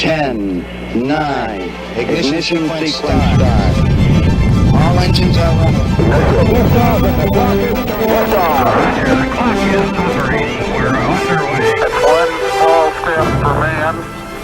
10, 9, ignition sequence start. All engines are running. Liftoff, and the clock is starting. Roger, the clock is operating. We're underway. It's one small step for man,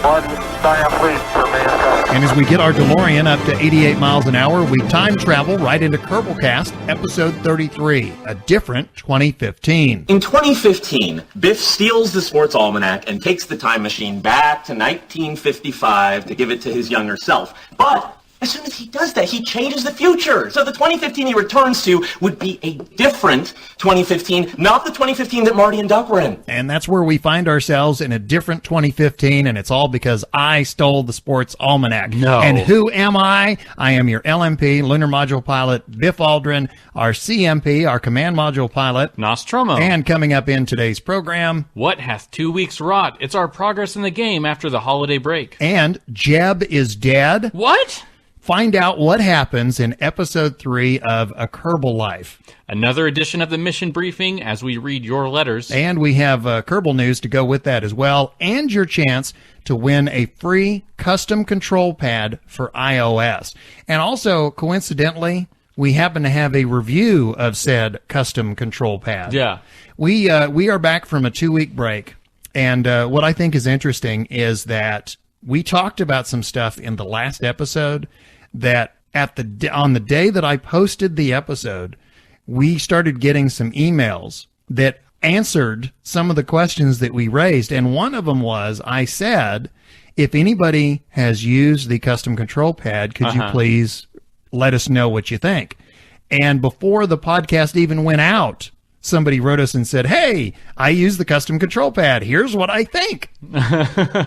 one giant leap for mankind. And as we get our DeLorean up to 88 miles an hour, we time travel right into Kerbalcast, episode 33, A Different 2015. In 2015, Biff steals the sports almanac and takes the time machine back to 1955 to give it to his younger self. But as soon as he does that, he changes the future. So the 2015 he returns to would be a different 2015, not the 2015 that Marty and Duck were in. And that's where we find ourselves in a different 2015, and it's all because I stole the sports almanac. No. And who am I? I am your LMP, Lunar Module Pilot, Biff Aldrin, our CMP, our Command Module Pilot, Nostromo. And coming up in today's program, What hath 2 weeks wrought? It's our progress in the game after the holiday break. and Jeb is dead. What? Find out what happens in episode 3 of A Kerbal Life. Another edition of the mission briefing as we read your letters. And we have Kerbal news to go with that as well, and your chance to win a free custom control pad for iOS. And also, coincidentally, we happen to have a review of said custom control pad. Yeah. We are back from a 2-week break, and what I think is interesting is that we talked about some stuff in the last episode that on the day that I posted the episode, we started getting some emails that answered some of the questions that we raised. And one of them was, I said, if anybody has used the custom control pad, could you please let us know what you think? And before the podcast even went out, somebody wrote us and said, hey, I use the custom control pad. Here's what I think.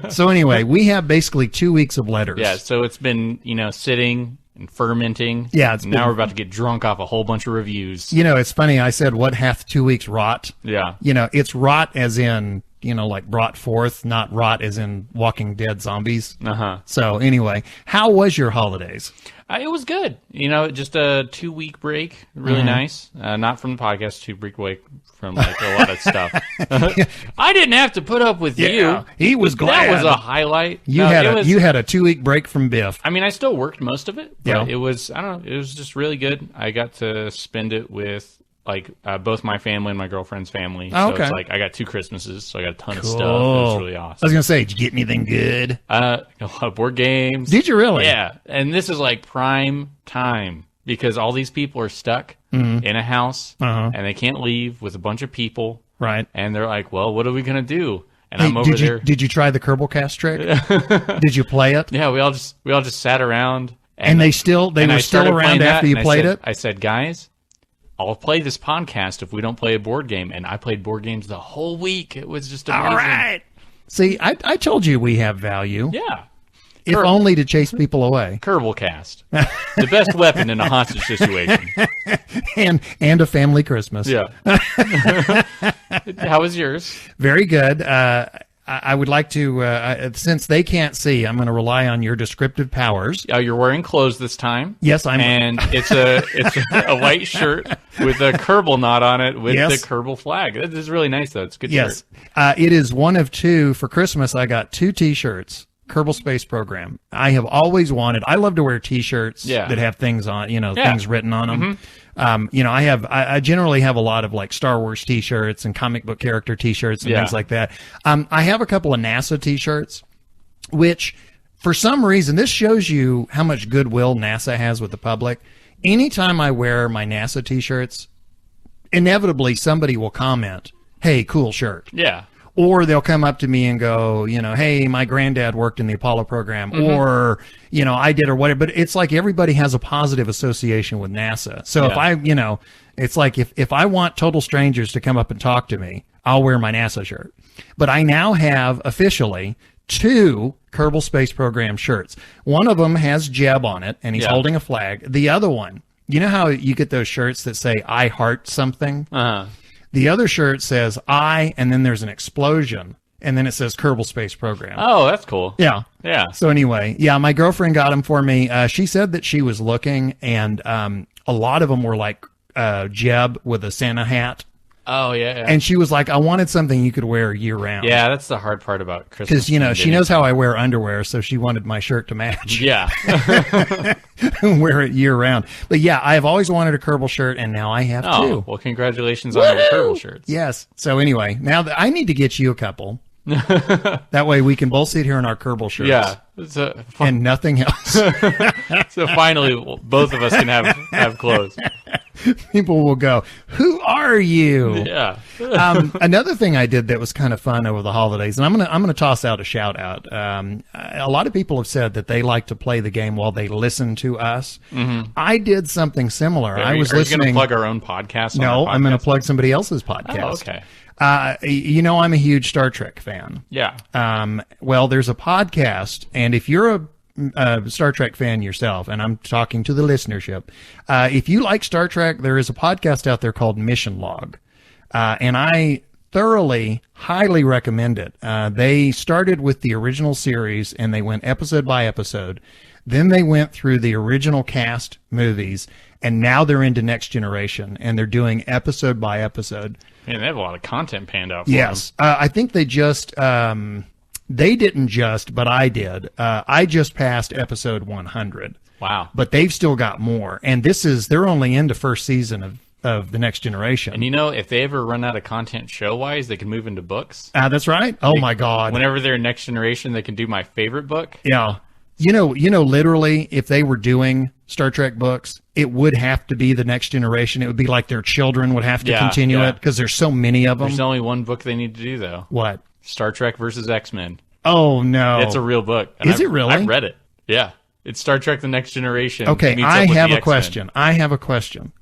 So anyway, we have basically 2 weeks of letters. Yeah, so it's been, sitting and fermenting. Yeah, now we're about to get drunk off a whole bunch of reviews. It's funny. I said, what hath 2 weeks wrought? Yeah. It's wrought as in, like brought forth, not rot as in Walking Dead zombies. So anyway, how was your holidays? It was good. Just a 2-week break. Really nice. Not from the podcast, 2-week break from a lot of stuff. I didn't have to put up with you. He was glad. That was a highlight. You had a 2-week break from Biff. I mean, I still worked most of it, but Yeah. it was, I don't know, it was just really good. I got to spend it with both my family and my girlfriend's family. Oh, so okay. it's I got 2 Christmases, so I got a ton of Cool. stuff. It was really I awesome. was going to say, did you get anything good? A lot of board games. Did you really? Yeah. And this is prime time because all these people are stuck in a house and they can't leave with a bunch of people. Right. And they're like, well, what are we going to do? And Hey, I'm over there. Did you try the Kerbalcast trick? Did you play it? Yeah, we all just sat around. And they were still started around playing after that, you and played it? I said, guys, I'll play this podcast if we don't play a board game. And I played board games the whole week. It was just amazing. All right. See, I told you we have value. Yeah. If only to chase people away. Kerbalcast. The best weapon in a hostage situation. and a family Christmas. Yeah. How was yours? Very good. I would like to, since they can't see, I'm going to rely on your descriptive powers. You're wearing clothes this time. Yes, I'm. And it's a white shirt with a Kerbal knot on it with Yes. the Kerbal flag. This is really nice, though. It's a good Yes. shirt. It is one of 2. For Christmas, I got 2 T-shirts. Kerbal Space Program. I have always wanted. I love to wear T-shirts that have things on, things written on them. I generally have a lot of Star Wars T-shirts and comic book character T-shirts and things like that. I have a couple of NASA T-shirts, which for some reason, this shows you how much goodwill NASA has with the public. Anytime I wear my NASA T-shirts, inevitably somebody will comment, "Hey, cool shirt." Yeah. Or they'll come up to me and go, hey, my granddad worked in the Apollo program, or, I did or whatever. But it's like everybody has a positive association with NASA. So if I, it's like if I want total strangers to come up and talk to me, I'll wear my NASA shirt. But I now have officially 2 Kerbal Space Program shirts. One of them has Jeb on it, and he's holding a flag. The other one, you know how you get those shirts that say, I heart something? The other shirt says I, and then there's an explosion, and then it says Kerbal Space Program. Oh, that's cool. Yeah. Yeah. So anyway, my girlfriend got them for me. She said that she was looking, and a lot of them were Jeb with a Santa hat. Oh, yeah. And she was like, I wanted something you could wear year round. Yeah, that's the hard part about Christmas. Because, you know, themed she knows how anything. I wear underwear, so she wanted my shirt to match. Yeah. Wear it year round. But yeah, I have always wanted a Kerbal shirt, and now I have Oh, two. well, congratulations on your Kerbal shirts. Yes. So anyway, now that I need to get you a couple. That way we can both sit here in our Kerbal shirts. Yeah. And nothing else. So finally, both of us can have clothes. People will go, who are you? Yeah. Another thing I did that was kind of fun over the holidays, and I'm gonna toss out a shout out. A lot of people have said that they like to play the game while they listen to us. Mm-hmm. I did something similar. I was Are you listening. going to plug our own podcast? No, on our I'm going to podcast? plug somebody else's podcast. Oh, okay. You know, I'm a huge Star Trek fan. Yeah. Well, there's a podcast, and if you're a Star Trek fan yourself, and I'm talking to the listenership, if you like Star Trek, there is a podcast out there called Mission Log, and I thoroughly, highly recommend it. They started with the original series, and they went episode by episode. Then they went through the original cast movies, and now they're into Next Generation, and they're doing episode by episode. Man, they have a lot of content panned out for Yes. I think they just, they didn't just, but I did. I just passed episode 100. Wow. But they've still got more. And they're only into first season of The Next Generation. And you know, if they ever run out of content show-wise, they can move into books. That's right. Oh, my God. Whenever they're Next Generation, they can do my favorite book. Yeah. You know, literally, if they were doing Star Trek books, it would have to be The Next Generation. It would be like their children would have to continue it because there's so many of them. There's only one book they need to do, though. What? Star Trek versus X-Men. Oh, no. It's a real book. Is it really? I've read it. Yeah. It's Star Trek The Next Generation. Okay, meets up I with have the a X-Men. question. I have a question.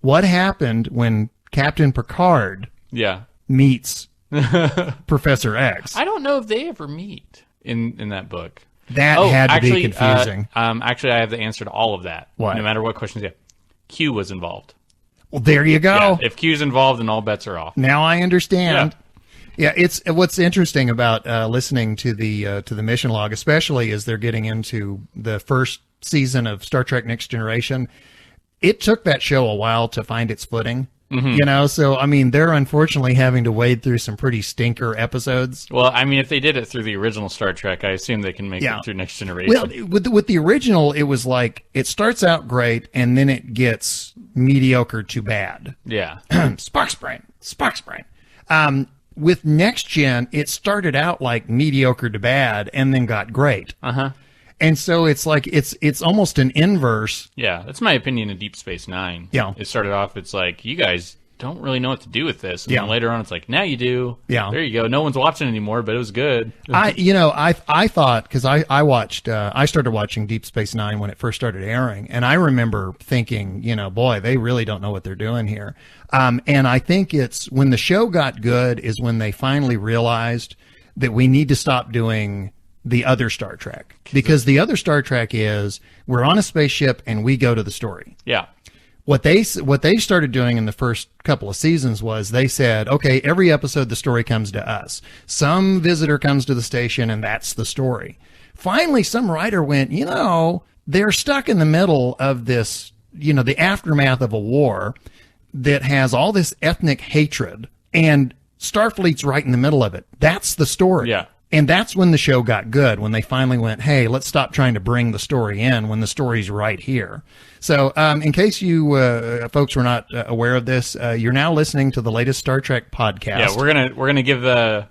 What happened when Captain Picard Yeah. meets Professor X? I don't know if they ever meet in that book. That had to be confusing. Actually, I have the answer to all of that. What? No matter what questions you have. Q was involved. Well, there you go. Yeah, if Q's involved, then all bets are off. Now I understand. Yeah, it's what's interesting about listening to the mission log, especially as they're getting into the first season of Star Trek Next Generation. It took that show a while to find its footing. Mm-hmm. You know, so I mean, they're unfortunately having to wade through some pretty stinker episodes. Well, I mean, if they did it through the original Star Trek, I assume they can make it through Next Generation. Well, with the original, it was like it starts out great and then it gets mediocre to bad. Yeah. Sparks brain. With Next Gen, it started out like mediocre to bad and then got great. Uh-huh. And so it's like it's almost an inverse. Yeah, that's my opinion of Deep Space Nine. Yeah. It started off, it's like, you guys don't really know what to do with this. And Yeah. then later on, it's like, now you do. Yeah. There you go. No one's watching anymore, but it was good. I thought, because I started watching Deep Space Nine when it first started airing, and I remember thinking, boy, they really don't know what they're doing here. And I think it's when the show got good is when they finally realized that we need to stop doing the other Star Trek, because the other Star Trek is we're on a spaceship and we go to the story. Yeah. What they started doing in the first couple of seasons was they said, okay, every episode the story comes to us. Some visitor comes to the station and that's the story. Finally, some writer went, they're stuck in the middle of this, the aftermath of a war that has all this ethnic hatred, and Starfleet's right in the middle of it. That's the story. Yeah. And that's when the show got good, when they finally went, hey, let's stop trying to bring the story in when the story's right here. So in case you folks were not aware of this, you're now listening to the latest Star Trek podcast. Yeah, we're gonna give the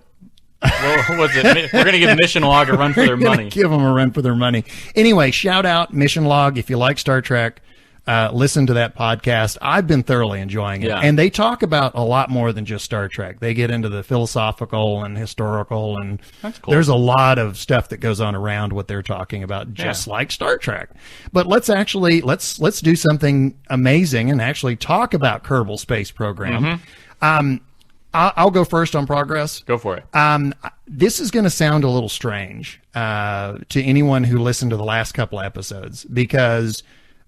what's it? We're gonna give Mission Log a run for their money. Give them a run for their money. Anyway, shout out Mission Log if you like Star Trek. Listen to that podcast. I've been thoroughly enjoying it. Yeah. And they talk about a lot more than just Star Trek. They get into the philosophical and historical, and That's cool. there's a lot of stuff that goes on around what they're talking about, just like Star Trek. But let's do something amazing and actually talk about Kerbal Space Program. Mm-hmm. I'll go first on progress. Go for it. This is going to sound a little strange to anyone who listened to the last couple of episodes, because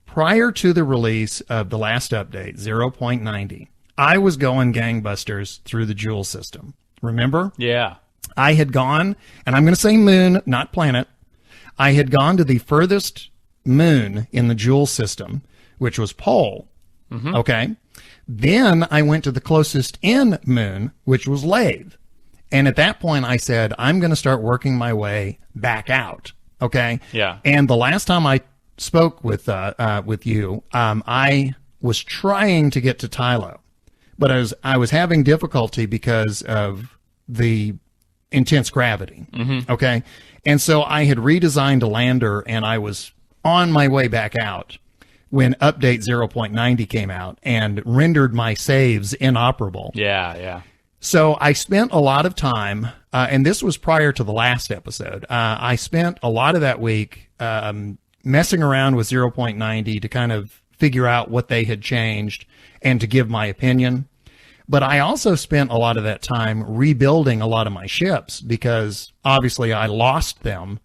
prior to the release of the last update, 0.90, I was going gangbusters through the Joule system. Remember? Yeah. I had gone, and I'm going to say moon, not planet. I had gone to the furthest moon in the Joule system, which was Pole. Okay? Then I went to the closest in moon, which was Lathe. And at that point, I said, I'm going to start working my way back out. Okay. Yeah. And the last time I spoke with you, I was trying to get to Tylo, but I was having difficulty because of the intense gravity. Mm-hmm. Okay. And so I had redesigned a lander, and I was on my way back out when update 0.90 came out and rendered my saves inoperable. Yeah. So I spent a lot of time, and this was prior to the last episode. I spent a lot of that week messing around with 0.90 to kind of figure out what they had changed and to give my opinion. But I also spent a lot of that time rebuilding a lot of my ships because obviously I lost them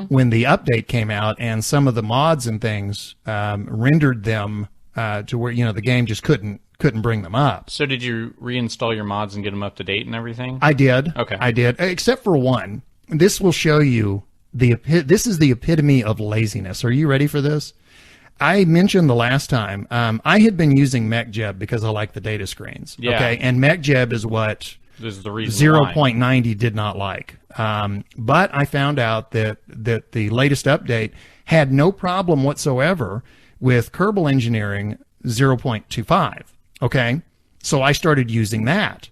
when the update came out, and some of the mods and things rendered them to where, the game just couldn't bring them up. So did you reinstall your mods and get them up to date and everything? I did. Okay. I did, except for one. This will show you this is the epitome of laziness. Are you ready for this? I mentioned the last time, I had been using MechJeb because I like the data screens. Yeah. Okay. And MechJeb is what This is the reason 0.90 did not like. But I found out that the latest update had no problem whatsoever with Kerbal Engineering 0.25. Okay. So I started using that.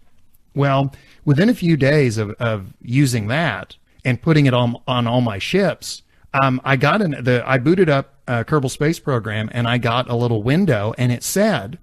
Well, within a few days of using that and putting it on all my ships, I booted up Kerbal Space Program, and I got a little window, and it said,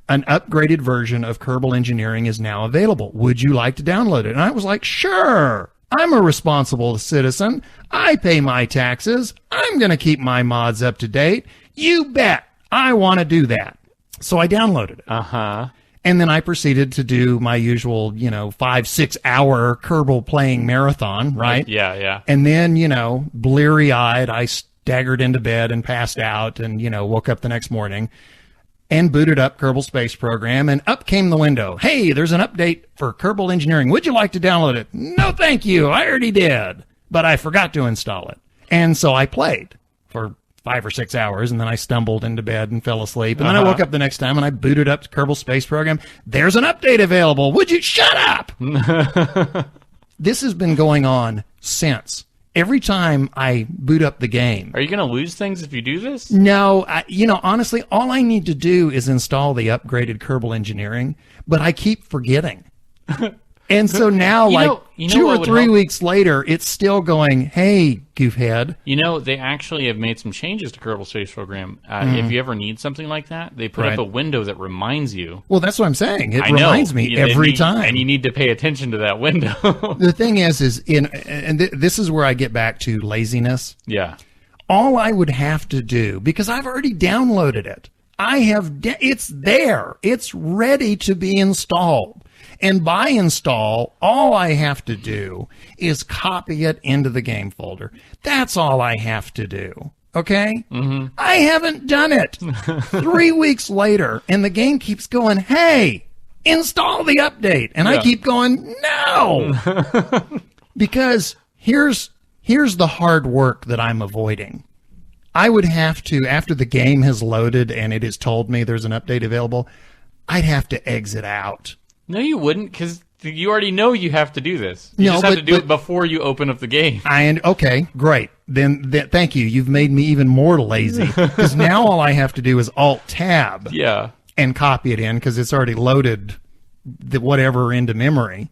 an upgraded version of Kerbal Engineering is now available. Would you like to download it? And I was like, sure. I'm a responsible citizen. I pay my taxes. I'm going to keep my mods up to date. You bet. I want to do that. So I downloaded it. Uh-huh. And then I proceeded to do my usual, 5-6 hour Kerbal playing marathon, right? Yeah. And then, bleary eyed, I staggered into bed and passed out and, woke up the next morning and booted up Kerbal Space Program, and up came the window. Hey, there's an update for Kerbal Engineering. Would you like to download it? No, thank you. I already did, but I forgot to install it. And so I played for 5 or 6 hours, and then I stumbled into bed and fell asleep. And then I woke up the next time and I booted up Kerbal Space Program. There's an update available. Would you shut up? This has been going on since. Every time I boot up the game. Are you going to lose things if you do this? No, honestly, all I need to do is install the upgraded Kerbal Engineering, but I keep forgetting. And so now, You know 2 what or would 3 help? weeks later, it's still going, hey, goofhead. They actually have made some changes to Kerbal Space Program. If you ever need something like that, they put up Right. a window that reminds you. Well, that's what I'm saying. It I know. reminds me every time. And you need to pay attention to that window. The thing is this is where I get back to laziness. Yeah. All I would have to do, because I've already downloaded it, it's there. It's ready to be installed. And by install, all I have to do is copy it into the game folder. That's all I have to do. Okay? Mm-hmm. I haven't done it. 3 weeks later, and the game keeps going, hey, install the update. And I keep going, no. Because here's the hard work that I'm avoiding. I would have to, after the game has loaded and it has told me there's an update available, I'd have to exit out. No, you wouldn't, because you already know you have to do this. You No, just have to do but- it before you open up the game. Okay, great. Then thank you. You've made me even more lazy, because now all I have to do is Alt-Tab Yeah. and copy it in, because it's already loaded whatever into memory.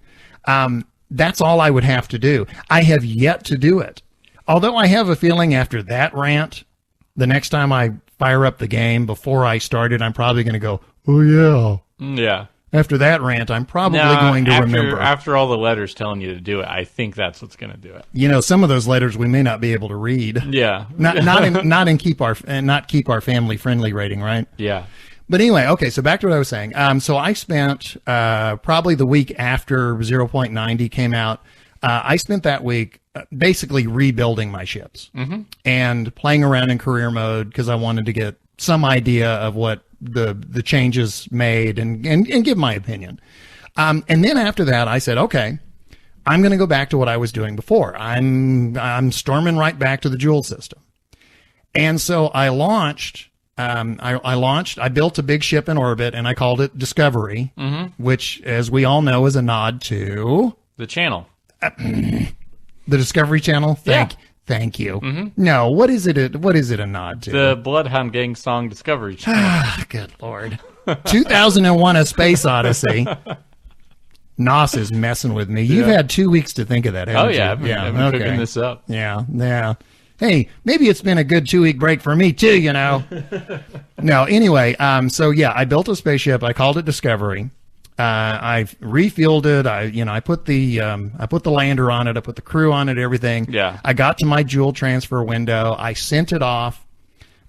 That's all I would have to do. I have yet to do it. Although I have a feeling after that rant, the next time I fire up the game, before I start it, I'm probably going to go, oh yeah. Yeah. After that rant, I'm probably going to remember. After all the letters telling you to do it, I think that's what's going to do it. Some of those letters we may not be able to read. Yeah. Not keep our family friendly rating, right? Yeah. But anyway, okay. So back to what I was saying. So I spent probably the week after 0.90 came out. I spent that week basically rebuilding my ships and playing around in career mode because I wanted to get some idea of what the changes made and give my opinion. And then after that, I said, okay, I'm going to go back to what I was doing before. I'm storming right back to the Joule system. And so I launched I launched, I built a big ship in orbit, and I called it Discovery, which, as we all know, is a nod to The channel. the Discovery Channel. Thank you. No, what is it a nod to? The Bloodhound Gang song Discovery Channel. Good Lord. 2001: A Space Odyssey. Nos is messing with me. You've had 2 weeks to think of that, haven't Oh, yeah. you? I've been cooking this up. Yeah. Hey, maybe it's been a good 2 week break for me too, you know. No, anyway, so yeah, I built a spaceship. I called it Discovery. I refueled it. I put the lander on it. I put the crew on it. Everything. Yeah. I got to my Joule transfer window. I sent it off.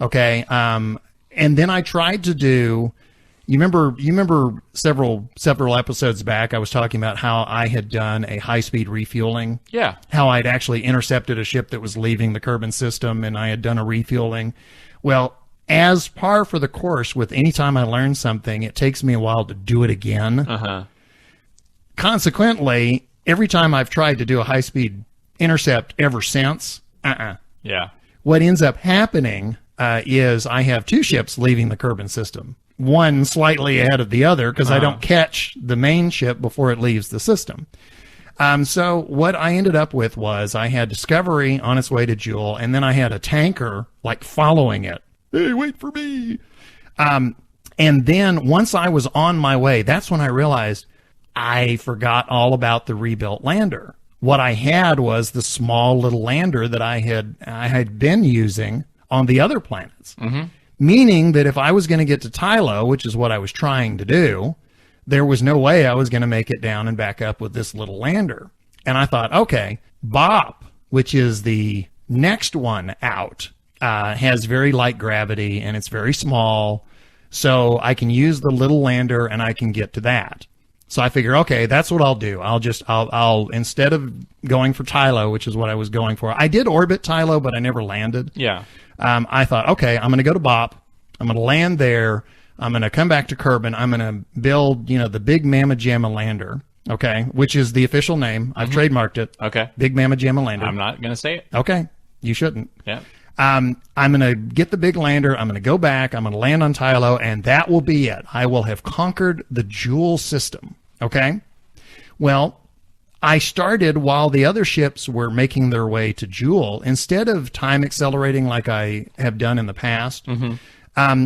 Okay. And then I tried to do. You remember several episodes back, I was talking about how I had done a high-speed refueling. Yeah. How I'd actually intercepted a ship that was leaving the Kerbin system, and I had done a refueling. Well, as par for the course with any time I learn something, it takes me a while to do it again. Uh-huh. Consequently, every time I've tried to do a high-speed intercept ever since, Yeah. what ends up happening is I have two ships leaving the Kerbin system. One slightly ahead of the other because I don't catch the main ship before it leaves the system. So what I ended up with was I had Discovery on its way to Joule, and then I had a tanker like following it. Hey, wait for me. And then once I was on my way, that's when I realized I forgot all about the rebuilt lander. What I had was the small little lander that I had been using on the other planets. Mm-hmm. Meaning that if I was going to get to Tylo, which is what I was trying to do, there was no way I was going to make it down and back up with this little lander. And I thought, okay, BOP, which is the next one out, has very light gravity and it's very small. So I can use the little lander and I can get to that. So I figure, okay, that's what I'll do. I'll instead of going for Tylo, which is what I was going for, I did orbit Tylo, but I never landed. Yeah. I thought, okay, I'm going to go to BOP. I'm going to land there. I'm going to come back to Kerbin. I'm going to build, the Big Mamma Jamma lander, okay, which is the official name. I've trademarked it. Okay. Big Mamma Jamma lander. I'm not going to say it. Okay. You shouldn't. Yeah. I'm going to get the big lander. I'm going to go back. I'm going to land on Tylo, and that will be it. I will have conquered the Joule system, okay? Well, I started while the other ships were making their way to Joule. Instead of time accelerating like I have done in the past,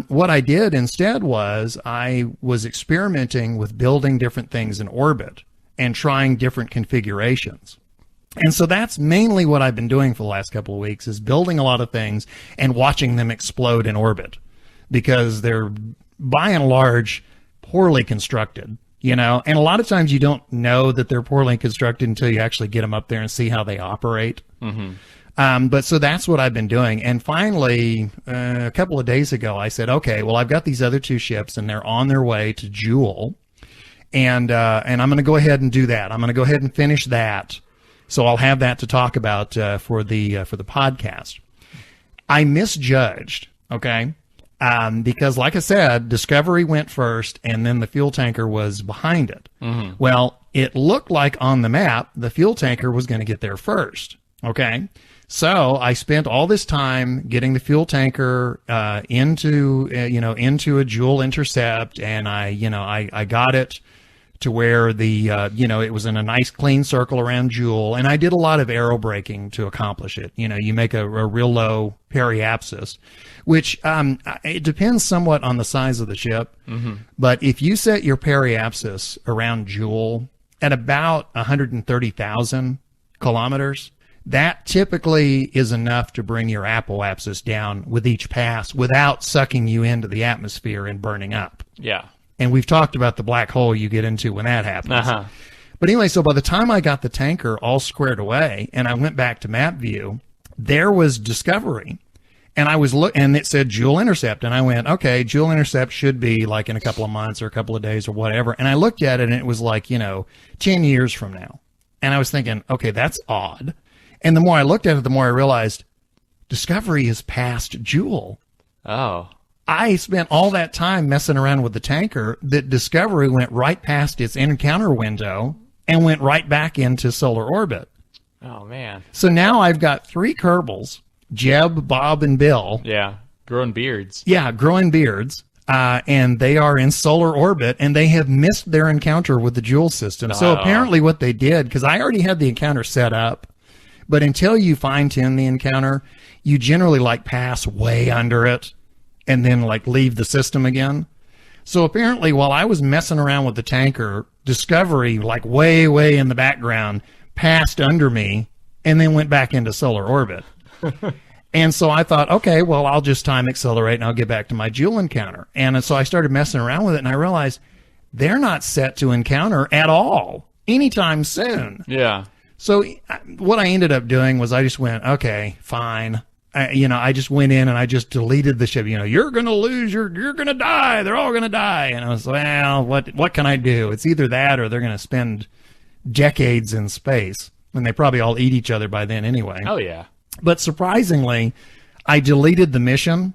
what I did instead was I was experimenting with building different things in orbit and trying different configurations. And so that's mainly what I've been doing for the last couple of weeks is building a lot of things and watching them explode in orbit because they're, by and large, poorly constructed. And a lot of times you don't know that they're poorly constructed until you actually get them up there and see how they operate. Mm-hmm. But so that's what I've been doing. And finally, a couple of days ago, I said, okay, well, I've got these other two ships and they're on their way to Joule. And I'm going to go ahead and do that. I'm going to go ahead and finish that. So I'll have that to talk about for the podcast. I misjudged, okay? Because like I said, Discovery went first and then the fuel tanker was behind it. Mm-hmm. Well, it looked like on the map, the fuel tanker was going to get there first. Okay. So I spent all this time getting the fuel tanker, into a Joule intercept. And I got it to where it was in a nice clean circle around Joule. And I did a lot of aerobraking to accomplish it. You make a real low periapsis, which it depends somewhat on the size of the ship. Mm-hmm. But if you set your periapsis around Joule at about 130,000 kilometers, that typically is enough to bring your apoapsis down with each pass without sucking you into the atmosphere and burning up. Yeah. And we've talked about the black hole you get into when that happens. Uh-huh. But anyway, so by the time I got the tanker all squared away and I went back to map view, there was Discovery. And I was and it said Joule intercept. And I went, okay, Joule intercept should be like in a couple of months or a couple of days or whatever. And I looked at it and it was like, 10 years from now. And I was thinking, okay, that's odd. And the more I looked at it, the more I realized Discovery is past Joule. Oh. I spent all that time messing around with the tanker that Discovery went right past its encounter window and went right back into solar orbit. Oh, man. So now I've got three Kerbals, Jeb, Bob, and Bill. Yeah. Growing beards. Yeah, growing beards. And they are in solar orbit, and they have missed their encounter with the Joule system. So apparently what they did, because I already had the encounter set up, but until you fine-tune the encounter, you generally like pass way under it and then like leave the system again. So apparently while I was messing around with the tanker, Discovery, like way, way in the background, passed under me and then went back into solar orbit. And so I thought, okay, well, I'll just time accelerate and I'll get back to my Joule encounter. And so I started messing around with it, and I realized they're not set to encounter at all anytime soon. Yeah. So what I ended up doing was I just went, okay, fine. I just went in and I just deleted the ship. You're going to lose. You're going to die. They're all going to die. And I was, well, what can I do? It's either that or they're going to spend decades in space. And they probably all eat each other by then anyway. Oh, yeah. But surprisingly, I deleted the mission,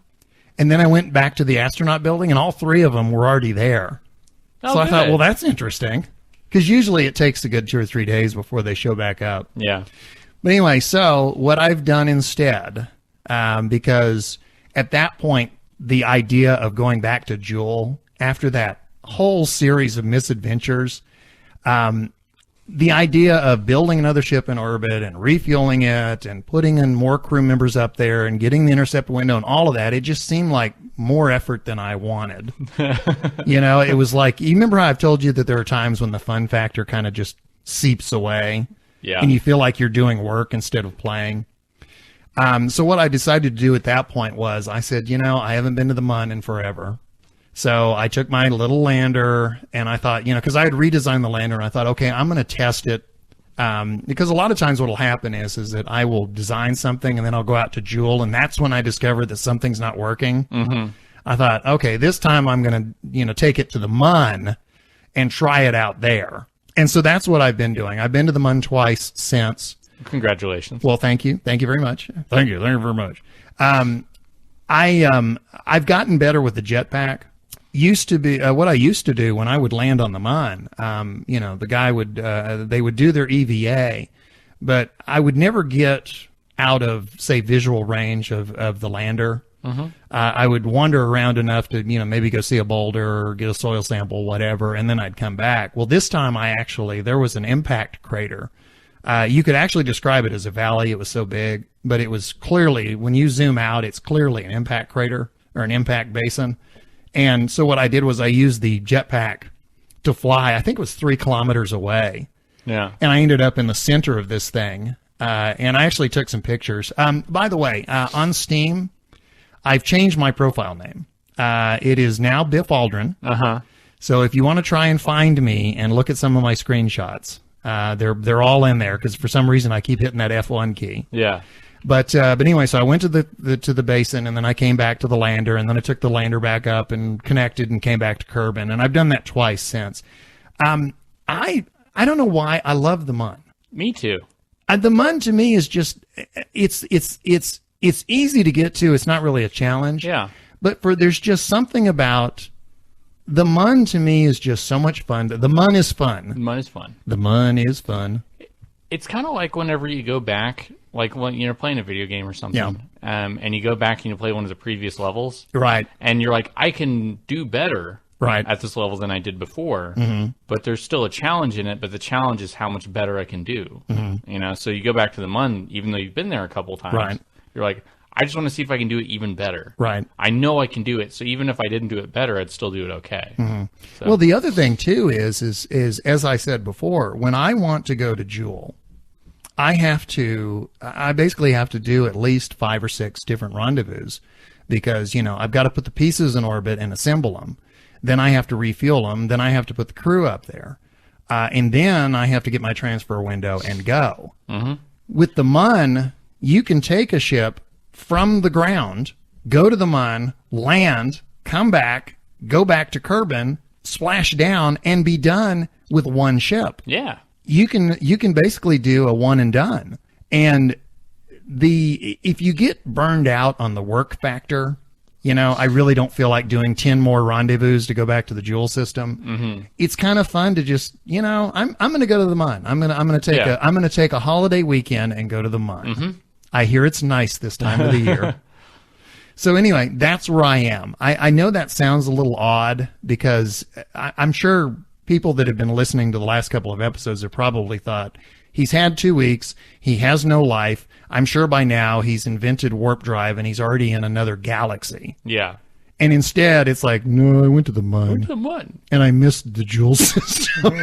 and then I went back to the astronaut building, and all three of them were already there. Oh, so I thought, good. well, that's interesting, because usually it takes a good 2 or 3 days before they show back up. Yeah. But anyway, so what I've done instead, because at that point, the idea of going back to Joule after that whole series of misadventures, the idea of building another ship in orbit and refueling it and putting in more crew members up there and getting the intercept window and all of that, it just seemed like more effort than I wanted. It was like, you remember how I've told you that there are times when the fun factor kind of just seeps away? Yeah. And you feel like you're doing work instead of playing. So what I decided to do at that point was I said, I haven't been to the Mun in forever. So I took my little lander and I thought, because I had redesigned the lander, and I thought, okay, I'm going to test it. Because a lot of times what will happen is that I will design something and then I'll go out to Joule, and that's when I discovered that something's not working. Mm-hmm. I thought, okay, this time I'm going to, take it to the Mun and try it out there. And so that's what I've been doing. I've been to the Mun twice since. Congratulations. Well, thank you. Thank you very much. Thank you very much. I've gotten better with the jetpack. Used to be what I used to do when I would land on the Mun. The guy would they would do their EVA, but I would never get out of, say, visual range of the lander. Mm-hmm. I would wander around enough to maybe go see a boulder or get a soil sample, whatever, and then I'd come back. Well, this time there was an impact crater. You could actually describe it as a valley. It was so big, but it was clearly, when you zoom out, it's clearly an impact crater or an impact basin. And so what I did was I used the jetpack to fly, I think it was 3 kilometers away. Yeah. And I ended up in the center of this thing. And I actually took some pictures. By the way, on Steam, I've changed my profile name. It is now Biff Aldrin. Uh-huh. So if you want to try and find me and look at some of my screenshots, they're all in there, because for some reason I keep hitting that F1 key. Yeah. But anyway, so I went to the basin, and then I came back to the lander, and then I took the lander back up and connected and came back to Kerbin, and I've done that twice since. I don't know why I love the Mun. Me too. The Mun to me is just it's easy to get to. It's not really a challenge. Yeah. But there's just something about the Mun to me is just so much fun. The Mun is fun. The Mun is fun. The Mun is fun. It's kind of like whenever you go back, like when you're playing a video game or something, and you go back and you play one of the previous levels, right? And you're like, I can do better, right, at this level than I did before. Mm-hmm. But there's still a challenge in it. But the challenge is how much better I can do. Mm-hmm. So you go back to the Mun, even though you've been there a couple times. Right. You're like, I just want to see if I can do it even better. Right. I know I can do it. So even if I didn't do it better, I'd still do it okay. Mm-hmm. So. Well, the other thing too is as I said before, when I want to go to Joule, I basically have to do at least 5 or 6 different rendezvous, because, I've got to put the pieces in orbit and assemble them. Then I have to refuel them. Then I have to put the crew up there. And then I have to get my transfer window and go. Mm-hmm. With the Mun, you can take a ship from the ground, go to the Mun, land, come back, go back to Kerbin, splash down, and be done with one ship. Yeah. You can basically do a one and done. And if you get burned out on the work factor, I really don't feel like doing 10 more rendezvous to go back to the Joule system. Mm-hmm. It's kind of fun to just, I'm going to go to the Mun. I'm going to take a holiday weekend and go to the Mun. Mm-hmm. I hear it's nice this time of the year. So anyway, that's where I am. I know that sounds a little odd because I'm sure people that have been listening to the last couple of episodes have probably thought, he's had 2 weeks, he has no life. I'm sure by now he's invented warp drive and he's already in another galaxy. Yeah. And instead, it's like, no, I went to the moon. And I missed the Joule system.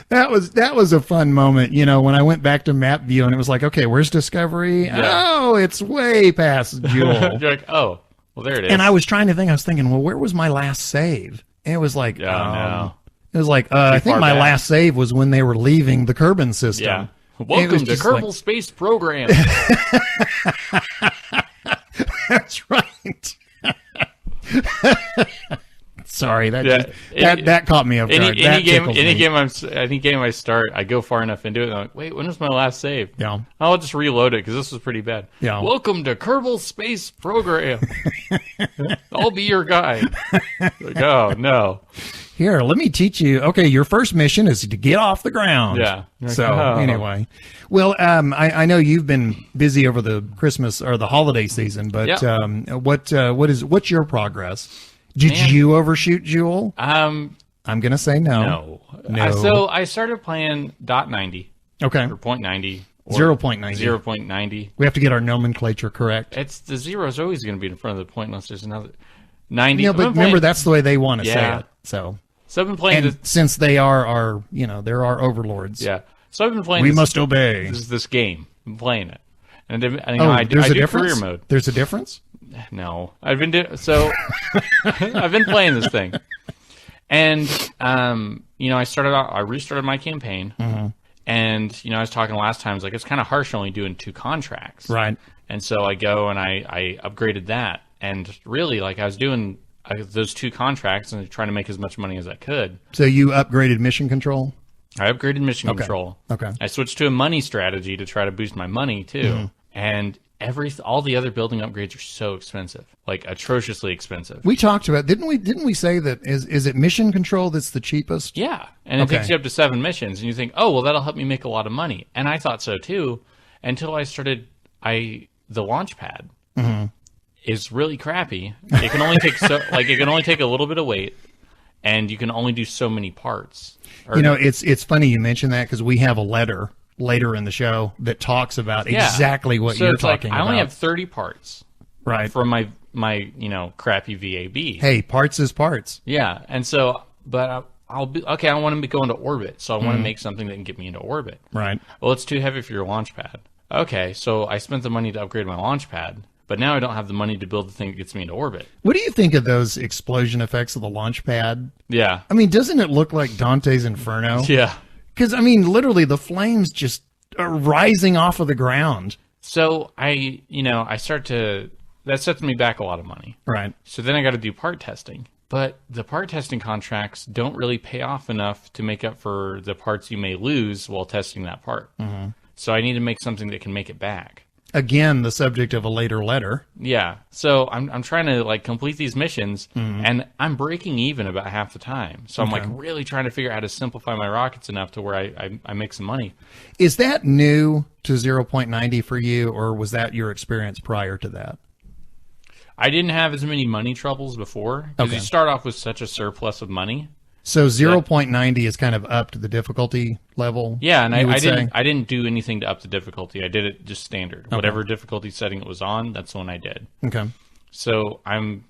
That was a fun moment, you know, when I went back to map view and it was like, okay, where's Discovery? Yeah. Oh, it's way past Joule. You're like, oh, well, there it is. And I was thinking, well, where was my last save? And it was like, no. It was like, I think far my back. last save was when they were leaving the Kerbin system. Yeah. It Welcome was to just Kerbal like- Space Program. That's right. Sorry, that Yeah, just, that caught me off guard. That tickled me. Any game I start, I go far enough into it, and I'm like, wait, when was my last save? Yeah. I'll just reload it, because this was pretty bad. Yeah. Welcome to Kerbal Space Program. I'll be your guy. Like, oh, no. Here, let me teach you. Okay, your first mission is to get off the ground. Yeah. So Oh. anyway, well, I know you've been busy over the Christmas or the holiday season, but Yeah. what's your progress? Did Man. you overshoot Joule? I'm gonna say No. No. So I started playing .90 Okay. or .90. Or 0.90. 0.90. We have to get our nomenclature correct. It's the zero is always going to be in front of the point unless there's another 90. Yeah, I've but been remember playing- that's the way they want to say Yeah. it. So I've been playing and this. since they are our, they're our overlords. Yeah. So I've been playing. We this, must obey. this game. I'm playing it, and Oh, I do there's a career difference. mode. There's a difference. No, I've been I've been playing this thing, and I restarted my campaign, and I was talking last time. I was like, it's kind of harsh only doing 2 contracts, Right. And so I go and I upgraded that, and really like I was doing those 2 contracts and trying to make as much money as I could. So you upgraded mission control. I upgraded mission control. Okay. I switched to a money strategy to try to boost my money too, and all the other building upgrades are so expensive, like atrociously expensive. We talked about didn't we say that is it mission control that's the cheapest? Yeah, and it takes you up to 7 missions, and you think, oh well, that'll help me make a lot of money, and I thought so too, until I started. The launch pad is really crappy. It can only take it can only take a little bit of weight, and you can only do so many parts. It's funny you mention that because we have a letter later in the show that talks about exactly what you're it's talking like, about. I only have 30 parts, right from my crappy VAB. Hey, parts is parts. Yeah, and so, but I'll be okay. I want to be going to orbit, so I want to make something that can get me into orbit. Right. Well, it's too heavy for your launch pad. Okay, so I spent the money to upgrade my launch pad, but now I don't have the money to build the thing that gets me into orbit. What do you think of those explosion effects of the launch pad? Yeah. I mean, doesn't it look like Dante's Inferno? Yeah. Because I mean, literally, the flames just are rising off of the ground. So that sets me back a lot of money. Right. So then I got to do part testing. But the part testing contracts don't really pay off enough to make up for the parts you may lose while testing that part. So I need to make something that can make it back. Again, the subject of a later letter. Yeah. So I'm trying to like complete these missions, and I'm breaking even about half the time. So I'm like really trying to figure out how to simplify my rockets enough to where I make some money. Is that new to 0.90 for you, or was that your experience prior to that? I didn't have as many money troubles before because you start off with such a surplus of money. So 0.90 is kind of up to the difficulty level. Yeah, and you would say? I didn't do anything to up the difficulty. I did it just standard. Whatever difficulty setting it was on, that's the one I did. Okay. So I'm,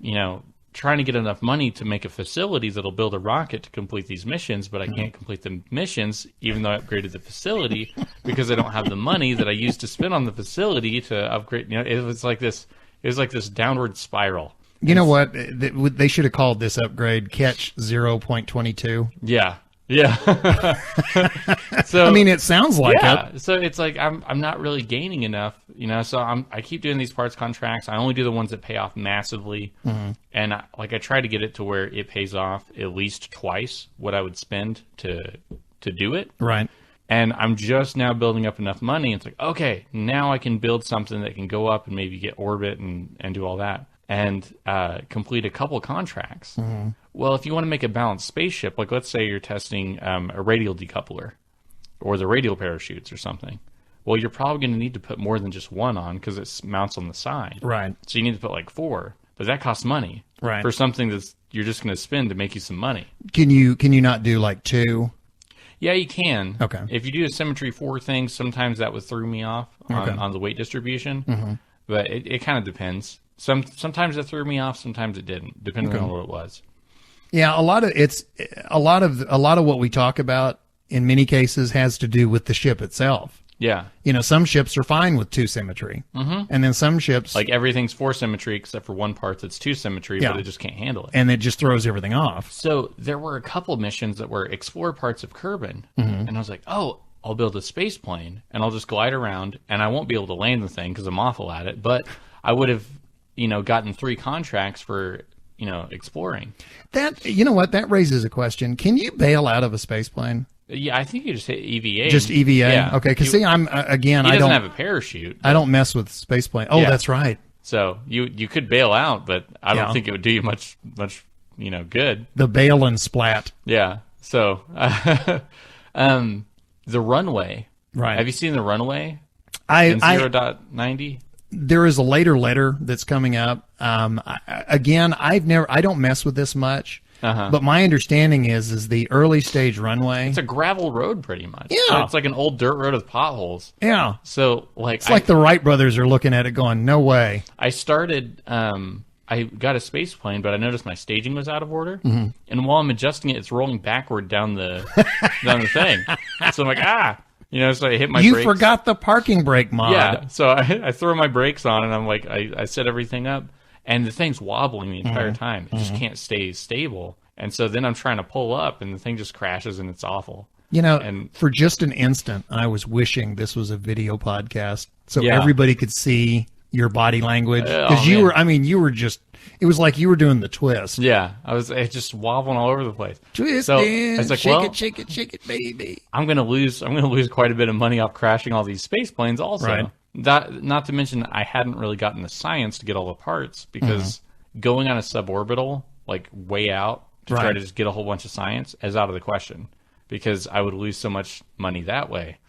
trying to get enough money to make a facility that'll build a rocket to complete these missions, but I can't complete the missions even though I upgraded the facility because I don't have the money that I used to spend on the facility to upgrade. It was like this downward spiral. You know what? They should have called this upgrade Catch 0.22. Yeah. So I mean, it sounds like it. So it's like I'm not really gaining enough, So I keep doing these parts contracts. I only do the ones that pay off massively, and I try to get it to where it pays off at least twice what I would spend to do it. Right. And I'm just now building up enough money. It's like, okay, now I can build something that can go up and maybe get orbit and do all that. And complete a couple contracts. Well, if you want to make a balanced spaceship, like let's say you're testing a radial decoupler or the radial parachutes or something. Well, you're probably going to need to put more than just one on because it mounts on the side. Right. So you need to put like 4, but that costs money. Right. For something that's you're just going to spend to make you some money. Can you not do like 2? Yeah, you can. Okay. If you do a symmetry 4 thing, sometimes that would throw me off on the weight distribution. Mm-hmm. But it kind of depends. Sometimes it threw me off, sometimes it didn't, depending on what it was. Yeah, a lot of what we talk about in many cases has to do with the ship itself. Yeah. Some ships are fine with 2 symmetry. Mm-hmm. And then some ships... Like everything's 4 symmetry except for one part that's 2 symmetry, but it just can't handle it. And it just throws everything off. So there were a couple missions that were explore parts of Kerbin. Mm-hmm. And I was like, oh, I'll build a space plane and I'll just glide around and I won't be able to land the thing because I'm awful at it. But I would have, gotten 3 contracts for, exploring. That, you know what? That raises a question. Can you bail out of a space plane? Yeah, I think you just hit EVA. Just EVA? Yeah. Okay, because see, I'm, again, he I don't have a parachute. I don't mess with space plane. Oh, Yeah. that's right. So you could bail out, but I don't think it would do you much, good. The bail and splat. Yeah. So, the runway. Right. Have you seen the runway? I in 0.90? There is a later letter that's coming up. I don't mess with this much. Uh-huh. But my understanding is the early stage runway. It's a gravel road, pretty much. Yeah. So it's like an old dirt road with potholes. Yeah. So it's like the Wright brothers are looking at it going, no way. I started. I got a space plane, but I noticed my staging was out of order. Mm-hmm. And while I'm adjusting it, it's rolling backward down the thing. So I'm like, so I hit my You brakes. forgot the parking brake mod. Yeah. So I throw my brakes on, and I'm like, I set everything up. And the thing's wobbling the entire time. It just can't stay stable. And so then I'm trying to pull up, and the thing just crashes, and it's awful. And for just an instant, I was wishing this was a video podcast so everybody could see your body language. Because you were just, it was like you were doing the twist. Yeah. I was just wobbling all over the place. Twist so in, I was like, shake it, baby. I'm going to lose quite a bit of money off crashing all these space planes also. Right. Not to mention I hadn't really gotten the science to get all the parts because going on a suborbital, like way out to try to just get a whole bunch of science is out of the question because I would lose so much money that way.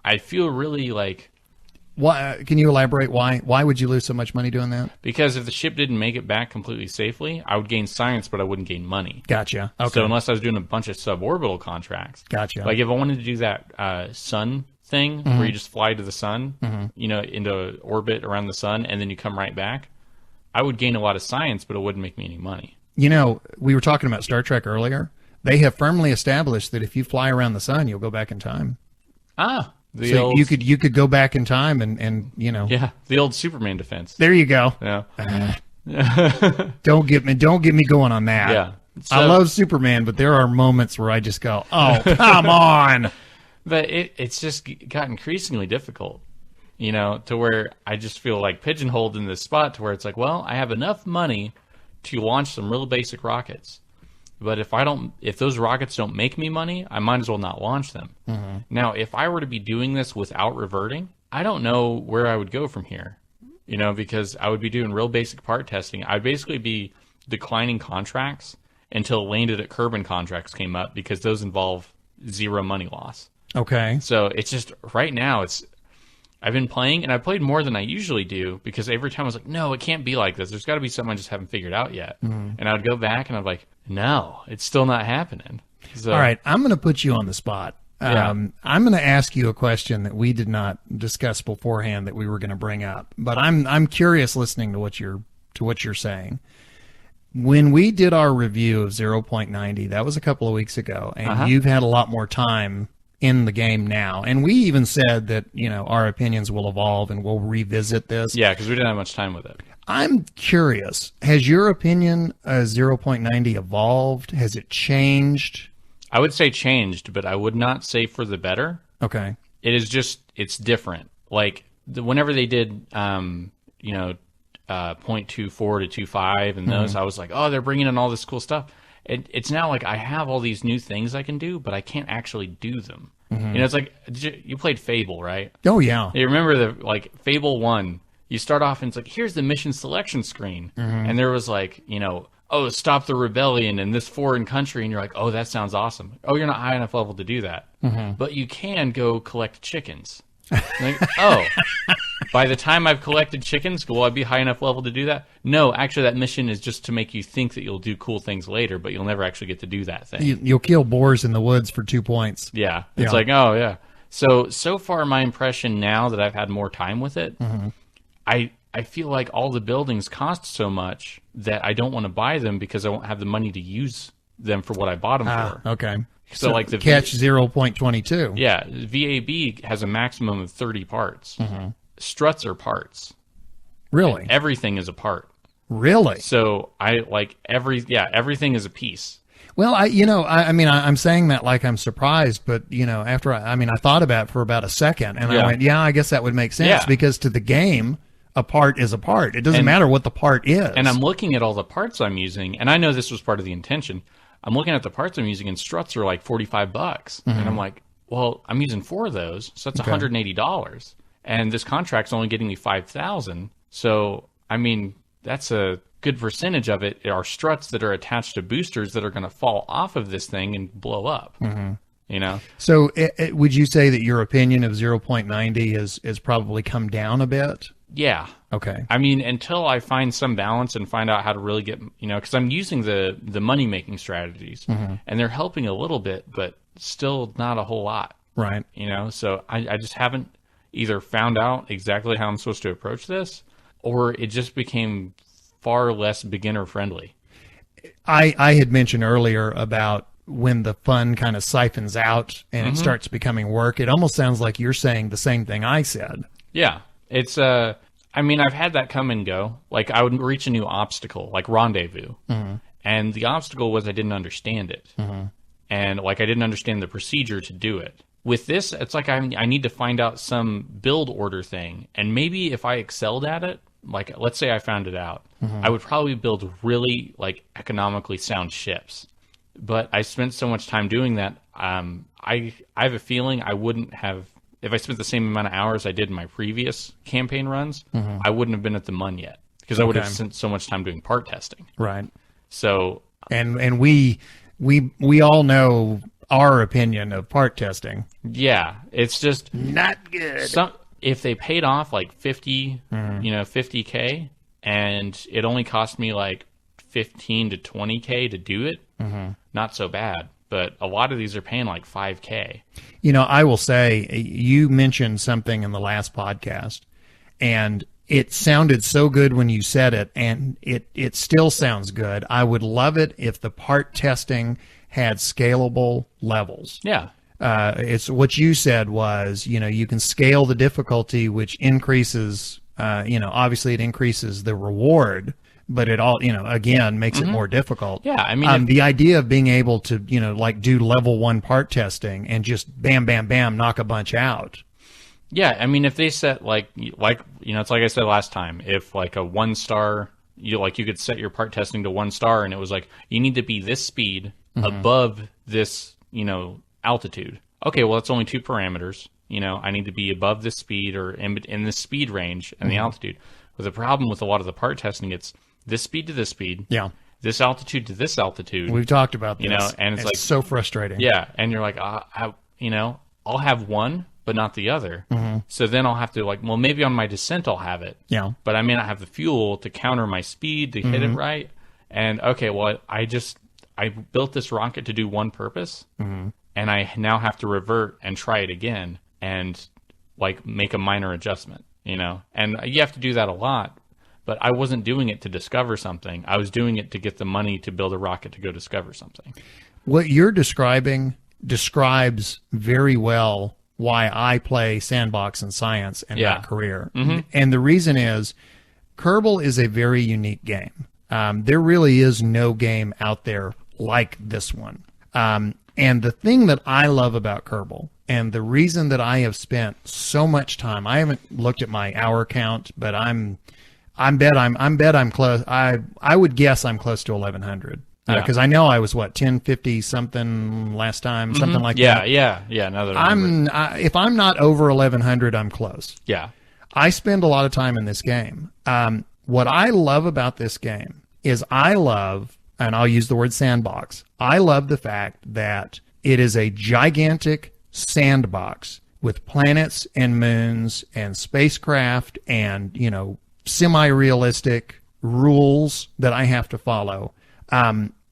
I feel really like... Why? Can you elaborate why? Why would you lose so much money doing that? Because if the ship didn't make it back completely safely, I would gain science, but I wouldn't gain money. Gotcha. Okay. So unless I was doing a bunch of suborbital contracts. Gotcha. Like if I wanted to do that sun thing where you just fly to the sun, into orbit around the sun, and then you come right back, I would gain a lot of science, but it wouldn't make me any money. We were talking about Star Trek earlier. They have firmly established that if you fly around the sun, you'll go back in time. You could go back in time and Yeah, the old Superman defense. There you go. Yeah. Don't get me going on that. Yeah. So, I love Superman, but there are moments where I just go, oh, come on. But it's just got increasingly difficult, to where I just feel like pigeonholed in this spot to where it's like, well, I have enough money to launch some real basic rockets. But if those rockets don't make me money, I might as well not launch them. Mm-hmm. Now, if I were to be doing this without reverting, I don't know where I would go from here, because I would be doing real basic part testing. I'd basically be declining contracts until landed at Kerbin contracts came up because those involve 0 money loss. Okay. So it's just right now I've been playing and I played more than I usually do because every time I was like, no, it can't be like this. There's got to be something I just haven't figured out yet. Mm. And I would go back and I'm like, no, it's still not happening. So, all right. I'm going to put you on the spot. Yeah. I'm going to ask you a question that we did not discuss beforehand that we were going to bring up, but I'm curious listening to what you're saying. When we did our review of 0.90, that was a couple of weeks ago, and you've had a lot more time in the game now. And we even said that, our opinions will evolve and we'll revisit this. Yeah, because we didn't have much time with it. I'm curious, has your opinion of 0.90 evolved? Has it changed? I would say changed, but I would not say for the better. Okay. It is just, it's different. Like, whenever they did, 0.24 to 2.5 and those, I was like, oh, they're bringing in all this cool stuff. It's now like I have all these new things I can do, but I can't actually do them. Mm-hmm. It's like, you played Fable, right? Oh, yeah. You remember Fable 1, you start off and it's like, here's the mission selection screen. Mm-hmm. And there was like, oh, stop the rebellion in this foreign country. And you're like, oh, that sounds awesome. Oh, you're not high enough level to do that. Mm-hmm. But you can go collect chickens. Like, oh, by the time I've collected chickens, will I be high enough level to do that? No, actually, that mission is just to make you think that you'll do cool things later, but you'll never actually get to do that thing. You'll kill boars in the woods for 2 points. Yeah. It's Yeah. like, oh, yeah. So far, my impression now that I've had more time with it, I feel like all the buildings cost so much that I don't want to buy them because I won't have the money to use them for what I bought them for. Okay. So like the catch 0.22. Yeah, VAB has a maximum of 30 parts. Struts are parts. Really? Everything is a part. Really? So I like everything is a piece. Well, I'm saying that like I'm surprised, but after I thought about it for about a second, and I went, I guess that would make sense because to the game, a part is a part. It doesn't matter what the part is. And I'm looking at all the parts I'm using, and I know this was part of the intention. I'm looking at the parts I'm using, and struts are like $45, and I'm like, well, I'm using 4 of those, so that's $180, and this contract's only getting me $5,000. So I mean, that's a good percentage of it are struts that are attached to boosters that are going to fall off of this thing and blow up. So would you say that your opinion of 0.90 has probably come down a bit? Yeah. Okay. I mean, until I find some balance and find out how to really get, because I'm using the money-making strategies, and they're helping a little bit, but still not a whole lot. Right. So I just haven't either found out exactly how I'm supposed to approach this, or it just became far less beginner-friendly. I had mentioned earlier about when the fun kind of siphons out and it starts becoming work. It almost sounds like you're saying the same thing I said. Yeah. It's, I mean, I've had that come and go. Like, I would reach a new obstacle, like Rendezvous. And the obstacle was I didn't understand it. And, like, I didn't understand the procedure to do it. With this, it's like I need to find out some build order thing. And maybe if I excelled at it, like, let's say I found it out, I would probably build really, like, economically sound ships. But I spent so much time doing that, I have a feeling I wouldn't have... If I spent the same amount of hours I did in my previous campaign runs, I wouldn't have been at the MUN yet because I would have spent so much time doing part testing. Right. So, and we all know our opinion of part testing. Yeah, it's just not good. If they paid off like 50K, and it only cost me like 15 to 20K to do it, not so bad. But a lot of these are paying like 5K. I will say, you mentioned something in the last podcast, and it sounded so good when you said it, and it still sounds good. I would love it if the part testing had scalable levels. Yeah. It's what you said was, you can scale the difficulty, which increases, obviously it increases the reward, but it all, again, makes it more difficult. Yeah, I mean, the idea of being able to, like do level 1 part testing and just bam, bam, bam, knock a bunch out. Yeah, I mean, if they set it's like I said last time, if like a 1-star, you could set your part testing to 1 star, and it was like you need to be this speed above this, altitude. Okay, well, it's only 2 parameters. I need to be above this speed or in this speed range and the altitude. But the problem with a lot of the part testing, it's this speed to this speed. Yeah. This altitude to this altitude. We've talked about this. And it's like so frustrating. Yeah, and you're like, I'll have one, but not the other. So then I'll have to maybe on my descent I'll have it. Yeah. But I may not have the fuel to counter my speed to hit it right. And okay, well, I built this rocket to do one purpose, and I now have to revert and try it again and make a minor adjustment. And you have to do that a lot. But I wasn't doing it to discover something. I was doing it to get the money to build a rocket to go discover something. What you're describing describes very well why I play sandbox and science in my career. And the reason is Kerbal is a very unique game. There really is no game out there like this one. And the thing that I love about Kerbal, and the reason that I have spent so much time, I haven't looked at my hour count, but I'm bet I'm close. I would guess I'm close to 1,100 because I know I was 1050 something last time, something like that. Yeah. Now that if I'm not over 1,100, I'm close. Yeah. I spend a lot of time in this game. What I love about this game is and I'll use the word sandbox. I love the fact that it is a gigantic sandbox with planets and moons and spacecraft and, semi-realistic rules that I have to follow.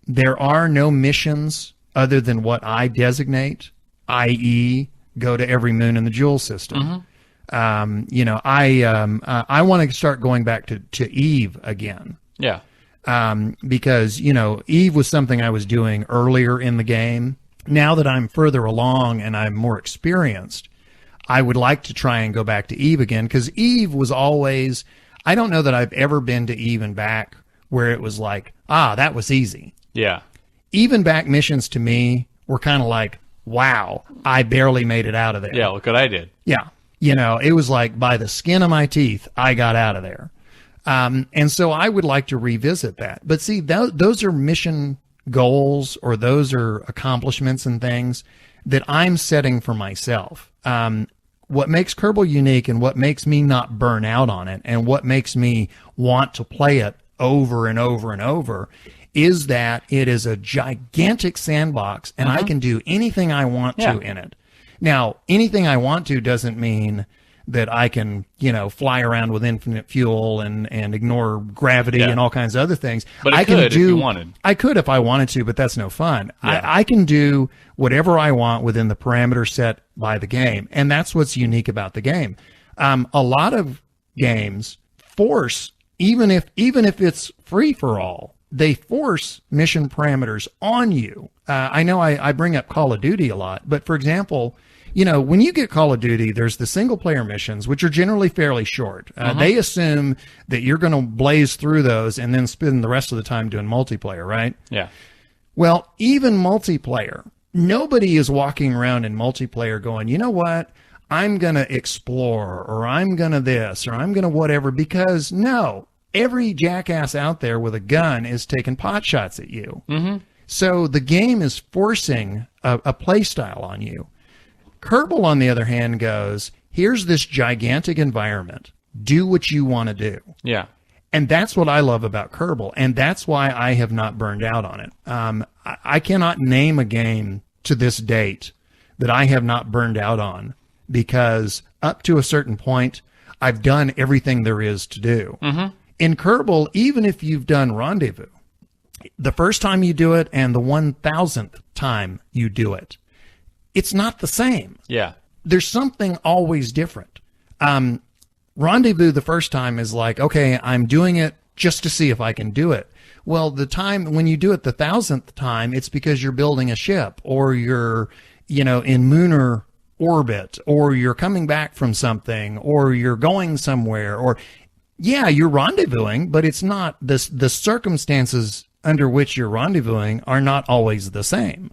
There are no missions other than what I designate, i.e., go to every moon in the Joule system. I want to start going back to Eve again. Yeah. Because, Eve was something I was doing earlier in the game. Now that I'm further along and I'm more experienced, I would like to try and go back to Eve again, because Eve was always, I don't know that I've ever been to Eve and back where it was like, that was easy. Yeah. Eve and back missions to me were kind of like, wow, I barely made it out of there. Yeah, look what I did. Yeah. It was like by the skin of my teeth, I got out of there. And so I would like to revisit that. But see, those are mission goals, or those are accomplishments and things that I'm setting for myself. What makes Kerbal unique and what makes me not burn out on it and what makes me want to play it over and over and over is that it is a gigantic sandbox and I can do anything I want to in it. Now, anything I want to doesn't mean that I can, fly around with infinite fuel and ignore gravity and all kinds of other things. But I could can do, if you wanted. I could if I wanted to, but that's no fun. Yeah. I can do whatever I want within the parameters set by the game, and that's what's unique about the game. A lot of games force, even if it's free for all, they force mission parameters on you. I know I bring up Call of Duty a lot, but for example, when you get Call of Duty, there's the single-player missions, which are generally fairly short. They assume that you're going to blaze through those and then spend the rest of the time doing multiplayer, right? Yeah. Well, even multiplayer, nobody is walking around in multiplayer going, you know what? I'm going to explore, or I'm going to this, or I'm going to whatever, because no, every jackass out there with a gun is taking pot shots at you. So the game is forcing a play style on you. Kerbal, on the other hand, goes, here's this gigantic environment. Do what you want to do. Yeah. And that's what I love about Kerbal, and that's why I have not burned out on it. I cannot name a game to this date that I have not burned out on, because up to a certain point, I've done everything there is to do. In Kerbal, even if you've done Rendezvous, the first time you do it and the 1,000th time you do it, it's not the same. Yeah. There's something always different. Rendezvous the first time is like, okay, I'm doing it just to see if I can do it. Well, the time when you do it the 1,000th time, it's because you're building a ship, or you're, in lunar orbit, or you're coming back from something, or you're going somewhere, or yeah, you're rendezvousing, but it's not the circumstances under which you're rendezvousing are not always the same.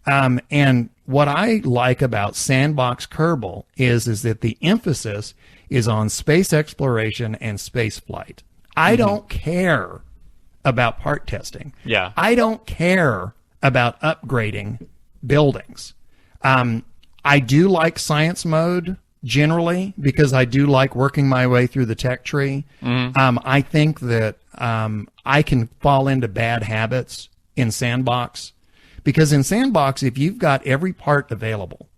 And what I like about Sandbox Kerbal is that the emphasis is on space exploration and space flight. I don't care about part testing. Yeah. I don't care about upgrading buildings. I do like science mode generally, because I do like working my way through the tech tree. I think that I can fall into bad habits in Sandbox, because in Sandbox, if you've got every part available,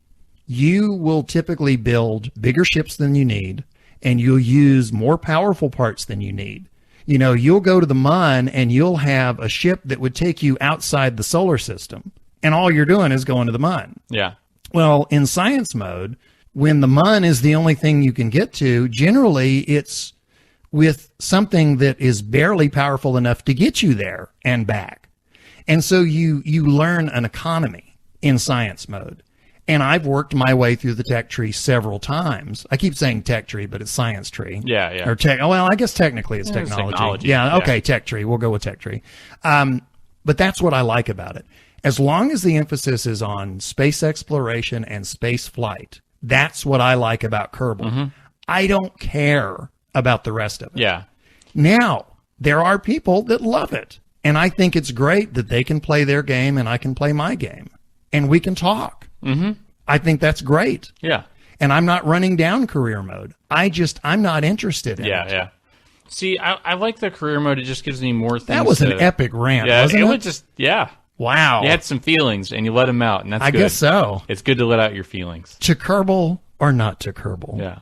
you will typically build bigger ships than you need, and you'll use more powerful parts than you need. You'll go to the Mun and you'll have a ship that would take you outside the solar system, and all you're doing is going to the Mun. Yeah. Well, in science mode, when the Mun is the only thing you can get to, generally it's with something that is barely powerful enough to get you there and back. And so you learn an economy in science mode. And I've worked my way through the tech tree several times. I keep saying tech tree, but it's science tree. Yeah, yeah. Or well, I guess technically it's technology. Yeah, okay, tech tree. We'll go with tech tree. But that's what I like about it. As long as the emphasis is on space exploration and space flight, that's what I like about Kerbal. I don't care about the rest of it. Yeah. Now, there are people that love it. And I think it's great that they can play their game and I can play my game. And we can talk. I think that's great. Yeah. And I'm not running down career mode. I'm not interested in it. Yeah. See, I like the career mode. It just gives me more things. That was an epic rant, yeah, wasn't it? Was just, yeah. Wow. You had some feelings and you let them out, and that's good. I guess so. It's good to let out your feelings. To Kerbal, or not to Kerbal? Yeah.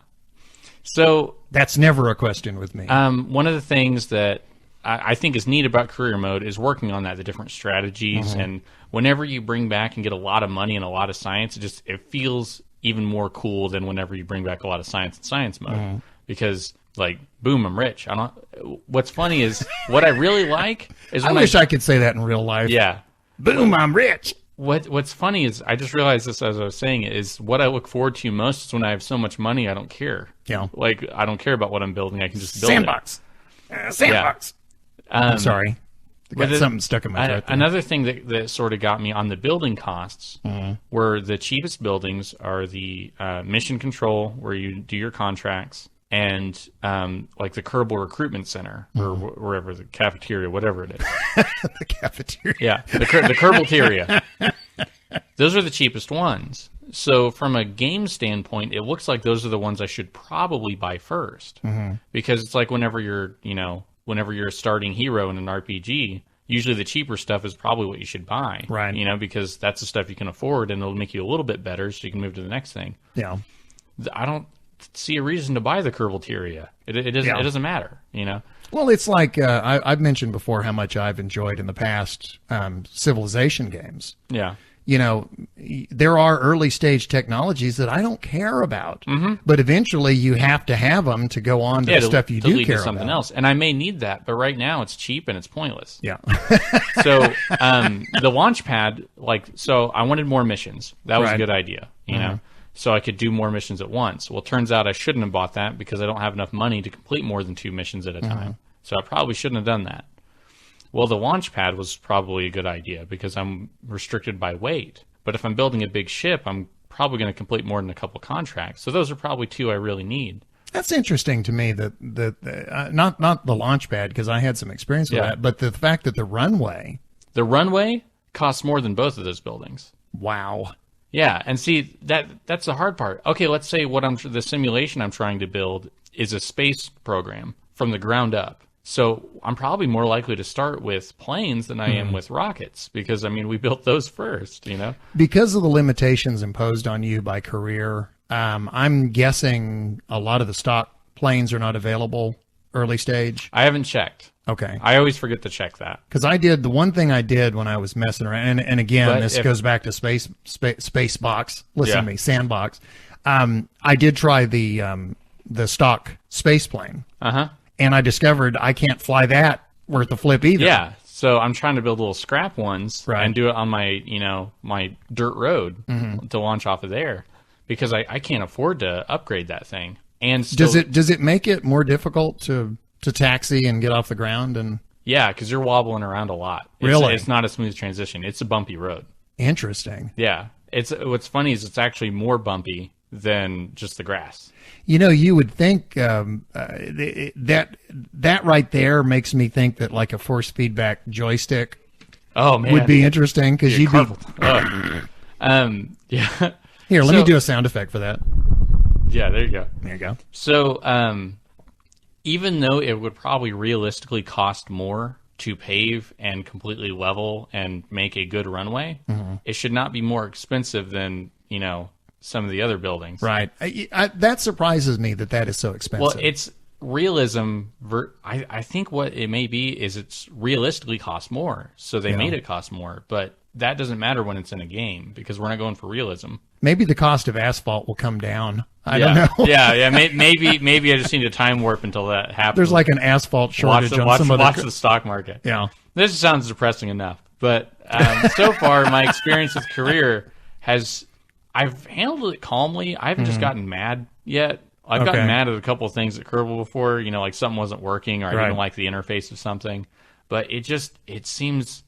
So That's never a question with me. one of the things that I think is neat about career mode is working on that, the different strategies, and whenever you bring back and get a lot of money and a lot of science, it feels even more cool than whenever you bring back a lot of science in science mode, because like, boom, I'm rich. What's funny is what I really like is I when wish I could say that in real life. yeah. Boom, I'm rich. What's funny is I just realized this as I was saying it, is what I look forward to most is when I have so much money I don't care. Yeah. Like, I don't care about what I'm building. I can just build Sandbox. Sandbox. I'm sorry. I got But something stuck in my throat. there. Another thing that sort of got me on the building costs were the cheapest buildings are the mission control, where you do your contracts, and like the Kerbal Recruitment Center, or wherever, the cafeteria, whatever it is. The cafeteria. Yeah, the Kerbalteria. Those are the cheapest ones. So from a game standpoint, it looks like those are the ones I should probably buy first, because it's like whenever you're a starting hero in an RPG, usually the cheaper stuff is probably what you should buy, Right. Because that's the stuff you can afford, and it'll make you a little bit better, so you can move to the next thing. Yeah. I don't see a reason to buy the Kerbalteria. It doesn't. Yeah. It doesn't matter. Well, it's like I've mentioned before how much I've enjoyed in the past Civilization games. Yeah. There are early stage technologies that I don't care about, but eventually you have to have them to go on to the stuff you to do lead care to something about. else. And I may need that, but right now it's cheap and it's pointless. Yeah. So the launch pad, so I wanted more missions. That was a Right. good idea, so I could do more missions at once. Well, it turns out I shouldn't have bought that because I don't have enough money to complete more than 2 missions at a time. So I probably shouldn't have done that. Well, the launch pad was probably a good idea because I'm restricted by weight. But if I'm building a big ship, I'm probably going to complete more than a couple contracts. So those are probably 2 I really need. That's interesting to me that not the launch pad, because I had some experience with Yeah. that, but the fact that the runway. The runway costs more than both of those buildings. Wow. Yeah, and see that's the hard part. Okay, let's say the simulation I'm trying to build is a space program from the ground up. So I'm probably more likely to start with planes than I am with rockets, because we built those first, Because of the limitations imposed on you by career, I'm guessing a lot of the stock planes are not available early stage. I haven't checked. Okay. I always forget to check that. Because the one thing I did when I was messing around, and again, But this goes back to space box. Listen Yeah. to me, sandbox. I did try the stock space plane, and I discovered I can't fly that worth a flip either. Yeah. So I'm trying to build little scrap ones Right. and do it on my, my dirt road to launch off of there, because I can't afford to upgrade that thing. And still, Does it make it more difficult to taxi and get off the ground? And yeah, because you're wobbling around a lot. Really? It's not a smooth transition. It's a bumpy road. interesting. Yeah. What's funny is it's actually more bumpy than just the grass. You would think that right there makes me think that like a force feedback joystick Oh man, would be interesting, because you'd be yeah. here. Let me So- do a sound effect for that. Yeah, there you go. There you go. So, even though it would probably realistically cost more to pave and completely level and make a good runway, it should not be more expensive than, some of the other buildings. Right. That surprises me that is so expensive. Well, it's realism. I think what it may be is it's realistically cost more, so they made it cost more. But that doesn't matter when it's in a game, because we're not going for realism. Maybe the cost of asphalt will come down. I don't know. yeah. Maybe I just need a time warp until that happens. There's like an asphalt shortage on some watch other. the stock market. Yeah. This sounds depressing enough, but so far my experience with career I've handled it calmly. I haven't just gotten mad yet. I've gotten mad at a couple of things at Kerbal before, like something wasn't working, or I didn't like the interface of something. But it seems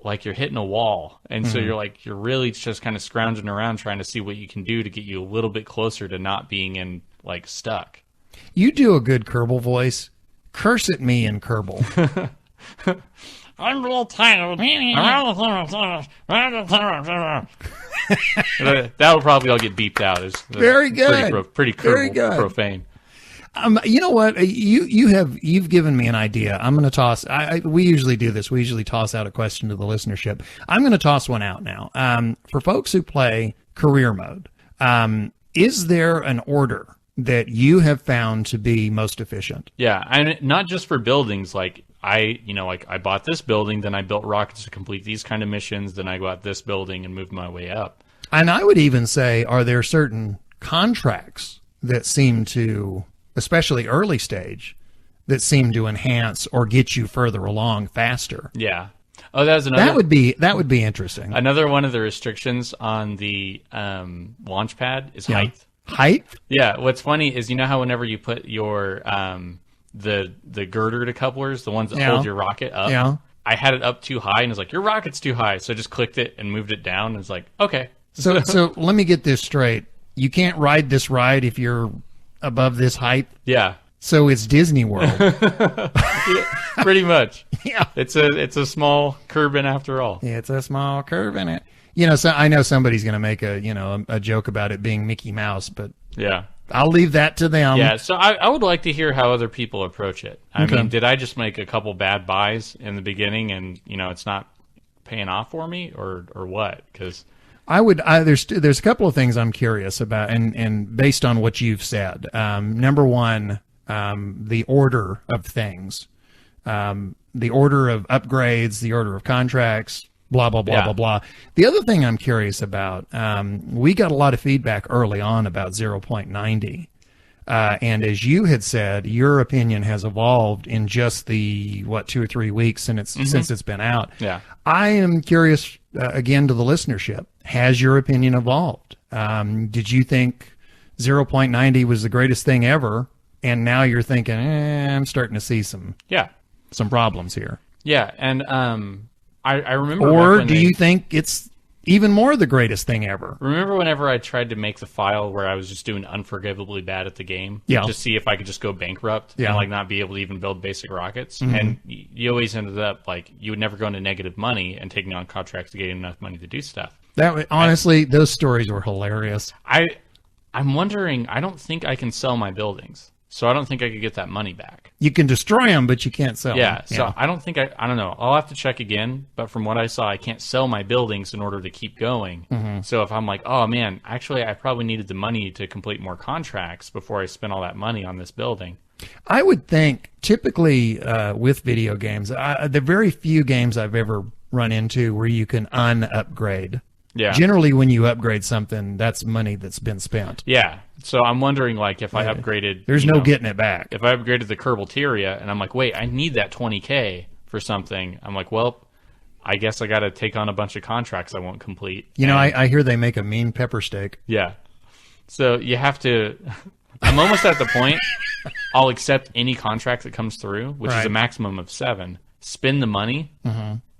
like you're hitting a wall, and so you're really just kind of scrounging around trying to see what you can do to get you a little bit closer to not being stuck. You do a good Kerbal voice. Curse at me in Kerbal. I'm a little tired. That'll probably all get beeped out. It's Very good. Pretty Very good. profane. You know what? You've given me an idea. I'm going to toss. We usually do this. We usually toss out a question to the listenership. I'm going to toss one out now. For folks who play career mode, Is there an order that you have found to be most efficient? Yeah, and not just for buildings. Like I bought this building, then I built rockets to complete these kind of missions. Then I got this building and moved my way up. And I would even say, are there certain contracts that seem to, especially early stage, that seem to enhance or get you further along faster? Yeah. Oh, that was another. That would be interesting. Another one of the restrictions on the launch pad is height. Height? Yeah. What's funny is, you know how whenever you put your the girder to couplers, the ones that hold your rocket up. Yeah. I had it up too high, and it's like, your rocket's too high. So I just clicked it and moved it down, and it's like, okay. So let me get this straight. You can't ride this ride if you're above this height. Yeah. So it's Disney World. Yeah, pretty much. Yeah. It's a small curb in after all. Yeah, it's a small curve in it. You know, so I know somebody's going to make a joke about it being Mickey Mouse, but Yeah. I'll leave that to them. Yeah, so I would like to hear how other people approach it. I Okay. mean, did I just make a couple bad buys in the beginning and, it's not paying off for me, or what? Because there's a couple of things I'm curious about, and based on what you've said. Number one, the order of things, the order of upgrades, the order of contracts, blah, blah, blah, Yeah. blah, blah. The other thing I'm curious about, we got a lot of feedback early on about 0.90. And as you had said, your opinion has evolved in just the, 2 or 3 weeks since it's been out. Yeah. I am curious, again, to the listenership. Has your opinion evolved? Did you think 0.90 was the greatest thing ever, and now you're thinking, I'm starting to see some problems here? Yeah, and I remember. Or do you think it's even more the greatest thing ever? Remember whenever I tried to make the file where I was just doing unforgivably bad at the game? Yeah. To see if I could just go bankrupt Yeah. and not be able to even build basic rockets. Mhm. And you always ended up you would never go into negative money and taking on contracts to get enough money to do stuff. Honestly, those stories were hilarious. I'm wondering, I don't think I can sell my buildings. So I don't think I could get that money back. You can destroy them, but you can't sell them. Yeah, so I don't think I don't know. I'll have to check again, but from what I saw, I can't sell my buildings in order to keep going. Mhm. So if I'm like, oh man, actually I probably needed the money to complete more contracts before I spent all that money on this building. I would think typically with video games, the very few games I've ever run into where you can un-upgrade. Yeah. Generally, when you upgrade something, that's money that's been spent. Yeah. So I'm wondering, if I upgraded... There's no getting it back. If I upgraded the Kerbalcast and I'm like, wait, I need that 20K for something. I'm like, well, I guess I got to take on a bunch of contracts I won't complete. I hear they make a mean pepper steak. Yeah. So you have to... I'm almost at the point I'll accept any contract that comes through, which is Right. a maximum of 7, spend the money,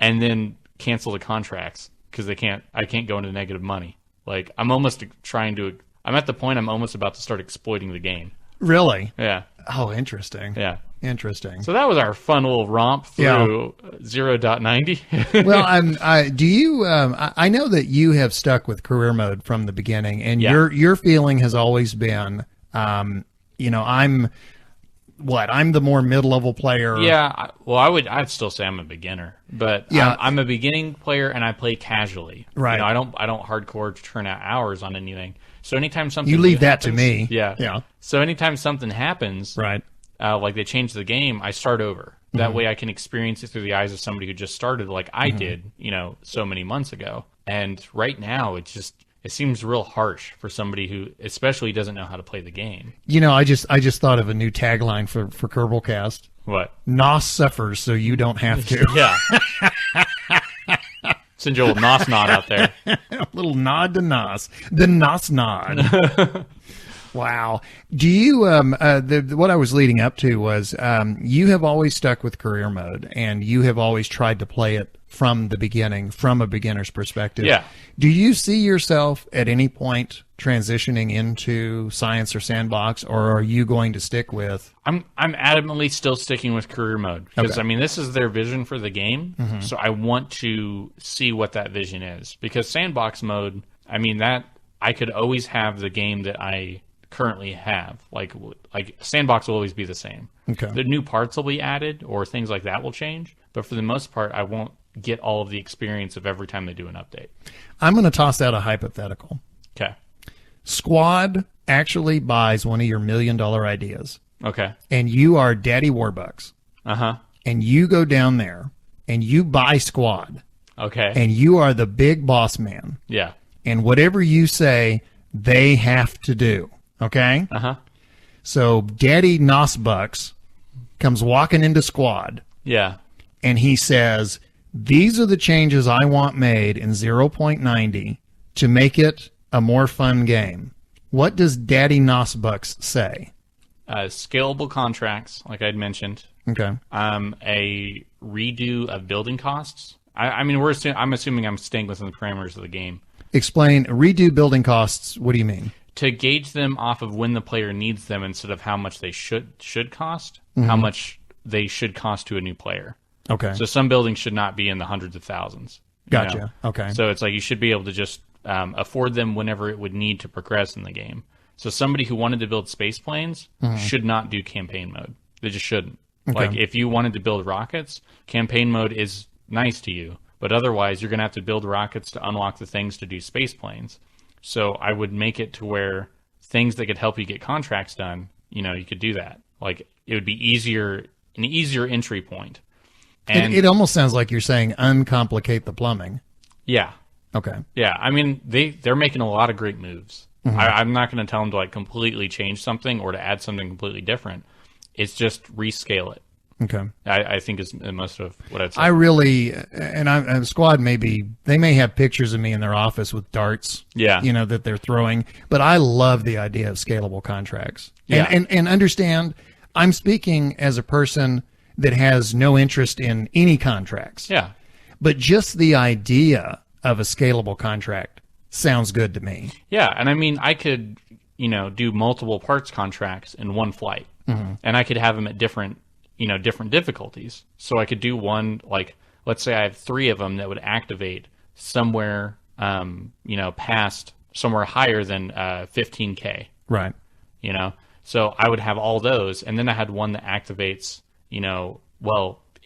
and then cancel the contracts because I can't go into negative money. I'm at the point I'm almost about to start exploiting the game. Really? Yeah. Oh, interesting. Yeah. Interesting. So that was our fun little romp through 0.90. Well, do you? I know that you have stuck with career mode from the beginning, and your feeling has always been, I'm the more mid-level player. Yeah. I'd still say I'm a beginner, but I'm a beginning player and I play casually. Right. I don't hardcore turn out hours on anything. So anytime something You leave new that to happens- me. Yeah. Yeah. So anytime something happens, Right. Like they change the game, I start over. That way I can experience it through the eyes of somebody who just started like I did, so many months ago. And right now it seems real harsh for somebody who especially doesn't know how to play the game. I just thought of a new tagline for Kerbalcast. What? Nos suffers so you don't have to. Yeah. Send your old Nos nod out there. A little nod to Nos. The Nos nod. Wow. Do you, what I was leading up to was, you have always stuck with career mode and you have always tried to play it from the beginning, from a beginner's perspective. Yeah. Do you see yourself at any point transitioning into science or sandbox, or are you going to stick with? I'm adamantly still sticking with career mode because Okay. this is their vision for the game. So I want to see what that vision is because sandbox mode, that I could always have the game that I currently have. Like sandbox will always be the same. Okay. The new parts will be added or things like that will change, but for the most part, I won't get all of the experience of every time they do an update. I'm going to toss out a hypothetical. Okay. Squad actually buys one of your $1 million ideas, Okay. and you are Daddy Warbucks, Uh-huh. and you go down there and you buy Squad, Okay. and you are the big boss man, Yeah. and whatever you say, they have to do. Okay? Uh-huh. So Daddy Nosbucks comes walking into Squad, Yeah. and he says, these are the changes I want made in 0.90 to make it a more fun game. What does Daddy Nosbucks say? Scalable contracts, like I'd mentioned. Okay. A redo of building costs. I'm assuming I'm staying within the parameters of the game. Explain redo building costs. What do you mean? To gauge them off of when the player needs them instead of how much they should cost, how much they should cost to a new player. Okay. So some buildings should not be in the hundreds of thousands. Gotcha. Okay. So it's like you should be able to just afford them whenever it would need to progress in the game. So somebody who wanted to build space planes should not do campaign mode. They just shouldn't. Okay. Like if you wanted to build rockets, campaign mode is nice to you, but otherwise you're going to have to build rockets to unlock the things to do space planes. So I would make it to where things that could help you get contracts done, you could do that. Like it would be an easier entry point. And it almost sounds like you're saying uncomplicate the plumbing. yeah. Okay. Yeah, I mean, they're making a lot of great moves. I'm not going to tell them to like completely change something or to add something completely different. It's just rescale it. Okay. I think is most of what I'd say. I really, and Squad they may have pictures of me in their office with darts. Yeah. That they're throwing, but I love the idea of scalable contracts. Yeah. And understand, I'm speaking as a person that has no interest in any contracts. Yeah. But just the idea of a scalable contract sounds good to me. Yeah, and I mean, I could, do multiple parts contracts in one flight, and I could have them at different difficulties. So I could do one, like, let's say I have 3 of them that would activate somewhere, past somewhere higher than 15K. Right. So I would have all those, and then I had one that activates,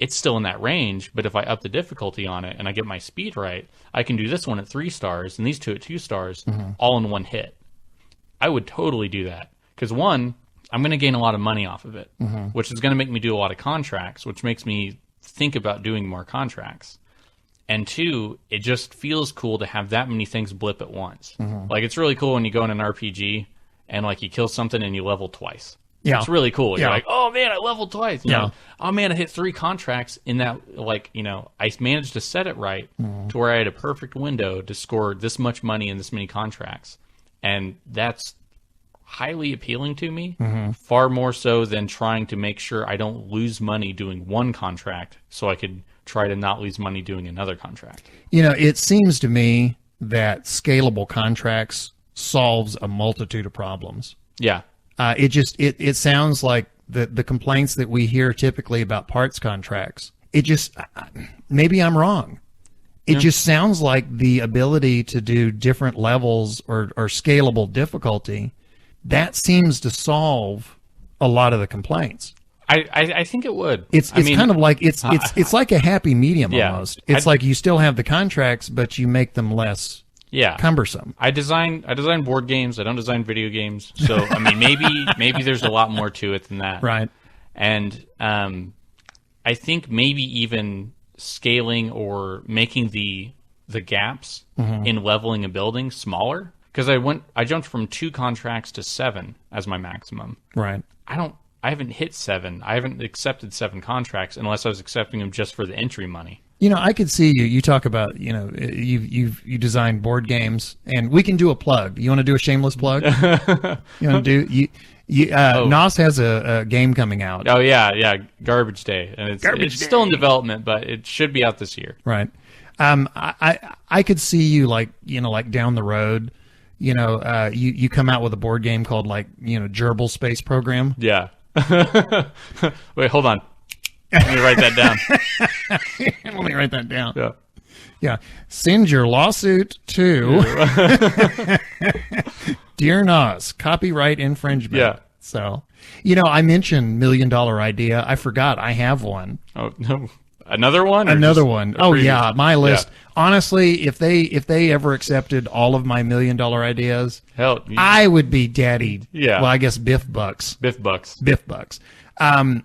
it's still in that range, but if I up the difficulty on it and I get my speed right, I can do this one at 3 stars and these 2 at 2 stars, all in one hit. I would totally do that. Because one, I'm going to gain a lot of money off of it, which is going to make me do a lot of contracts, which makes me think about doing more contracts. And 2, it just feels cool to have that many things blip at once. Like, it's really cool when you go in an RPG and, like, you kill something and you level twice. Yeah. It's really cool. Yeah. You're like, oh, man, I leveled twice. You Yeah. know, oh, man, I hit 3 contracts in that, like, I managed to set it right to where I had a perfect window to score this much money in this many contracts. And that's highly appealing to me, far more so than trying to make sure I don't lose money doing one contract so I could try to not lose money doing another contract. It seems to me that scalable contracts solves a multitude of problems. Yeah. It sounds like the complaints that we hear typically about parts contracts. Maybe I'm wrong. It just sounds like the ability to do different levels or scalable difficulty, that seems to solve a lot of the complaints. I think it would. It's kind of like it's like a happy medium Yeah. almost. It's like you still have the contracts, but you make them less cumbersome. I design board games. I don't design video games. So I mean, maybe there's a lot more to it than that. Right. And I think maybe even scaling or making the gaps in leveling a building smaller, because I jumped from 2 contracts to 7 as my maximum. Right. I haven't hit 7. I haven't accepted 7 contracts unless I was accepting them just for the entry money. I could see you. You talk about, you design board games, and we can do a plug. You want to do a shameless plug? You want to do Nos has a game coming out. Oh yeah, Garbage Day, and it's still in development, but it should be out this year. Right. I could see you like down the road. You come out with a board game called Gerbil Space Program. Yeah. Wait, hold on. Let me write that down. Let me write that down. Yeah. Yeah. Send your lawsuit to Dear Nos, copyright infringement. Yeah. So, I mentioned $1 million idea. I forgot I have one. Oh no. Another one? Or Another just one. a Oh previous- yeah, my list. Yeah. Honestly, if they ever accepted all of my $1 million ideas, Hell, I would be daddy. Yeah. Well, I guess Biff Bucks. Biff Bucks. Biff Bucks. My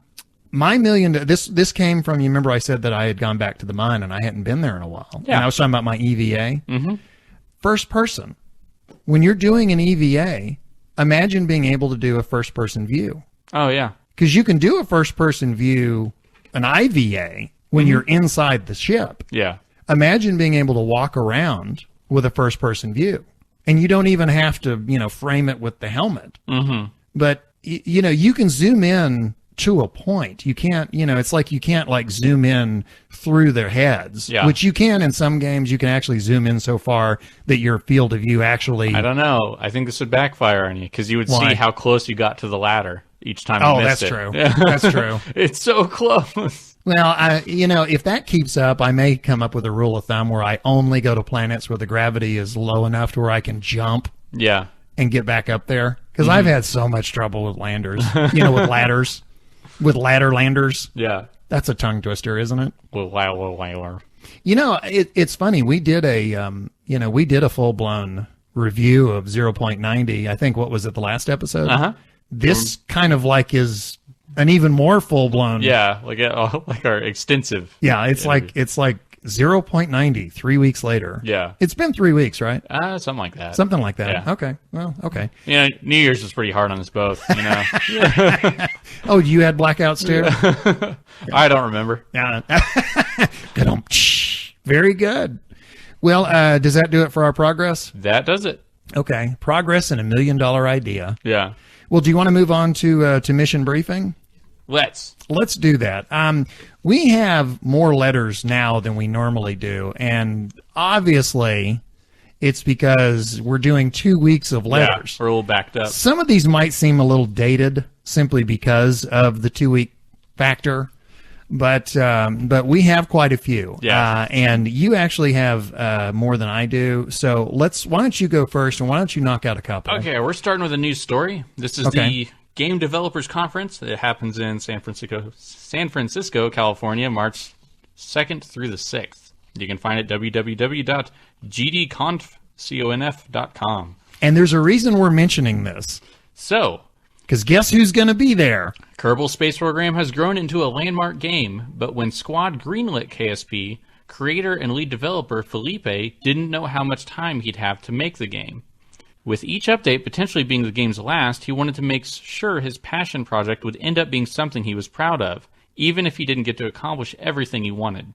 $1 million. This came from. You remember I said that I had gone back to the mine and I hadn't been there in a while. Yeah. And I was talking about my EVA. Mm-hmm. First person. When you're doing an EVA, imagine being able to do a first person view. Oh yeah. Because you can do a first person view, an IVA, when you're inside the ship. Yeah. Imagine being able to walk around with a first person view. And you don't even have to, frame it with the helmet. Mm-hmm. But, you can zoom in to a point. You can't, it's like you can't like zoom in through their heads, Yeah. which you can in some games. You can actually zoom in so far that your field of view actually. I don't know. I think this would backfire on you because you would Why? see how close you got to the ladder each time Oh, you missed that's it. true. That's true. It's so close. Well, if that keeps up, I may come up with a rule of thumb where I only go to planets where the gravity is low enough to where I can jump Yeah. and get back up there. Because I've had so much trouble with landers, with ladders, with ladder landers. Yeah. That's a tongue twister, isn't it? Well. It's funny. We did a full blown review of 0.90. I think what was it, the last episode? Uh-huh. This kind of like is an even more full blown. Yeah, like our extensive. Yeah, it's like 0.90 3 weeks later. Yeah. It's been 3 weeks, right? Something like that. Something like that. Yeah. Okay. Well, okay. New Year's was pretty hard on us both, Oh, you had blackouts too? I don't remember. Yeah. Good. Very good. Well, does that do it for our progress? That does it. Okay. Progress and $1 million idea. Yeah. Well, do you want to move on to mission briefing? Let's do that. We have more letters now than we normally do, and obviously it's because we're doing 2 weeks of letters. Yeah, we're a little backed up. Some of these might seem a little dated simply because of the 2 week factor, but we have quite a few. Yeah. And you actually have more than I do. So why don't you go first, and why don't you knock out a couple? Okay, we're starting with a news story. This is the Game Developers Conference. It happens in San Francisco, California, March 2nd through the 6th. You can find it at www.gdconf.com. And there's a reason we're mentioning this. So, Because guess who's going to be there? Kerbal Space Program has grown into a landmark game, but when Squad greenlit KSP, creator and lead developer Felipe didn't know how much time he'd have to make the game. With each update potentially being the game's last, he wanted to make sure his passion project would end up being something he was proud of, even if he didn't get to accomplish everything he wanted.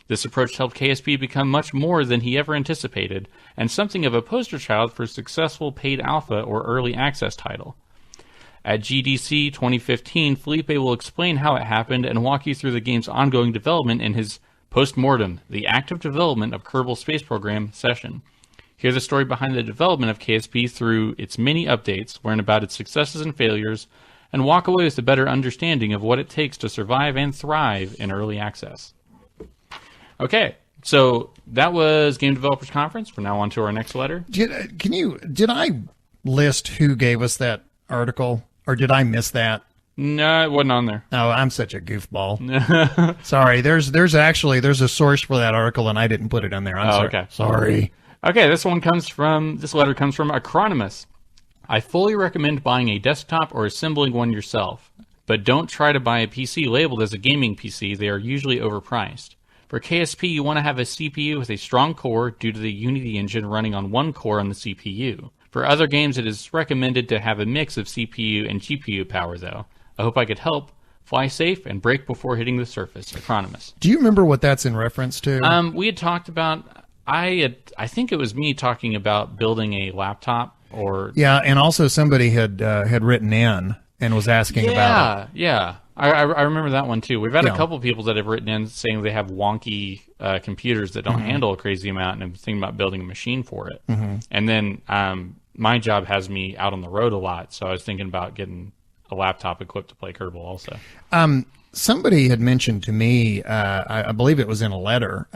This approach helped KSP become much more than he ever anticipated, and something of a poster child for a successful paid alpha or early access title. At GDC 2015, Felipe will explain how it happened and walk you through the game's ongoing development in his Postmortem, the Active Development of Kerbal Space Program session. Hear the story behind the development of KSP through its many updates, learn about its successes and failures, and walk away with a better understanding of what it takes to survive and thrive in early access. Okay, so that was Game Developers Conference. We're now on to our next letter. Did I list who gave us that article, or did I miss that? No, it wasn't on there. Oh, I'm such a goofball. Sorry. There's a source for that article, and I didn't put it in there. I'm sorry. Okay. Sorry. Okay, this letter comes from Acronymus. I fully recommend buying a desktop or assembling one yourself, but don't try to buy a PC labeled as a gaming PC. They are usually overpriced. For KSP, you want to have a CPU with a strong core due to the Unity engine running on one core on the CPU. For other games, it is recommended to have a mix of CPU and GPU power, though. I hope I could help. Fly safe and brake before hitting the surface. Acronymus. Do you remember what that's in reference to? We had talked about... I think it was me talking about building a laptop or... Yeah, and also somebody had written in and was asking about it. Yeah. I remember that one, too. We've had Yeah. a couple people that have written in saying they have wonky computers that don't handle a crazy amount, and I'm thinking about building a machine for it. Mm-hmm. And then my job has me out on the road a lot, so I was thinking about getting a laptop equipped to play Kerbal also. Somebody had mentioned to me, I believe it was in a letter,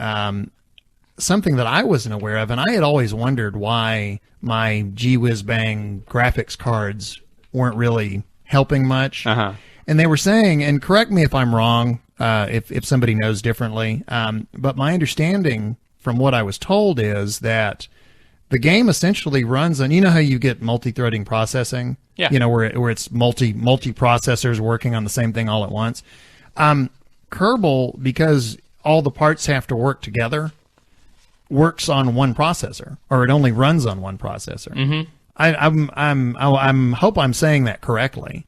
something that I wasn't aware of, and I had always wondered why my G-Whiz-Bang graphics cards weren't really helping much. Uh-huh. And they were saying, and correct me if I'm wrong, if somebody knows differently. But my understanding from what I was told is that the game essentially runs on, you know how you get multi-threading processing? Yeah. You know, where it's multi-processors working on the same thing all at once. Kerbal, because all the parts have to work together, works on one processor, or it only runs on one processor. Mm-hmm. I hope I'm saying that correctly,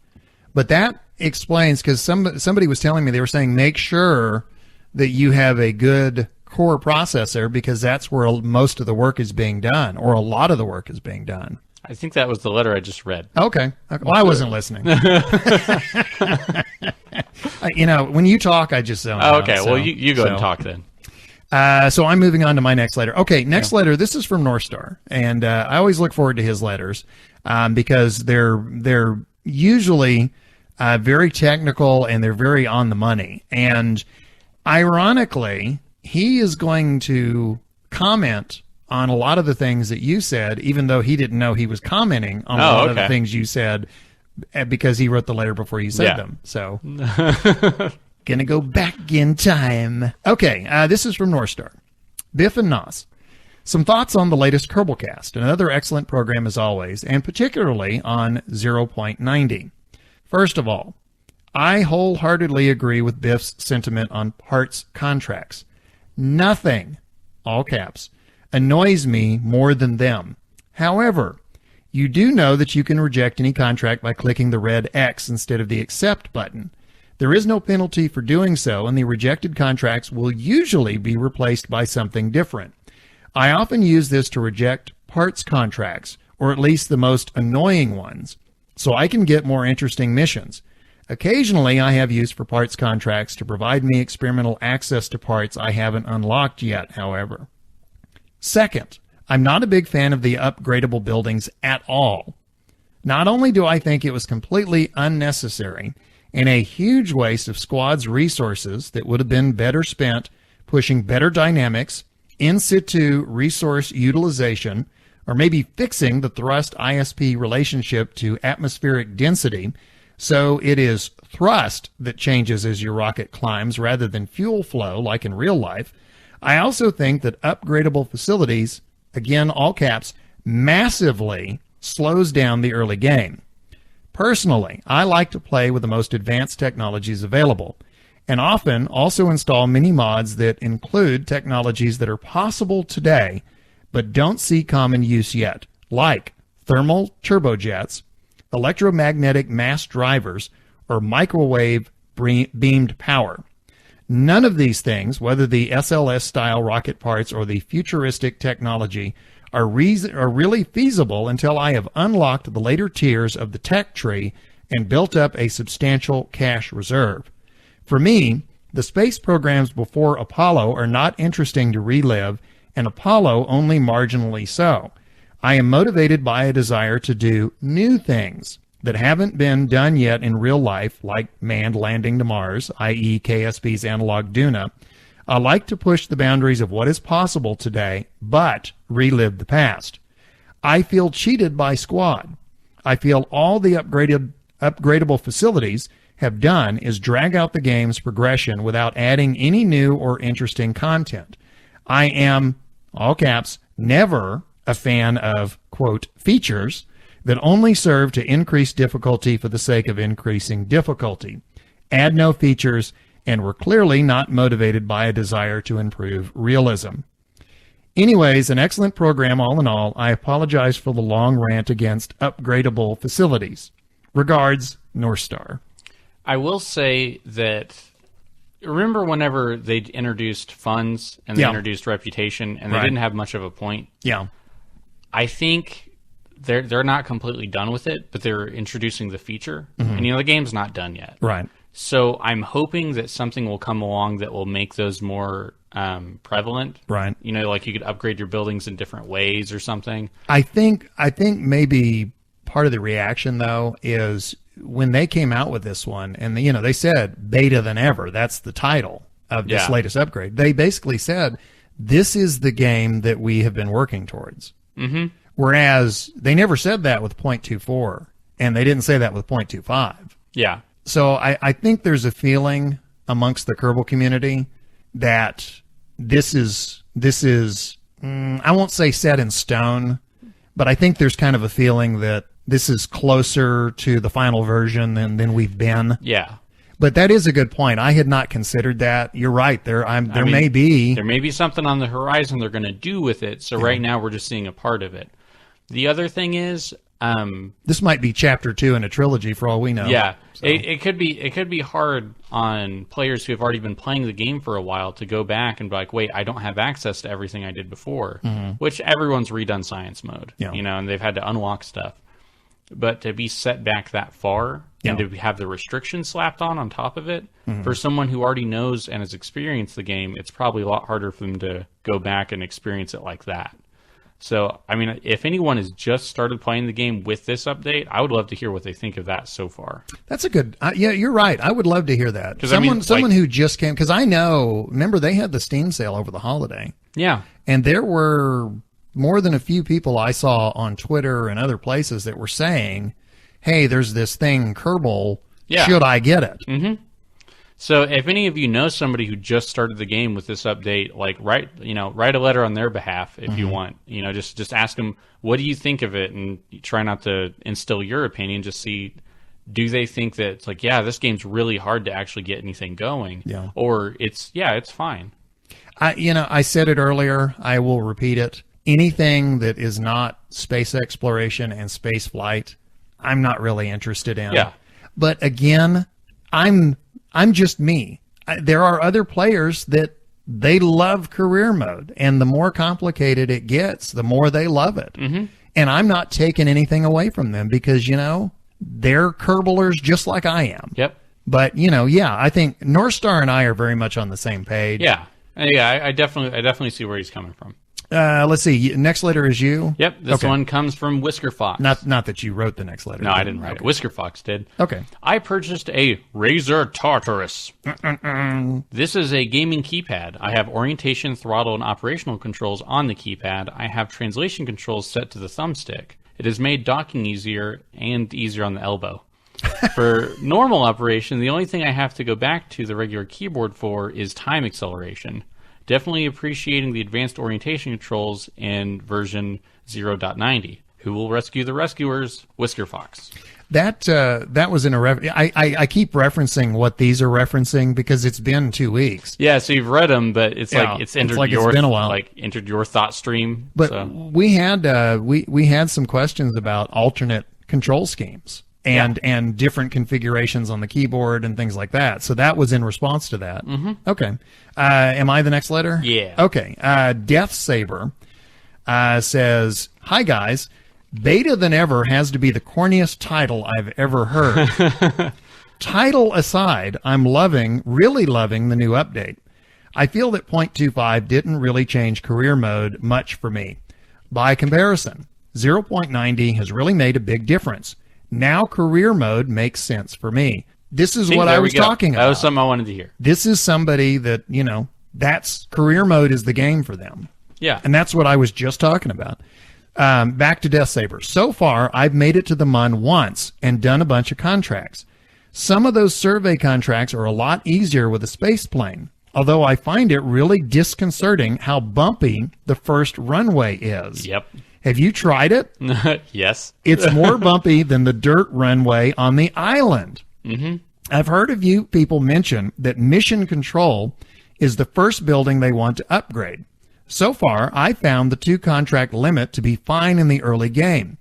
but that explains, because somebody was telling me, they were saying make sure that you have a good core processor, because that's where most of the work is being done, or a lot of the work is being done. I think that was the letter I just read. Okay. Well, I wasn't listening. You know, when you talk, I just don't know. Okay, well, you go ahead and talk then. So I'm moving on to my next letter. Okay, next letter. This is from North Star, and I always look forward to his letters because they're usually very technical and they're very on the money. And ironically, he is going to comment on a lot of the things that you said, even though he didn't know he was commenting on a lot of the things you said, because he wrote the letter before you said them. So, gonna go back in time. Okay, this is from North Star. Biff and Nos. Some thoughts on the latest Kerbalcast. Another excellent program as always, and particularly on 0.90. First of all, I wholeheartedly agree with Biff's sentiment on parts contracts. Nothing, all caps, annoys me more than them. However, you do know that you can reject any contract by clicking the red X instead of the accept button. There is no penalty for doing so, and the rejected contracts will usually be replaced by something different. I often use this to reject parts contracts, or at least the most annoying ones, so I can get more interesting missions. Occasionally, I have used for parts contracts to provide me experimental access to parts I haven't unlocked yet, however. Second, I'm not a big fan of the upgradable buildings at all. Not only do I think it was completely unnecessary and a huge waste of squad's resources that would have been better spent pushing better dynamics, in situ resource utilization, or maybe fixing the thrust ISP relationship to atmospheric density, so it is thrust that changes as your rocket climbs rather than fuel flow like in real life. I also think that upgradable facilities, again, all caps, massively slows down the early game. Personally, I like to play with the most advanced technologies available, and often also install mini mods that include technologies that are possible today but don't see common use yet, like thermal turbojets, electromagnetic mass drivers, or microwave beamed power. None of these things, whether the SLS-style rocket parts or the futuristic technology, are really feasible until I have unlocked the later tiers of the tech tree and built up a substantial cash reserve. For me, the space programs before Apollo are not interesting to relive, and Apollo only marginally so. I am motivated by a desire to do new things that haven't been done yet in real life, like manned landing to Mars, i.e. KSP's analog Duna. I like to push the boundaries of what is possible today, but relive the past. I feel cheated by Squad. I feel all the upgradable facilities have done is drag out the game's progression without adding any new or interesting content. I am, all caps, never a fan of, quote, features that only serve to increase difficulty for the sake of increasing difficulty. Add no features, and were clearly not motivated by a desire to improve realism. Anyways, an excellent program all in all. I apologize for the long rant against upgradable facilities. Regards, North Star. I will say that, remember whenever they introduced funds and they introduced reputation and they didn't have much of a point? Yeah. I think they're not completely done with it, but they're introducing the feature. And, the game's not done yet. Right. So I'm hoping that something will come along that will make those more prevalent. Right. Like you could upgrade your buildings in different ways or something. I think maybe part of the reaction, though, is when they came out with this one, and they said beta than ever. That's the title of this latest upgrade. They basically said, this is the game that we have been working towards. Mm-hmm. Whereas they never said that with 0.24, and they didn't say that with 0.25. Yeah. So I think there's a feeling amongst the Kerbal community that this is I won't say set in stone, but I think there's kind of a feeling that this is closer to the final version than we've been. Yeah. But that is a good point. I had not considered that. You're right. There may be something on the horizon they're going to do with it. So right now we're just seeing a part of it. The other thing is, this might be chapter 2 in a trilogy for all we know. Yeah, so. it could be hard on players who have already been playing the game for a while to go back and be like, wait, I don't have access to everything I did before. Which everyone's redone science mode, and they've had to unlock stuff. But to be set back that far and to have the restrictions slapped on top of it, for someone who already knows and has experienced the game, it's probably a lot harder for them to go back and experience it like that. So, I mean, if anyone has just started playing the game with this update, I would love to hear what they think of that so far. That's a good... yeah, you're right. I would love to hear that. Someone who just came... Because I know... Remember, they had the Steam sale over the holiday. Yeah. And there were more than a few people I saw on Twitter and other places that were saying, hey, there's this thing, Kerbal. Yeah. Should I get it? Mm-hmm. So if any of you know somebody who just started the game with this update, like write a letter on their behalf if you want. Just ask them, what do you think of it? And try not to instill your opinion. Just see, do they think that it's like, yeah, this game's really hard to actually get anything going? Yeah. Or it's fine. I said it earlier. I will repeat it. Anything that is not space exploration and space flight, I'm not really interested in. Yeah. But again, I'm just me. There are other players that they love career mode, and the more complicated it gets, the more they love it. And I'm not taking anything away from them because, they're Kerbalers just like I am. Yep. But, I think North Star and I are very much on the same page. Yeah. Yeah, I definitely see where he's coming from. Let's see. Next letter is you. Yep, this one comes from Whisker Fox. Not that you wrote the next letter. No, I didn't write it. Whisker Fox did. Okay. I purchased a Razer Tartarus. This is a gaming keypad. I have orientation, throttle, and operational controls on the keypad. I have translation controls set to the thumbstick. It has made docking easier and easier on the elbow. For normal operation, the only thing I have to go back to the regular keyboard for is time acceleration. Definitely appreciating the advanced orientation controls in version 0.90. Who will rescue the rescuers? Whisker Fox. That was in a I keep referencing what these are referencing because it's been 2 weeks. Yeah, so you've read them, but it's like it's entered it's been a while. Entered your thought stream. But so. we had some questions about alternate control schemes and different configurations on the keyboard and things like that. So that was in response to that. Okay. Am I the next letter? Yeah. Okay. Death Saber says, "Hi guys. Beta Than Ever has to be the corniest title I've ever heard. Title aside, I'm really loving the new update. I feel that 0.25 didn't really change career mode much for me. By comparison, 0.90 has really made a big difference. Now career mode makes sense for me." This is what I was talking about. That was something I wanted to hear. This is somebody that, that's career mode is the game for them. Yeah. And that's what I was just talking about. Back to Death Saber. So far, I've made it to the Mun once and done a bunch of contracts. Some of those survey contracts are a lot easier with a space plane, although I find it really disconcerting how bumpy the first runway is. Yep. Have you tried it? Yes. It's more bumpy than the dirt runway on the island. I've heard a few people mention that Mission Control is the first building they want to upgrade. So far, I found the 2 contract limit to be fine in the early game.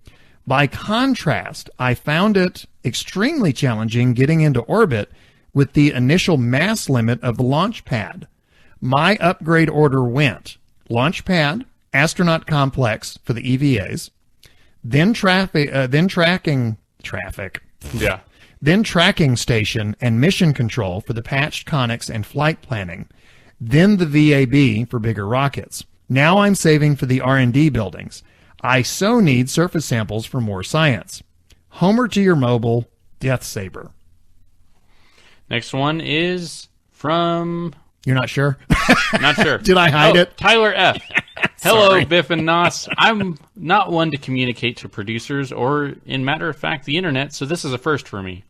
By contrast, I found it extremely challenging getting into orbit with the initial mass limit of the launch pad. My upgrade order went launch pad, astronaut complex for the EVAs, then tracking station and mission control for the patched conics and flight planning, then the VAB for bigger rockets. Now I'm saving for the R&D buildings. I so need surface samples for more science. Homer to your mobile, Death Saber. Next one is from... You're not sure? Not sure. Did I hide it? Tyler F. Hello, Biff and Nos. I'm not one to communicate to producers or, in matter of fact, the internet, so this is a first for me.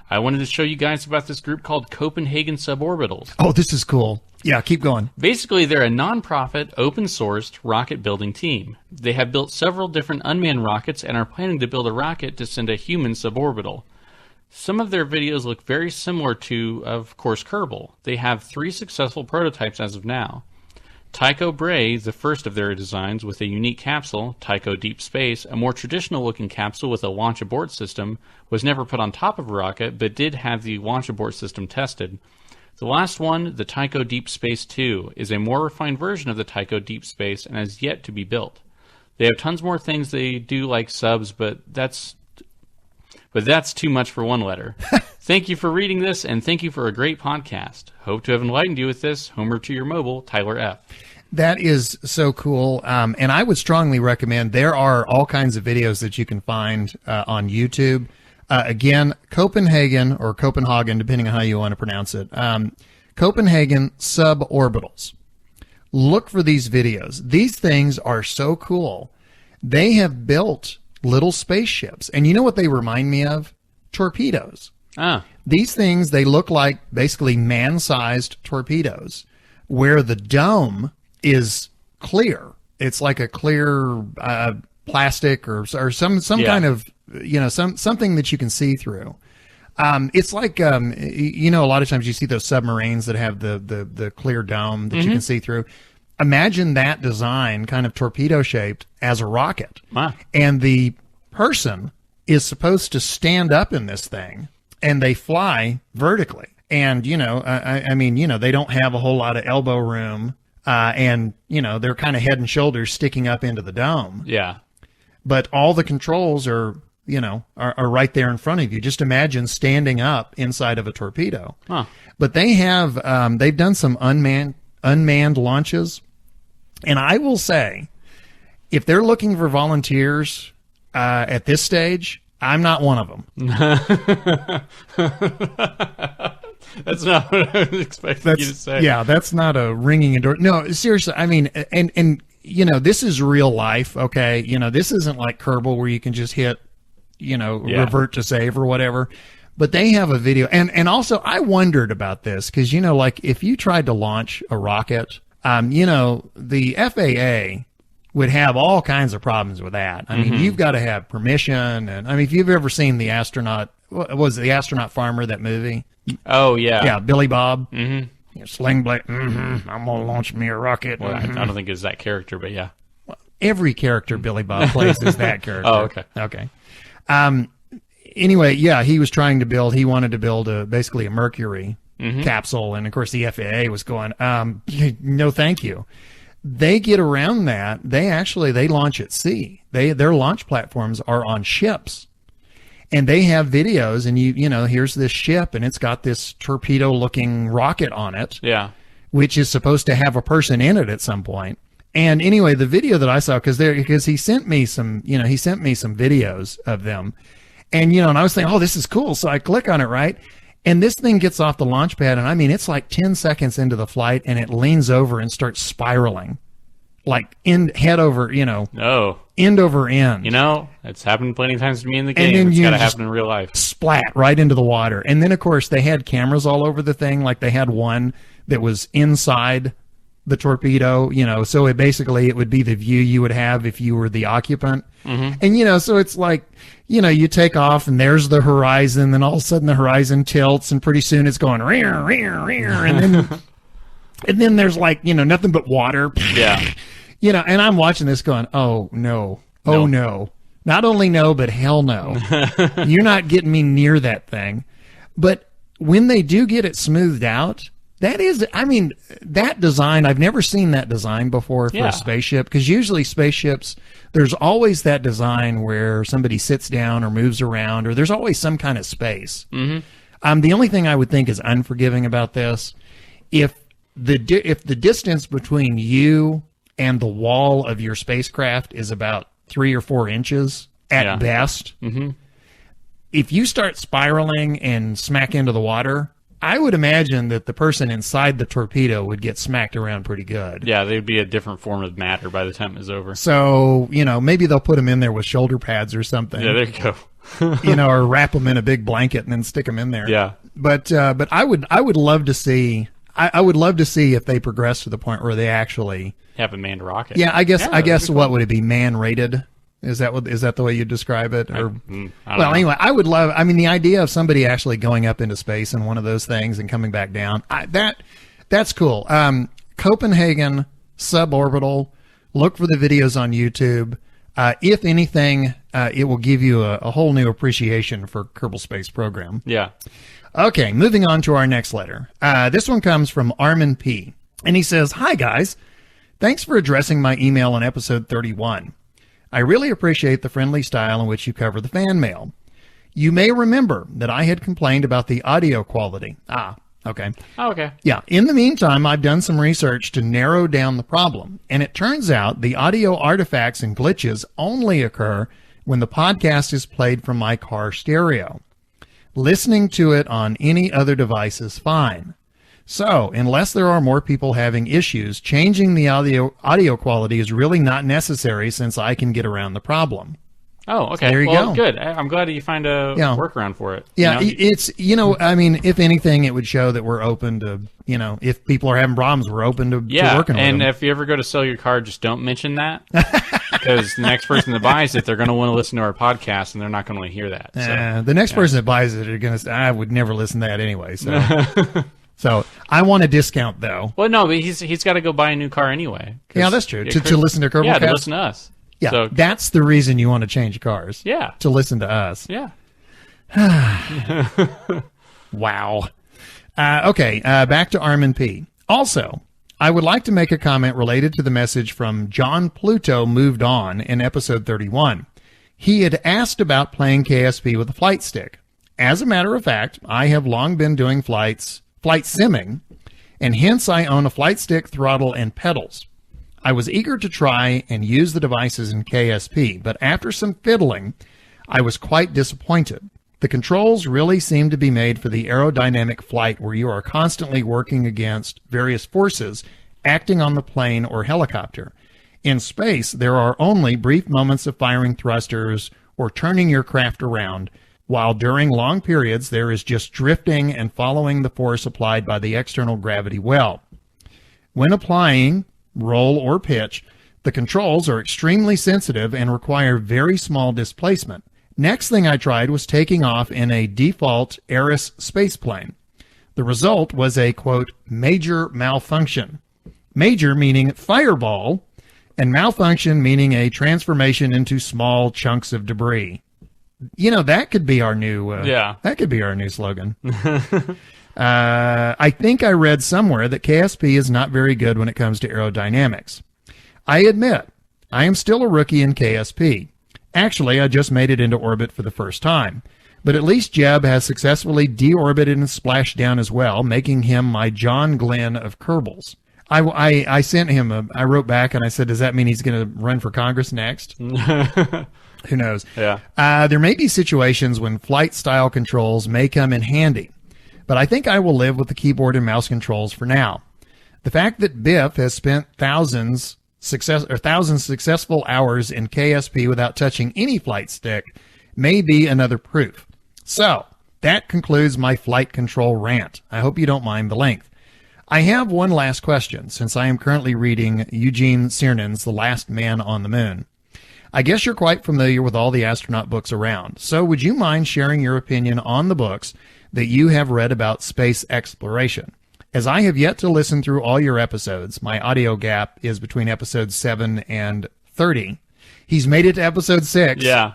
I wanted to show you guys about this group called Copenhagen Suborbitals. Oh, this is cool. Yeah, keep going. Basically, they're a non-profit, open-sourced rocket building team. They have built several different unmanned rockets and are planning to build a rocket to send a human suborbital. Some of their videos look very similar to, of course, Kerbal. They have 3 successful prototypes as of now. Tycho Brahe, the first of their designs with a unique capsule, Tycho Deep Space, a more traditional-looking capsule with a launch abort system, was never put on top of a rocket, but did have the launch abort system tested. The last one, the Tycho Deep Space 2, is a more refined version of the Tycho Deep Space and has yet to be built. They have tons more things they do like subs, but that's too much for one letter. Thank you for reading this, and thank you for a great podcast. Hope to have enlightened you with this. Homer to your mobile, Tyler F. That is so cool. And I would strongly recommend, there are all kinds of videos that you can find on YouTube. Again, Copenhagen, or Copenhagen, depending on how you want to pronounce it. Copenhagen Suborbitals. Look for these videos. These things are so cool. They have built little spaceships. And you know what they remind me of? Torpedoes. These things, they look like basically man-sized torpedoes, where the dome is clear. It's like a clear plastic or some kind of, something that you can see through. It's like, a lot of times you see those submarines that have the clear dome that you can see through. Imagine that design, kind of torpedo shaped, as a rocket. Wow. And the person is supposed to stand up in this thing, and they fly vertically. And, they don't have a whole lot of elbow room, and, they're kind of head and shoulders sticking up into the dome. Yeah. But all the controls are right there in front of you. Just imagine standing up inside of a torpedo. Huh. But they have, they've done some unmanned launches. And I will say, if they're looking for volunteers at this stage, I'm not one of them. That's not what I was expecting you to say. Yeah, that's not a ringing endorsement. No, seriously, I mean, and this is real life, okay? This isn't like Kerbal where you can just hit, revert to save or whatever. But they have a video. And also, I wondered about this because, like if you tried to launch a rocket, the FAA would have all kinds of problems with that. I mean, you've got to have permission. And I mean, if you've ever seen the astronaut, what was it, the Astronaut Farmer, that movie? Oh, yeah. Yeah, Billy Bob. Sling blade. I'm going to launch me a rocket. Well, I don't think it's that character, but yeah. Every character Billy Bob plays is that character. Oh, okay. Okay. Anyway, yeah, he wanted to build basically a Mercury capsule. And of course the FAA was going, no, thank you. They get around that. They launch at sea. Their launch platforms are on ships. And they have videos, and here's this ship, and it's got this torpedo-looking rocket on it. Yeah. Which is supposed to have a person in it at some point. And anyway, the video that I saw, because he sent me some videos of them, and and I was thinking, oh, this is cool. So I click on it, right? And this thing gets off the launch pad, and I mean, it's like 10 seconds into the flight, and it leans over and starts spiraling, like head over, No. end over end. It's happened plenty of times to me in the game. And then It's got to just happen in real life. Splat right into the water. And then, of course, they had cameras all over the thing. Like they had one that was inside the torpedo, so it would be the view you would have if you were the occupant. And, so it's like, you take off and there's the horizon, then all of a sudden the horizon tilts and pretty soon it's going, rear, rear, rear. And then there's like, nothing but water. Yeah. And I'm watching this going, oh, no. Oh, no. Not only no, but hell no. You're not getting me near that thing. But when they do get it smoothed out, that design, I've never seen that design before for a spaceship, because usually spaceships, there's always that design where somebody sits down or moves around, or there's always some kind of space. The only thing I would think is unforgiving about this, if the distance between you and the wall of your spacecraft is about 3 or 4 inches at best, if you start spiraling and smack into the water, I would imagine that the person inside the torpedo would get smacked around pretty good. Yeah, they'd be a different form of matter by the time it was over. So, maybe they'll put them in there with shoulder pads or something. Yeah, there you go. or wrap them in a big blanket and then stick them in there. Yeah. But I would love to see. I would love to see if they progress to the point where they actually have a manned rocket. Yeah, I guess that'd be cool. what would it be? Man rated? Is that the way you describe it? Or I don't well, know. anyway, I would love. I mean, the idea of somebody actually going up into space in one of those things and coming back down. That's cool. Copenhagen suborbital. Look for the videos on YouTube. If anything, it will give you a whole new appreciation for Kerbal Space Program. Yeah. Okay, moving on to our next letter. This one comes from Armin P. And he says, "Hi, guys. Thanks for addressing my email in episode 31. I really appreciate the friendly style in which you cover the fan mail. You may remember that I had complained about the audio quality." Okay. Oh, okay. Yeah. In the meantime, I've done some research to narrow down the problem, and it turns out the audio artifacts and glitches only occur when the podcast is played from my car stereo. Listening to it on any other device is fine. So, unless there are more people having issues, changing the audio quality is really not necessary since I can get around the problem. Oh, okay. There you well, go. Good. I'm glad that you find a workaround for it. Yeah, You know? it's, I mean, if anything, it would show that we're open to, if people are having problems, we're open to working with and them. if you ever go to sell your car, just don't mention that. Because the next person that buys it, they're going to want to listen to our podcast, and they're not going to want to hear that. So. The next person that buys it are going to say, I would never listen to that anyway. So, so I want a discount, though. Well, no, but he's got to go buy a new car anyway. Yeah, that's true. To listen to Kerbalcast? Yeah, to listen to us. Yeah, so, that's the reason you want to change cars. Yeah. To listen to us. Yeah. Wow. Okay, back to Armin P. Also, I would like to make a comment related to the message from John Pluto Moved On in episode 31. He had asked about playing KSP with a flight stick. As a matter of fact, I have long been doing flight simming, and hence I own a flight stick, throttle, and pedals. I was eager to try and use the devices in KSP, but after some fiddling, I was quite disappointed. The controls really seem to be made for the aerodynamic flight where you are constantly working against various forces acting on the plane or helicopter. In space, there are only brief moments of firing thrusters or turning your craft around, while during long periods there is just drifting and following the force applied by the external gravity well. When applying roll or pitch, the controls are extremely sensitive and require very small displacement. Next thing I tried was taking off in a default Ares spaceplane. The result was a, quote, major malfunction. Major meaning fireball, and malfunction meaning a transformation into small chunks of debris. That could be our new that could be our new slogan. I think I read somewhere that KSP is not very good when it comes to aerodynamics. I admit, I am still a rookie in KSP. Actually, I just made it into orbit for the first time. But at least Jeb has successfully deorbited and splashed down as well, making him my John Glenn of Kerbals. I sent him I wrote back and I said, does that mean he's going to run for Congress next? Who knows? Yeah. There may be situations when flight style controls may come in handy, but I think I will live with the keyboard and mouse controls for now. The fact that Biff has spent thousands successful hours in KSP without touching any flight stick may be another proof. So, that concludes my flight control rant. I hope you don't mind the length. I have one last question, since I am currently reading Eugene Cernan's The Last Man on the Moon. I guess you're quite familiar with all the astronaut books around, so would you mind sharing your opinion on the books that you have read about space exploration? As I have yet to listen through all your episodes, my audio gap is between episode 7 and 30. He's made it to episode 6. Yeah.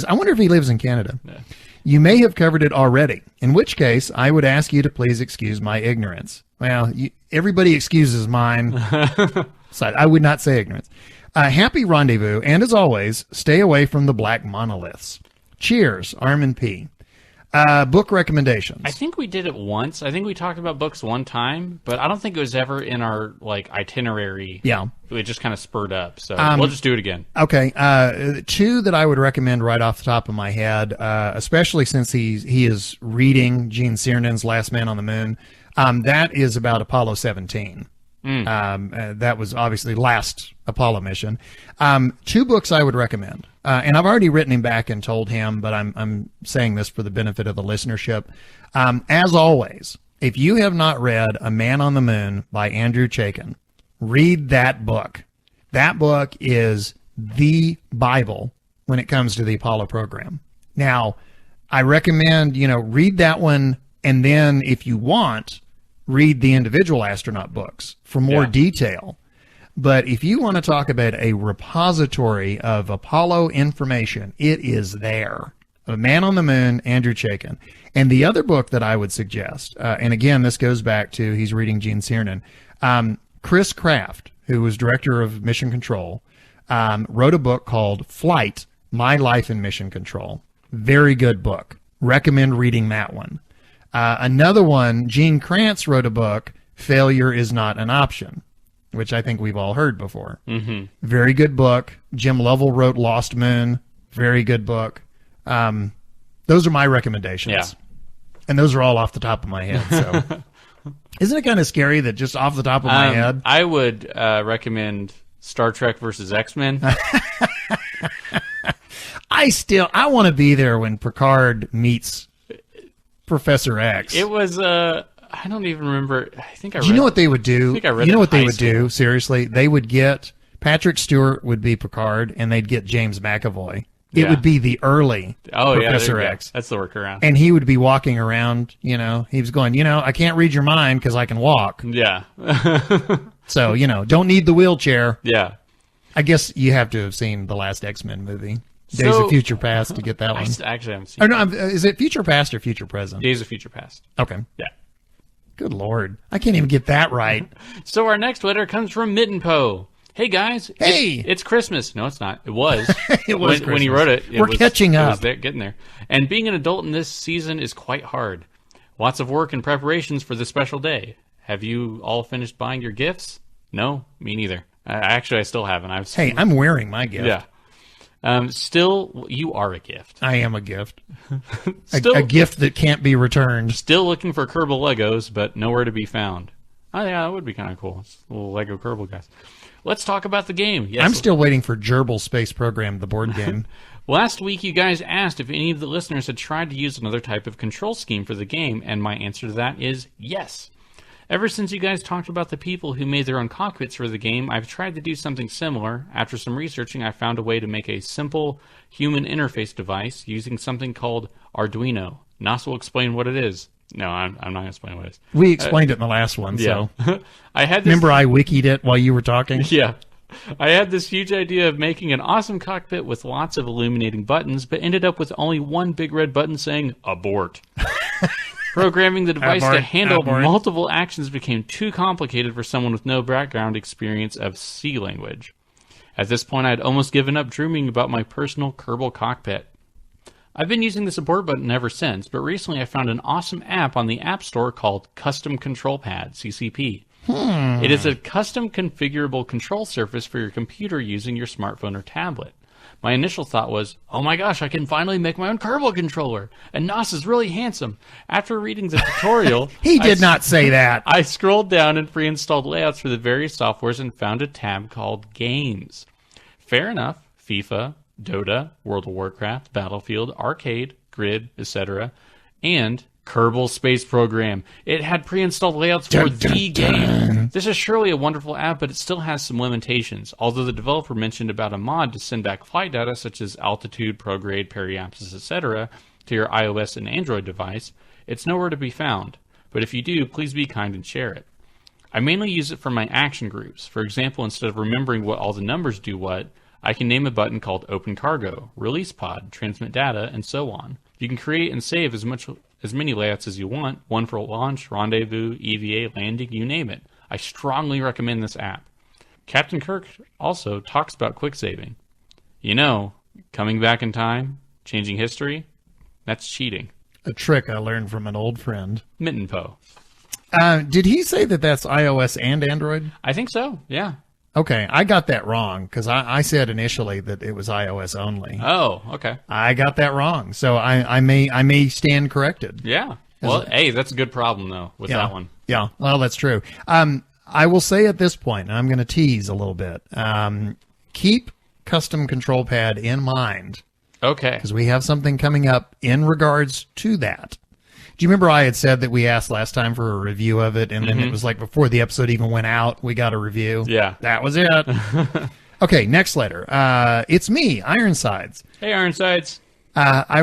I wonder if he lives in Canada. Yeah. You may have covered it already, in which case I would ask you to please excuse my ignorance. Well, everybody excuses mine. So I would not say ignorance. Happy rendezvous, and as always, stay away from the black monoliths. Cheers, Armin P. Book recommendations. I think we did it once. I think we talked about books one time, but I don't think it was ever in our itinerary. Yeah. It just kind of spurred up. So we'll just do it again. Okay. Two that I would recommend right off the top of my head, especially since he is reading Gene Cernan's Last Man on the Moon. That is about Apollo 17. That was obviously last Apollo mission. Two books I would recommend. and I've already written him back and told him, but I'm saying this for the benefit of the listenership. As always, if you have not read A Man on the Moon by Andrew Chaikin, read that book. That book is the Bible when it comes to the Apollo program. Now, I recommend, read that one, and then if you want, read the individual astronaut books for more detail. But if you want to talk about a repository of Apollo information, it is there. A Man on the Moon, Andrew Chaikin. And the other book that I would suggest, and again, this goes back to, he's reading Gene Cernan, Chris Kraft, who was director of Mission Control, wrote a book called Flight, My Life in Mission Control. Very good book. Recommend reading that one. Another one, Gene Kranz wrote a book, Failure is Not an Option, which I think we've all heard before. Mm-hmm. Very good book. Jim Lovell wrote Lost Moon. Very good book. Those are my recommendations. Yeah. And those are all off the top of my head. So, isn't it kind of scary that just off the top of my head? I would recommend Star Trek versus X-Men. I want to be there when Picard meets Professor X. It was, I don't even remember. I think I read. You know what they would do? I think I read you know what they high would school. do? Seriously, they would get Patrick Stewart would be Picard, and they'd get James McAvoy. It would be the early Professor X. That's the workaround. And he would be walking around, he was going, I can't read your mind because I can walk. Yeah. So, don't need the wheelchair. Yeah. I guess you have to have seen the last X-Men movie, Days of Future Past, to get that one. I actually haven't seen it. No, is it Future Past or Future Present? Days of Future Past. Okay. Yeah. Good Lord. I can't even get that right. So our next letter comes from Mittenpo. Hey, guys. Hey. It's Christmas. No, it's not. It was. It was when he wrote it. We're catching up. It was there, getting there. And being an adult in this season is quite hard. Lots of work and preparations for this special day. Have you all finished buying your gifts? No, me neither. Actually, I still haven't. I'm wearing my gift. Yeah. Still, you are a gift. I am a gift. a gift that can't be returned. Still looking for Kerbal Legos, but nowhere to be found. Oh, yeah, that would be kind of cool. It's little Lego Kerbal guys. Let's talk about the game. Yes. I'm still waiting for Gerbil Space Program, the board game. Last week, you guys asked if any of the listeners had tried to use another type of control scheme for the game, and my answer to that is yes. Ever since you guys talked about the people who made their own cockpits for the game, I've tried to do something similar. After some researching, I found a way to make a simple human interface device using something called Arduino. Nas will explain what it is. No, I'm not going to explain what it is. We explained it in the last one, yeah. so. Remember I wikied it while you were talking? Yeah. I had this huge idea of making an awesome cockpit with lots of illuminating buttons, but ended up with only one big red button saying, abort. Programming the device to handle multiple actions became too complicated for someone with no background experience of C language. At this point, I had almost given up dreaming about my personal Kerbal cockpit. I've been using the abort button ever since, but recently I found an awesome app on the App Store called Custom Control Pad, CCP. It is a custom configurable control surface for your computer using your smartphone or tablet. My initial thought was, oh my gosh, I can finally make my own Kerbal controller, and Nas is really handsome. After reading the tutorial... He did not say that. I scrolled down and pre-installed layouts for the various softwares and found a tab called Games. Fair enough, FIFA, Dota, World of Warcraft, Battlefield, Arcade, Grid, etc., and Kerbal Space Program. It had pre-installed layouts for the game. This is surely a wonderful app, but it still has some limitations. Although the developer mentioned about a mod to send back flight data such as altitude, prograde, periapsis, etc., to your iOS and Android device, it's nowhere to be found. But if you do, please be kind and share it. I mainly use it for my action groups. For example, instead of remembering what all the numbers do what, I can name a button called Open Cargo, Release Pod, Transmit Data, and so on. You can create and save as many layouts as you want, one for launch, rendezvous, EVA, landing, you name it. I strongly recommend this app. Captain Kirk also talks about quick saving. You know, coming back in time, changing history, that's cheating. A trick I learned from an old friend. Mittenpo. Did he say that that's iOS and Android? I think so, yeah. Okay, I got that wrong because I said initially that it was iOS only. Oh, okay. I got that wrong, so I may stand corrected. Yeah. Well, hey, that's a good problem though with that one. Yeah. Well, that's true. I will say at this point, and I'm going to tease a little bit. Keep custom control pad in mind, Okay. because we have something coming up in regards to that. Do you remember I had said that we asked last time for a review of it, and then it was like before the episode even went out, we got a review? Yeah. That was it. Okay, next letter. It's me, Ironsides. Hey, Ironsides. I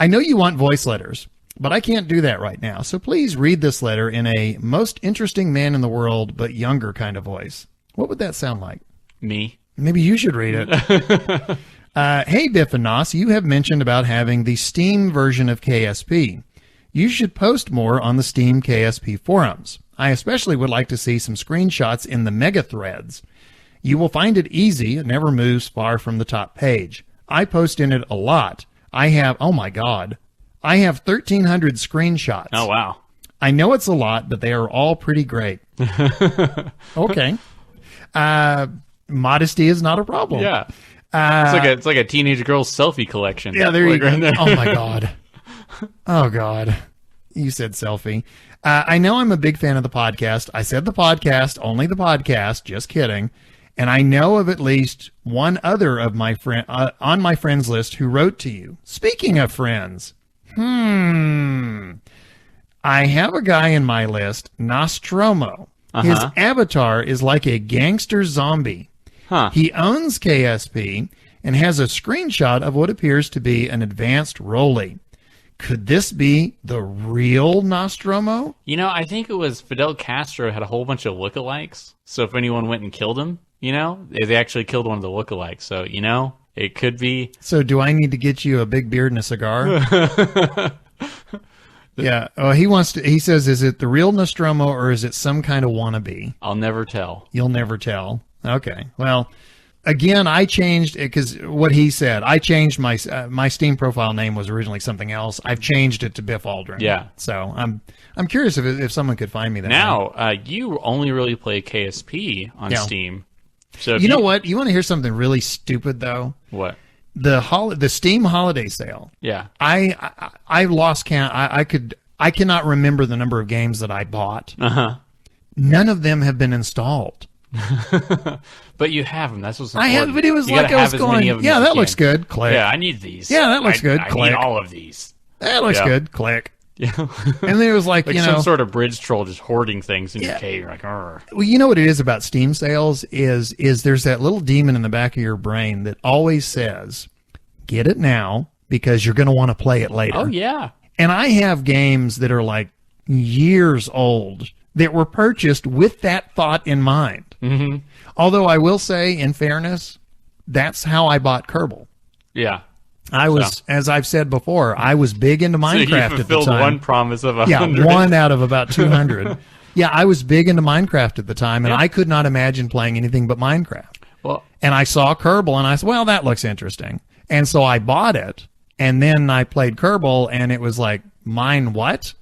know you want voice letters, but I can't do that right now. So please read this letter in a most interesting man in the world, but younger kind of voice. What would that sound like? Me. Maybe you should read it. Hey, Biff and Nos, you have mentioned about having the Steam version of KSP. You should post more on the Steam KSP forums. I especially would like to see some screenshots in the mega threads. You will find it easy. It never moves far from the top page. I post in it a lot. I have 1,300 screenshots. Oh, wow. I know it's a lot, but they are all pretty great. Okay. Modesty is not a problem. Yeah. It's like a teenage girl's selfie collection. Yeah, there you go. Right there. Oh, my God. Oh, God. You said selfie. I know I'm a big fan of the podcast. I said the podcast, only the podcast. Just kidding. And I know of at least one other of my friend on my friends list who wrote to you. Speaking of friends, I have a guy in my list, Nostromo. His avatar is like a gangster zombie. Huh. He owns KSP and has a screenshot of what appears to be an advanced rollie. Could this be the real Nostromo? You know, I think it was Fidel Castro had a whole bunch of lookalikes. So if anyone went and killed him, you know, they actually killed one of the lookalikes. So, you know, it could be. So do I need to get you a big beard and a cigar? Yeah. Oh, he says, is it the real Nostromo or is it some kind of wannabe? I'll never tell. You'll never tell. Okay. Well, again, I changed it because what he said. I changed my Steam profile name was originally something else. I've changed it to Biff Aldrin. Yeah. So I'm curious if someone could find me that. Now, you only really play KSP on Steam. So if you know what? You want to hear something really stupid though? What? The Steam holiday sale. Yeah. I lost count. I cannot remember the number of games that I bought. None of them have been installed. But you have them. That's what's I important. have, but it was You like gotta I was have as many going. of them Yeah, as that you looks can. good. Click. Yeah, I need these. Yeah, that looks good. I Click. need all of these. That looks Yeah. good. Click. Yeah. And then it was like, Like you some know, sort of bridge troll just hoarding things in your Yeah. cave. You're like, "Arr." well, you know what it is about Steam sales is there's that little demon in the back of your brain that always says, get it now because you're going to want to play it later. Oh, yeah. And I have games that are like years old that were purchased with that thought in mind. Mm-hmm. Although I will say, in fairness, that's how I bought Kerbal. Yeah. I was, as I've said before, I was big into So Minecraft you at the fulfilled time. one promise of 100. Yeah, one out of about 200. Yeah, I was big into Minecraft at the time, and I could not imagine playing anything but Minecraft. Well, And I saw Kerbal, and I said, well, that looks interesting. And so I bought it, and then I played Kerbal, and it was like, mine what?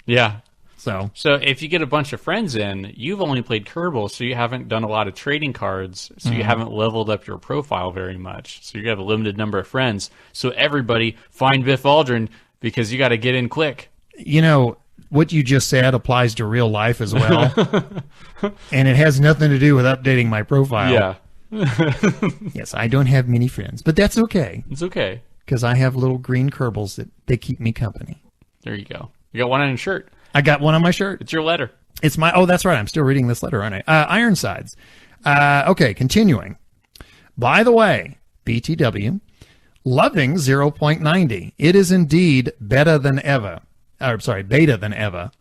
yeah. So, So if you get a bunch of friends in, you've only played Kerbal, so you haven't done a lot of trading cards, so you haven't leveled up your profile very much. So you have a limited number of friends. So everybody find Biff Aldrin because you got to get in quick. you know, what you just said applies to real life as well. And it has nothing to do with updating my profile. Yeah. Yes, I don't have many friends, but that's okay, It's okay. because I have little green Kerbals that they keep me company. There you go. You got one on your shirt. I got one on my shirt. It's your letter. It's my, oh, that's right. I'm still reading this letter, aren't I? Ironsides. Okay, continuing. By the way, BTW, loving 0.90. It is indeed better than ever. Beta than ever.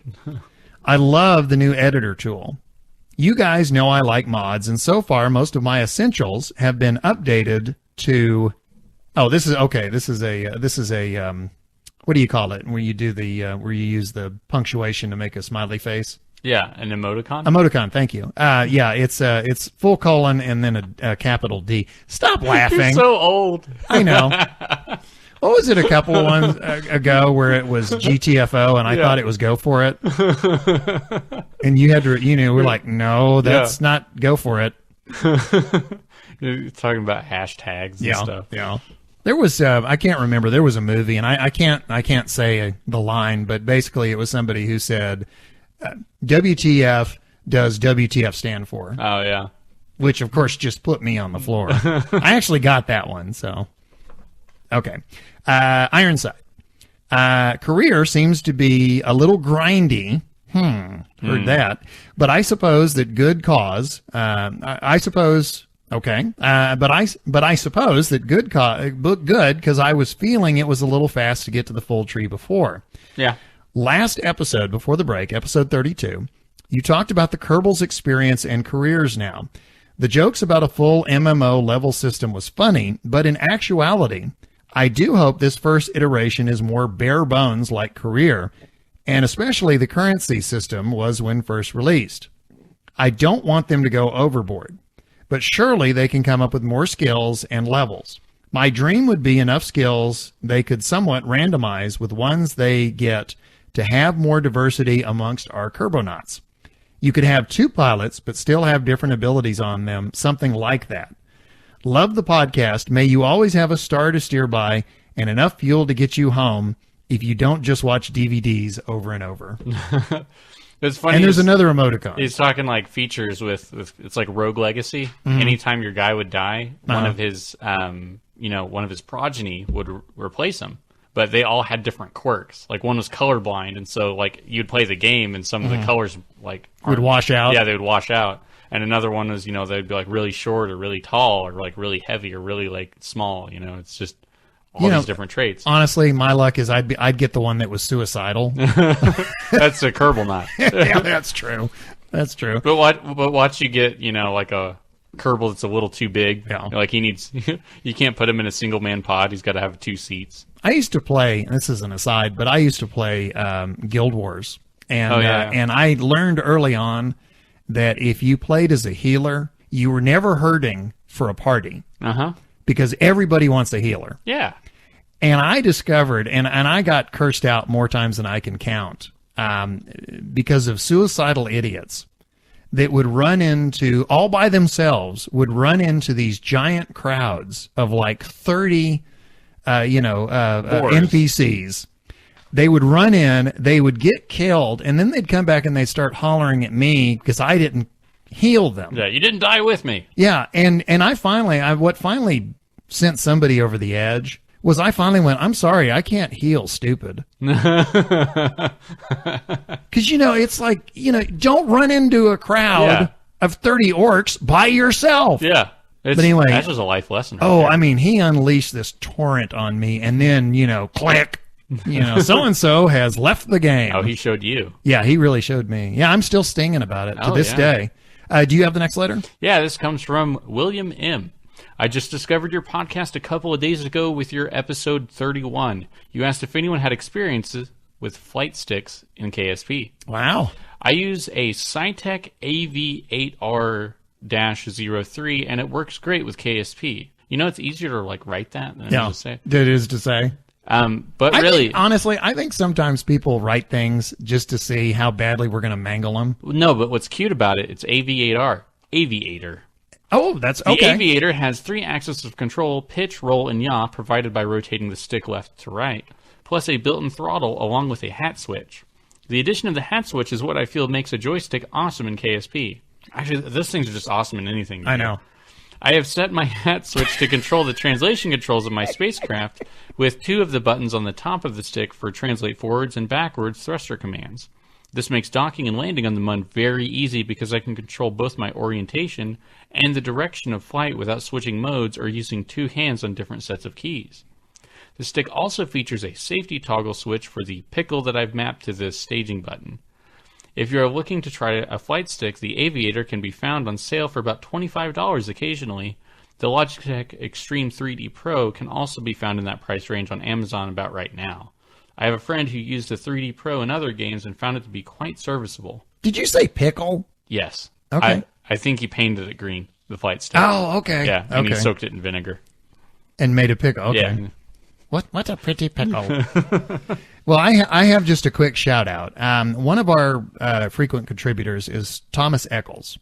I love the new editor tool. You guys know I like mods, and so far most of my essentials have been updated to. Oh, this is okay. This is a what do you call it? Where you do the where you use the punctuation to make a smiley face. Yeah, an emoticon. Emoticon, thank you. Yeah, it's full colon and then a capital D. Stop laughing. You're so old. I know. What was it a couple of ones ago where it was GTFO and I thought it was go for it? And you had to, we're like, no, that's not go for it. You're talking about hashtags and stuff. Yeah. There was I can't remember. There was a movie, and I can't say the line, but basically it was somebody who said, "WTF does WTF stand for?" Oh yeah. which of course just put me on the floor. I actually got that one, so. Okay. Ironside. Career seems to be a little grindy. Heard that. But I suppose that good cause, I suppose, okay. But I suppose that good because I was feeling it was a little fast to get to the full tree before. Yeah. Last episode before the break, episode 32, you talked about the Kerbal's experience and careers now. The jokes about a full MMO level system was funny, but in actuality, I do hope this first iteration is more bare bones like career, and especially the currency system was when first released. I don't want them to go overboard, but surely they can come up with more skills and levels. My dream would be enough skills they could somewhat randomize with ones they get to have more diversity amongst our Kerbonauts. You could have 2 pilots, but still have different abilities on them, something like that. Love the podcast. May you always have a star to steer by and enough fuel to get you home if you don't just watch DVDs over and over. It's funny. And there's another emoticon. He's talking like features with it's like Rogue Legacy. Anytime your guy would die, one of his one of his progeny would replace him. But they all had different quirks. Like one was colorblind, and so like you'd play the game, and some of the colors like Would wash out. Yeah, they would wash out. And another one was they'd be like really short or really tall or like really heavy or really like small. It's just all these different traits. Honestly, my luck is I'd get the one that was suicidal. That's a Kerbal knot. Yeah, that's true. That's true. But watch you get like a Kerbal that's a little too big. Yeah. Like he needs. You can't put him in a single man pod. He's got to have 2 seats. I used to play. This is an aside, but I used to play Guild Wars, and and I learned early on that if you played as a healer, you were never hurting for a party. Because everybody wants a healer. Yeah. And I discovered, and I got cursed out more times than I can count, because of suicidal idiots that would run into, all by themselves, would run into these giant crowds of like 30, NPCs. They would run in, they would get killed, and then they'd come back and they'd start hollering at me because I didn't heal them. Yeah, you didn't die with me. Yeah, and what finally sent somebody over the edge was I finally went, I'm sorry, I can't heal stupid. Because, it's like, don't run into a crowd of 30 orcs by yourself. Yeah. But anyway. That was a life lesson. Right there. I mean, he unleashed this torrent on me, and then, click. So-and-so has left the game. Oh, he showed you. Yeah, he really showed me. Yeah, I'm still stinging about it to this day. Do you have the next letter? Yeah, this comes from William M. I just discovered your podcast a couple of days ago with your episode 31. You asked if anyone had experiences with flight sticks in KSP. Wow. I use a Cytec AV8R-03, and it works great with KSP. It's easier to write that than to say. It is to say. But really, honestly, I think sometimes people write things just to see how badly we're going to mangle them. No, but what's cute about it, it's AV8R, Aviator. Oh, that's okay. The Aviator has 3 axes of control, pitch, roll, and yaw, provided by rotating the stick left to right, plus a built-in throttle along with a hat switch. The addition of the hat switch is what I feel makes a joystick awesome in KSP. Actually, those things are just awesome in anything. I know. I have set my hat switch to control the translation controls of my spacecraft with 2 of the buttons on the top of the stick for translate forwards and backwards thruster commands. This makes docking and landing on the Mun very easy because I can control both my orientation and the direction of flight without switching modes or using 2 hands on different sets of keys. The stick also features a safety toggle switch for the pickle that I've mapped to the staging button. If you are looking to try a flight stick, the Aviator can be found on sale for about $25 occasionally. The Logitech Extreme 3D Pro can also be found in that price range on Amazon about right now. I have a friend who used the 3D Pro in other games and found it to be quite serviceable. Did you say pickle? Yes. Okay. I think he painted it green, the flight stick. Oh, okay. Yeah, and he soaked it in vinegar. And made a pickle. Okay. Yeah. What a pretty pickle. Well, I have just a quick shout out. One of our frequent contributors is Thomas Eccles.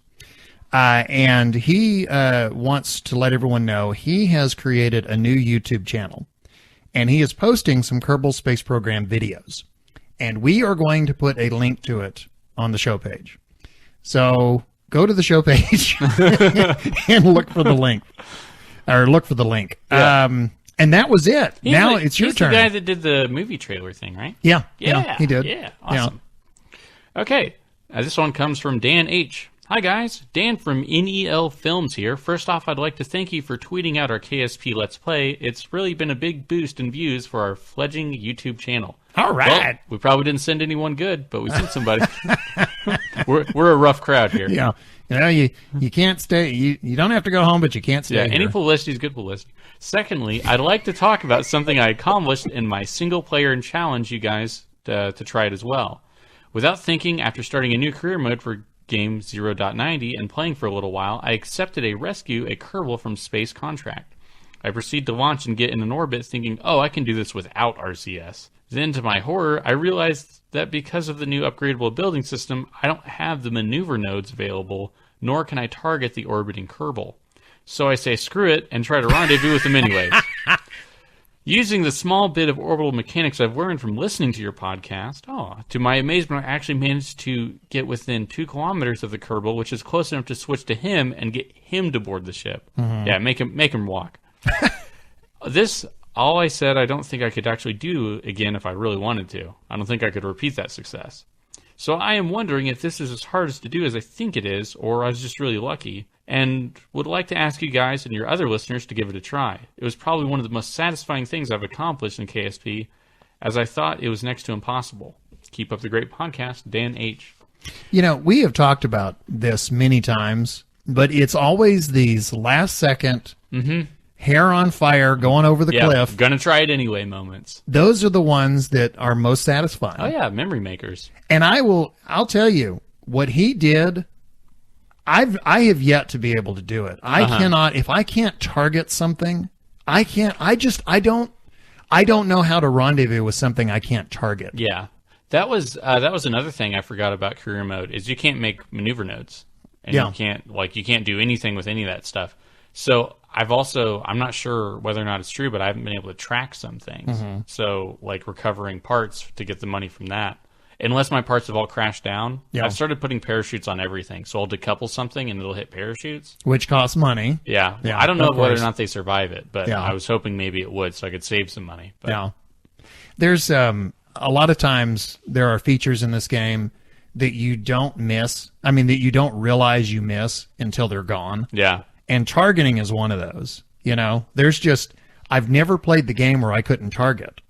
And he wants to let everyone know he has created a new YouTube channel. And he is posting some Kerbal Space Program videos. And we are going to put a link to it on the show page. So go to the show page and look for the link. Yeah. And that was it. Now it's your turn. He's the guy that did the movie trailer thing, right? Yeah, Yeah, he did. Yeah, awesome. Okay, this one comes from Dan H. Hi, guys. Dan from NEL Films here. First off, I'd like to thank you for tweeting out our KSP Let's Play. It's really been a big boost in views for our fledgling YouTube channel. All right. Well, we probably didn't send anyone good, but we sent somebody. we're a rough crowd here. Yeah. You can't stay. You don't have to go home, but you can't stay. Yeah, here. any publicity is good publicity. Secondly, I'd like to talk about something I accomplished in my single player and challenge you guys to try it as well. Without thinking, after starting a new career mode for game 0.90 and playing for a little while, I accepted a Kerbal from space contract. I proceed to launch and get in an orbit thinking, oh, I can do this without RCS. Then, to my horror, I realized that because of the new upgradable building system, I don't have the maneuver nodes available, nor can I target the orbiting Kerbal. So I say screw it and try to rendezvous with them anyways. Using the small bit of orbital mechanics I've learned from listening to your podcast, to my amazement, I actually managed to get within 2 kilometers of the Kerbal, which is close enough to switch to him and get him to board the ship. Mm-hmm. Yeah, make him walk. All I said, I don't think I could actually do again if I really wanted to. I don't think I could repeat that success. So I am wondering if this is as hard to do as I think it is, or I was just really lucky, and would like to ask you guys and your other listeners to give it a try. It was probably one of the most satisfying things I've accomplished in KSP, as I thought it was next to impossible. Keep up the great podcast, Dan H. We have talked about this many times, but it's always these last-second, hair on fire, going over the cliff. Gonna try it anyway moments. Those are the ones that are most satisfying. Oh, yeah, memory makers. And I'll tell you, what he did, I have yet to be able to do it. I cannot, if I can't target something, I don't know how to rendezvous with something I can't target. Yeah. That was another thing I forgot about career mode, is you can't make maneuver nodes. And you can't do anything with any of that stuff. So I'm not sure whether or not it's true, but I haven't been able to track some things. Mm-hmm. So, like recovering parts to get the money from that. Unless my parts have all crashed down, I've started putting parachutes on everything. So I'll decouple something and it'll hit parachutes. Which costs money. Yeah. I don't know whether or not they survive it, but I was hoping maybe it would so I could save some money. But. Yeah. There's a lot of times there are features in this game that you don't miss. I mean, that you don't realize you miss until they're gone. Yeah. And targeting is one of those. I've never played the game where I couldn't target.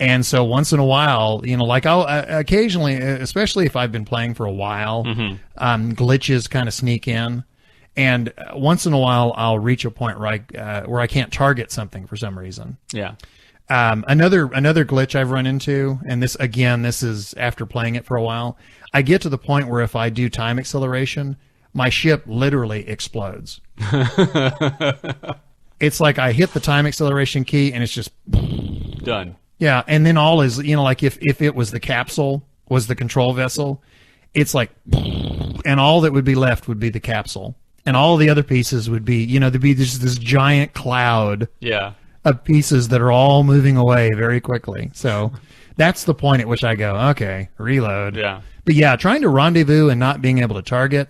And so once in a while, I'll occasionally, especially if I've been playing for a while, glitches kind of sneak in. And once in a while, I'll reach a point where I can't target something for some reason. Yeah. Another glitch I've run into, and this is after playing it for a while, I get to the point where if I do time acceleration, my ship literally explodes. It's like I hit the time acceleration key and it's just done. Yeah, and then all is, like if it was the capsule, was the control vessel, it's like, and all that would be left would be the capsule. And all the other pieces would be, there'd be this giant cloud of pieces that are all moving away very quickly. So that's the point at which I go, okay, reload. Yeah. But yeah, trying to rendezvous and not being able to target,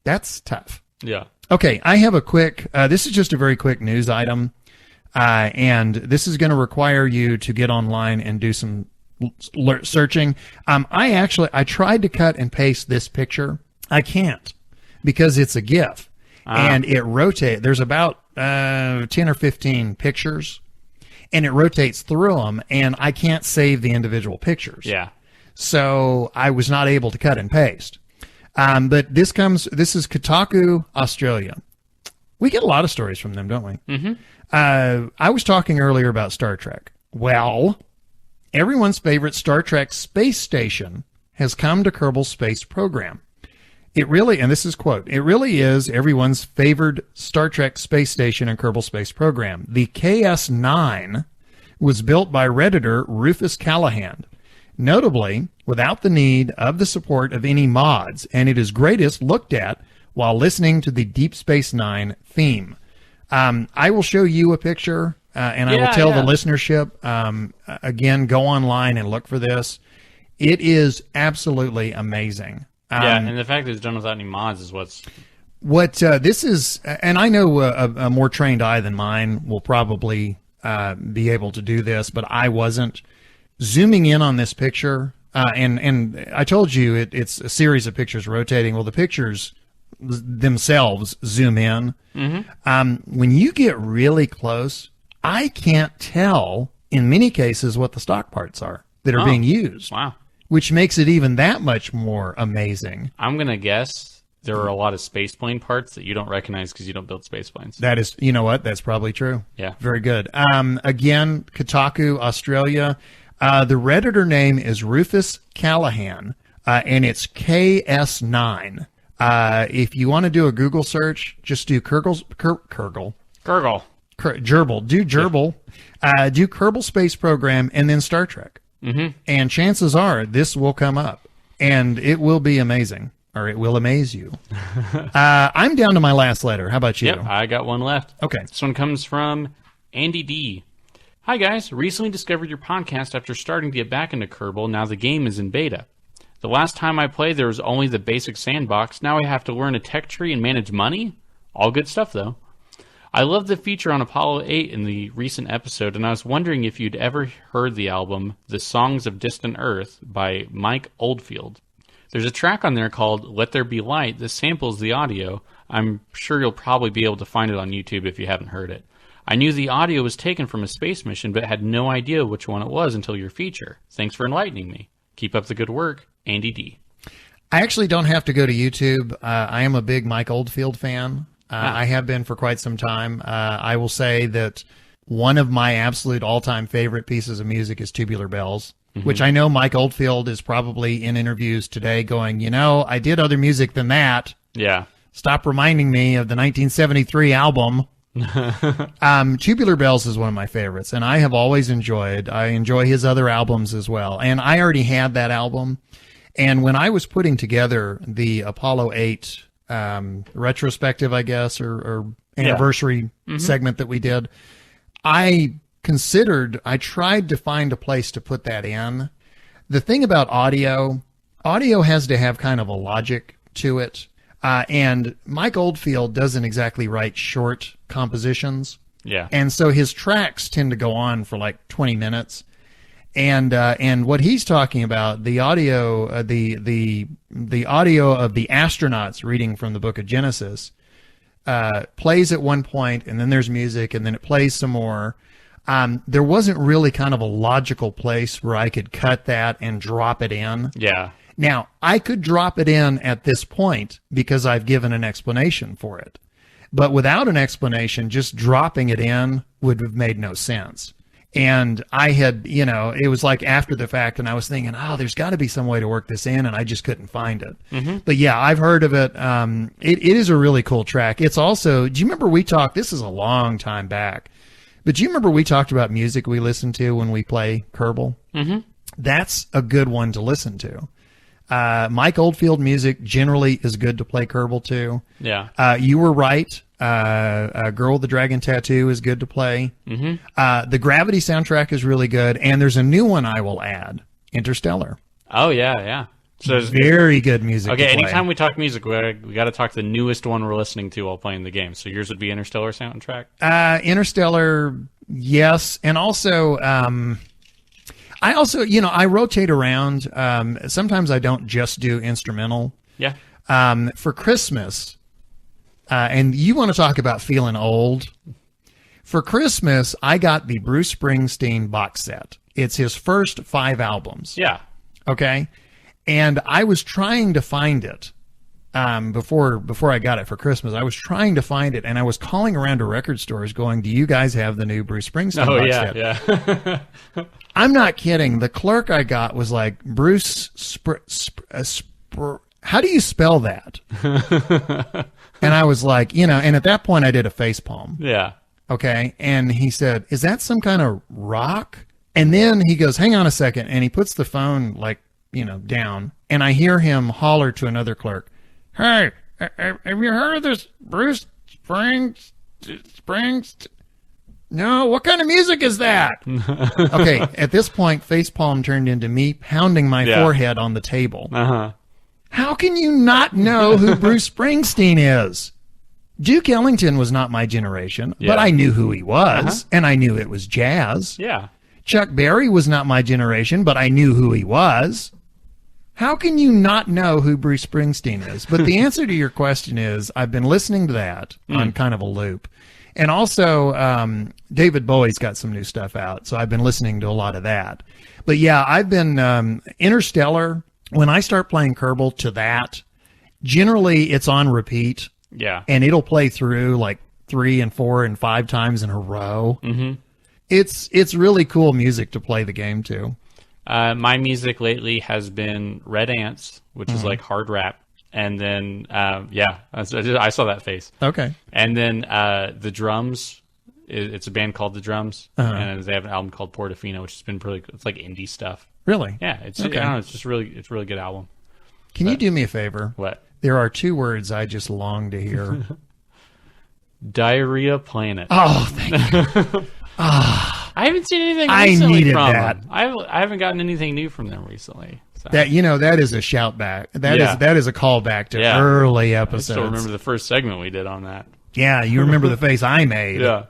that's tough. Yeah. Okay, I have a quick, this is just a very quick news item. And this is going to require you to get online and do some searching. I tried to cut and paste this picture. I can't because it's a GIF and it rotates. There's about 10 or 15 pictures and it rotates through them and I can't save the individual pictures. Yeah. So I was not able to cut and paste. But this is Kotaku, Australia. We get a lot of stories from them, don't we? Mm-hmm. I was talking earlier about Star Trek. Well, everyone's favorite Star Trek space station has come to Kerbal's space program. It really, and this is quote, it really is everyone's favored Star Trek space station in Kerbal Space Program. The KS-9 was built by Redditor Rufus Callahan, notably without the need of the support of any mods, and it is greatest looked at while listening to the Deep Space Nine theme. I will show you a picture, and I will tell the listenership, again, go online and look for this. It is absolutely amazing. Yeah, and the fact that it's done without any mods is what's... What this is, and I know a more trained eye than mine will probably be able to do this, but I wasn't. Zooming in on this picture, and I told you it's a series of pictures rotating. Well, the pictures themselves zoom in. When you get really close, I can't tell in many cases what the stock parts are that are being used. Wow. Which makes it even that much more amazing. I'm going to guess there are a lot of spaceplane parts that you don't recognize because you don't build spaceplanes. That is, you know what? That's probably true. Yeah. Very good. Again, Kotaku, Australia. The Redditor name is Rufus Callahan, and it's KS9. If you want to do a Google search, just do Gerbil. Gerbil. Do Gerbil. Do Kerbal Space Program and then Star Trek. And chances are this will come up, and it will be amazing, or it will amaze you. I'm down to my last letter. How about you? Yep, I got one left. Okay. This one comes from Andy D. Hi, guys. Recently discovered your podcast after starting to get back into Kerbal. Now the game is in beta. The last time I played, there was only the basic sandbox. Now I have to learn a tech tree and manage money? All good stuff, though. I love the feature on Apollo 8 in the recent episode, and I was wondering if you'd ever heard the album The Songs of Distant Earth by Mike Oldfield. There's a track on there called Let There Be Light that samples the audio. I'm sure you'll probably be able to find it on YouTube if you haven't heard it. I knew the audio was taken from a space mission, but had no idea which one it was until your feature. Thanks for enlightening me. Keep up the good work, Andy D. I actually don't have to go to YouTube. I am a big Mike Oldfield fan. I have been for quite some time. I will say that one of my absolute all-time favorite pieces of music is Tubular Bells, which I know Mike Oldfield is probably in interviews today going, you know, I did other music than that. Yeah. Stop reminding me of the 1973 album. Tubular Bells is one of my favorites, and I have always I enjoy his other albums as well. And I already had that album. And when I was putting together the Apollo 8 retrospective, I guess, or anniversary segment that we did, I tried to find a place to put that in. The thing about audio has to have kind of a logic to it. And Mike Oldfield doesn't exactly write short compositions. Yeah. And so his tracks tend to go on for like 20 minutes. And what he's talking about, the audio, the audio of the astronauts reading from the book of Genesis, plays at one point, and then there's music, and then it plays some more. There wasn't really kind of a logical place where I could cut that and drop it in. Yeah. Now, I could drop it in at this point because I've given an explanation for it. But without an explanation, just dropping it in would have made no sense. And I had, it was like after the fact, and I was thinking, there's got to be some way to work this in, and I just couldn't find it. But yeah, I've heard of it. It is a really cool track. It's also, do you remember we talked, this is a long time back, but do you remember we talked about music we listen to when we play Kerbal? That's a good one to listen to. Mike Oldfield music generally is good to play Kerbal to. Yeah. You were right. Girl with the Dragon Tattoo is good to play. The Gravity soundtrack is really good, and there's a new one I will add, Interstellar. Oh, yeah. So there's very good music. Okay, to play. anytime we talk music, we got to talk the newest one we're listening to while playing the game. So yours would be Interstellar soundtrack? Interstellar, yes. And also, I rotate around. Sometimes I don't just do instrumental. Yeah. For Christmas, and you want to talk about feeling old. For Christmas, I got the Bruce Springsteen box set. It's his first 5 albums. Yeah. Okay. And I was trying to find it before I got it for Christmas. I was trying to find it, and I was calling around to record stores going, do you guys have the new Bruce Springsteen box set? Yeah. I'm not kidding. The clerk I got was like, Bruce, how do you spell that? And I was like, and at that point I did a facepalm. Yeah. Okay. And he said, is that some kind of rock? And then he goes, hang on a second. And he puts the phone down. And I hear him holler to another clerk, hey, have you heard of this Bruce Springs? No, what kind of music is that? Okay, at this point, facepalm turned into me pounding my forehead on the table. How can you not know who Bruce Springsteen is? Duke Ellington was not my generation, but I knew who he was, and I knew it was jazz. Yeah. Chuck Berry was not my generation, but I knew who he was. How can you not know who Bruce Springsteen is? But the answer to your question is I've been listening to that on kind of a loop. And also, David Bowie's got some new stuff out, so I've been listening to a lot of that. But yeah, I've been Interstellar. When I start playing Kerbal to that, generally it's on repeat. Yeah. And it'll play through like 3 and 4 and 5 times in a row. Mm-hmm. It's really cool music to play the game to. My music lately has been Red Ants, which is like hard rap. And then, I saw that face. Okay. And then the Drums, it's a band called The Drums, and they have an album called Portofino, which has been pretty. It's like indie stuff. Really? Yeah. It's okay. I don't know, it's a really good album. Can you do me a favor? What? There are 2 words I just long to hear. Diarrhea Planet. Oh, thank you. I haven't seen anything recently I needed from that. them. I haven't gotten anything new from them recently. So. That is a shout back. That is a callback to early episodes. I still remember the first segment we did on that. Yeah, you remember the face I made. Yeah.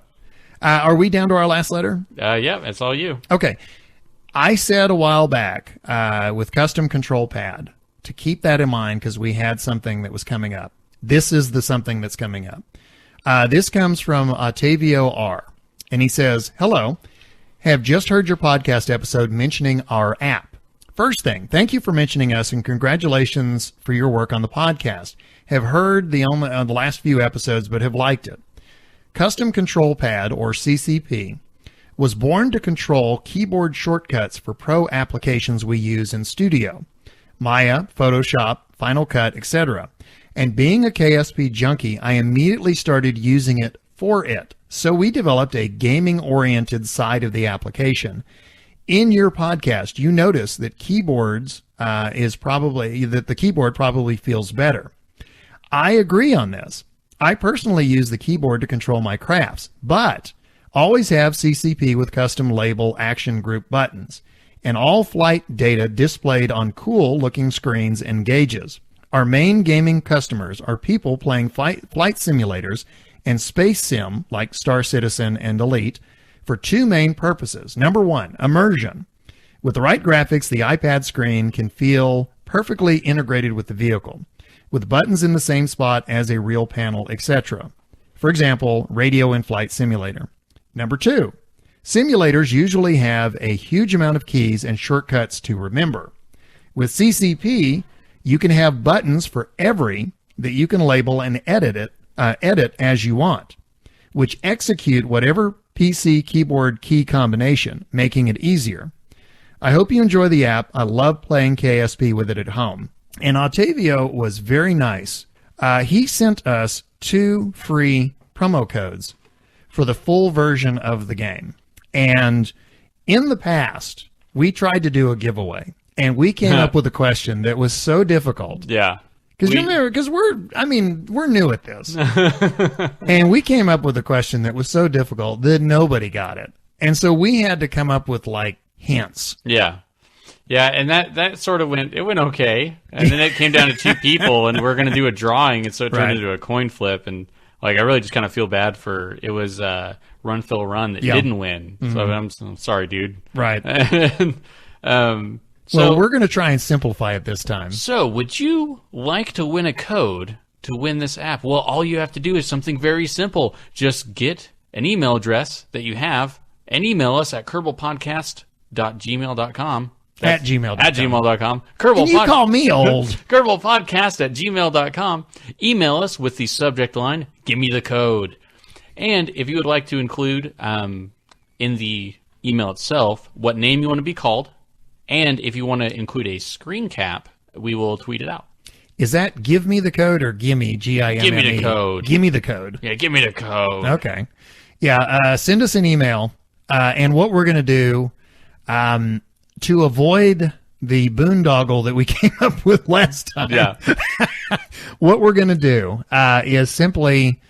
Are we down to our last letter? Yeah, it's all you. Okay. I said a while back with Custom Control Pad to keep that in mind because we had something that was coming up. This is the something that's coming up. This comes from Octavio R. And he says, hello, have just heard your podcast episode mentioning our app. First thing, thank you for mentioning us and congratulations for your work on the podcast. Have heard the last few episodes, but have liked it. Custom Control Pad, or CCP, was born to control keyboard shortcuts for pro applications we use in studio. Maya, Photoshop, Final Cut, etc. And being a KSP junkie, I immediately started using it for it. So we developed a gaming-oriented side of the application. In your podcast, you notice that the keyboard probably feels better. I agree on this. I personally use the keyboard to control my crafts, but always have CCP with custom label action group buttons and all flight data displayed on cool-looking screens and gauges. Our main gaming customers are people playing flight simulators and space sim like Star Citizen and Elite for 2 main purposes. Number 1, immersion. With the right graphics, the iPad screen can feel perfectly integrated with the vehicle, with buttons in the same spot as a real panel, etc. For example, Radio in Flight Simulator. Number 2, simulators usually have a huge amount of keys and shortcuts to remember. With CCP, you can have buttons for every that you can label and edit as you want, which execute whatever PC keyboard key combination, making it easier. I hope you enjoy the app. I love playing KSP with it at home. And Octavio was very nice. He sent us 2 free promo codes for the full version of the game. And in the past, we tried to do a giveaway, and we came up with a question that was so difficult. Yeah. Because we're new at this. And we came up with a question that was so difficult that nobody got it. And so we had to come up with like hints. Yeah. Yeah, and that sort of went okay. And then it came down to 2 people and we're going to do a drawing, and so it turned into a coin flip, and like I really just kind of feel bad for it was Run Phil Run that didn't win. Mm-hmm. So I'm sorry, dude. Right. And, well, we're going to try and simplify it this time. So, would you like to win a code to win this app? Well, all you have to do is something very simple. Just get an email address that you have and email us at kerbalpodcast.gmail.com. At gmail.com. At gmail.com. Can you call me old? kerbalpodcast@gmail.com. Email us with the subject line, "Give me the code." And if you would like to include in the email itself what name you want to be called, and if you want to include a screen cap, we will tweet it out. Is that give me the code or gimme, Gimme? Give me the code. Give me the code. Yeah, give me the code. Okay. Yeah, send us an email. And what we're going to do to avoid the boondoggle that we came up with last time, what we're going to do is simply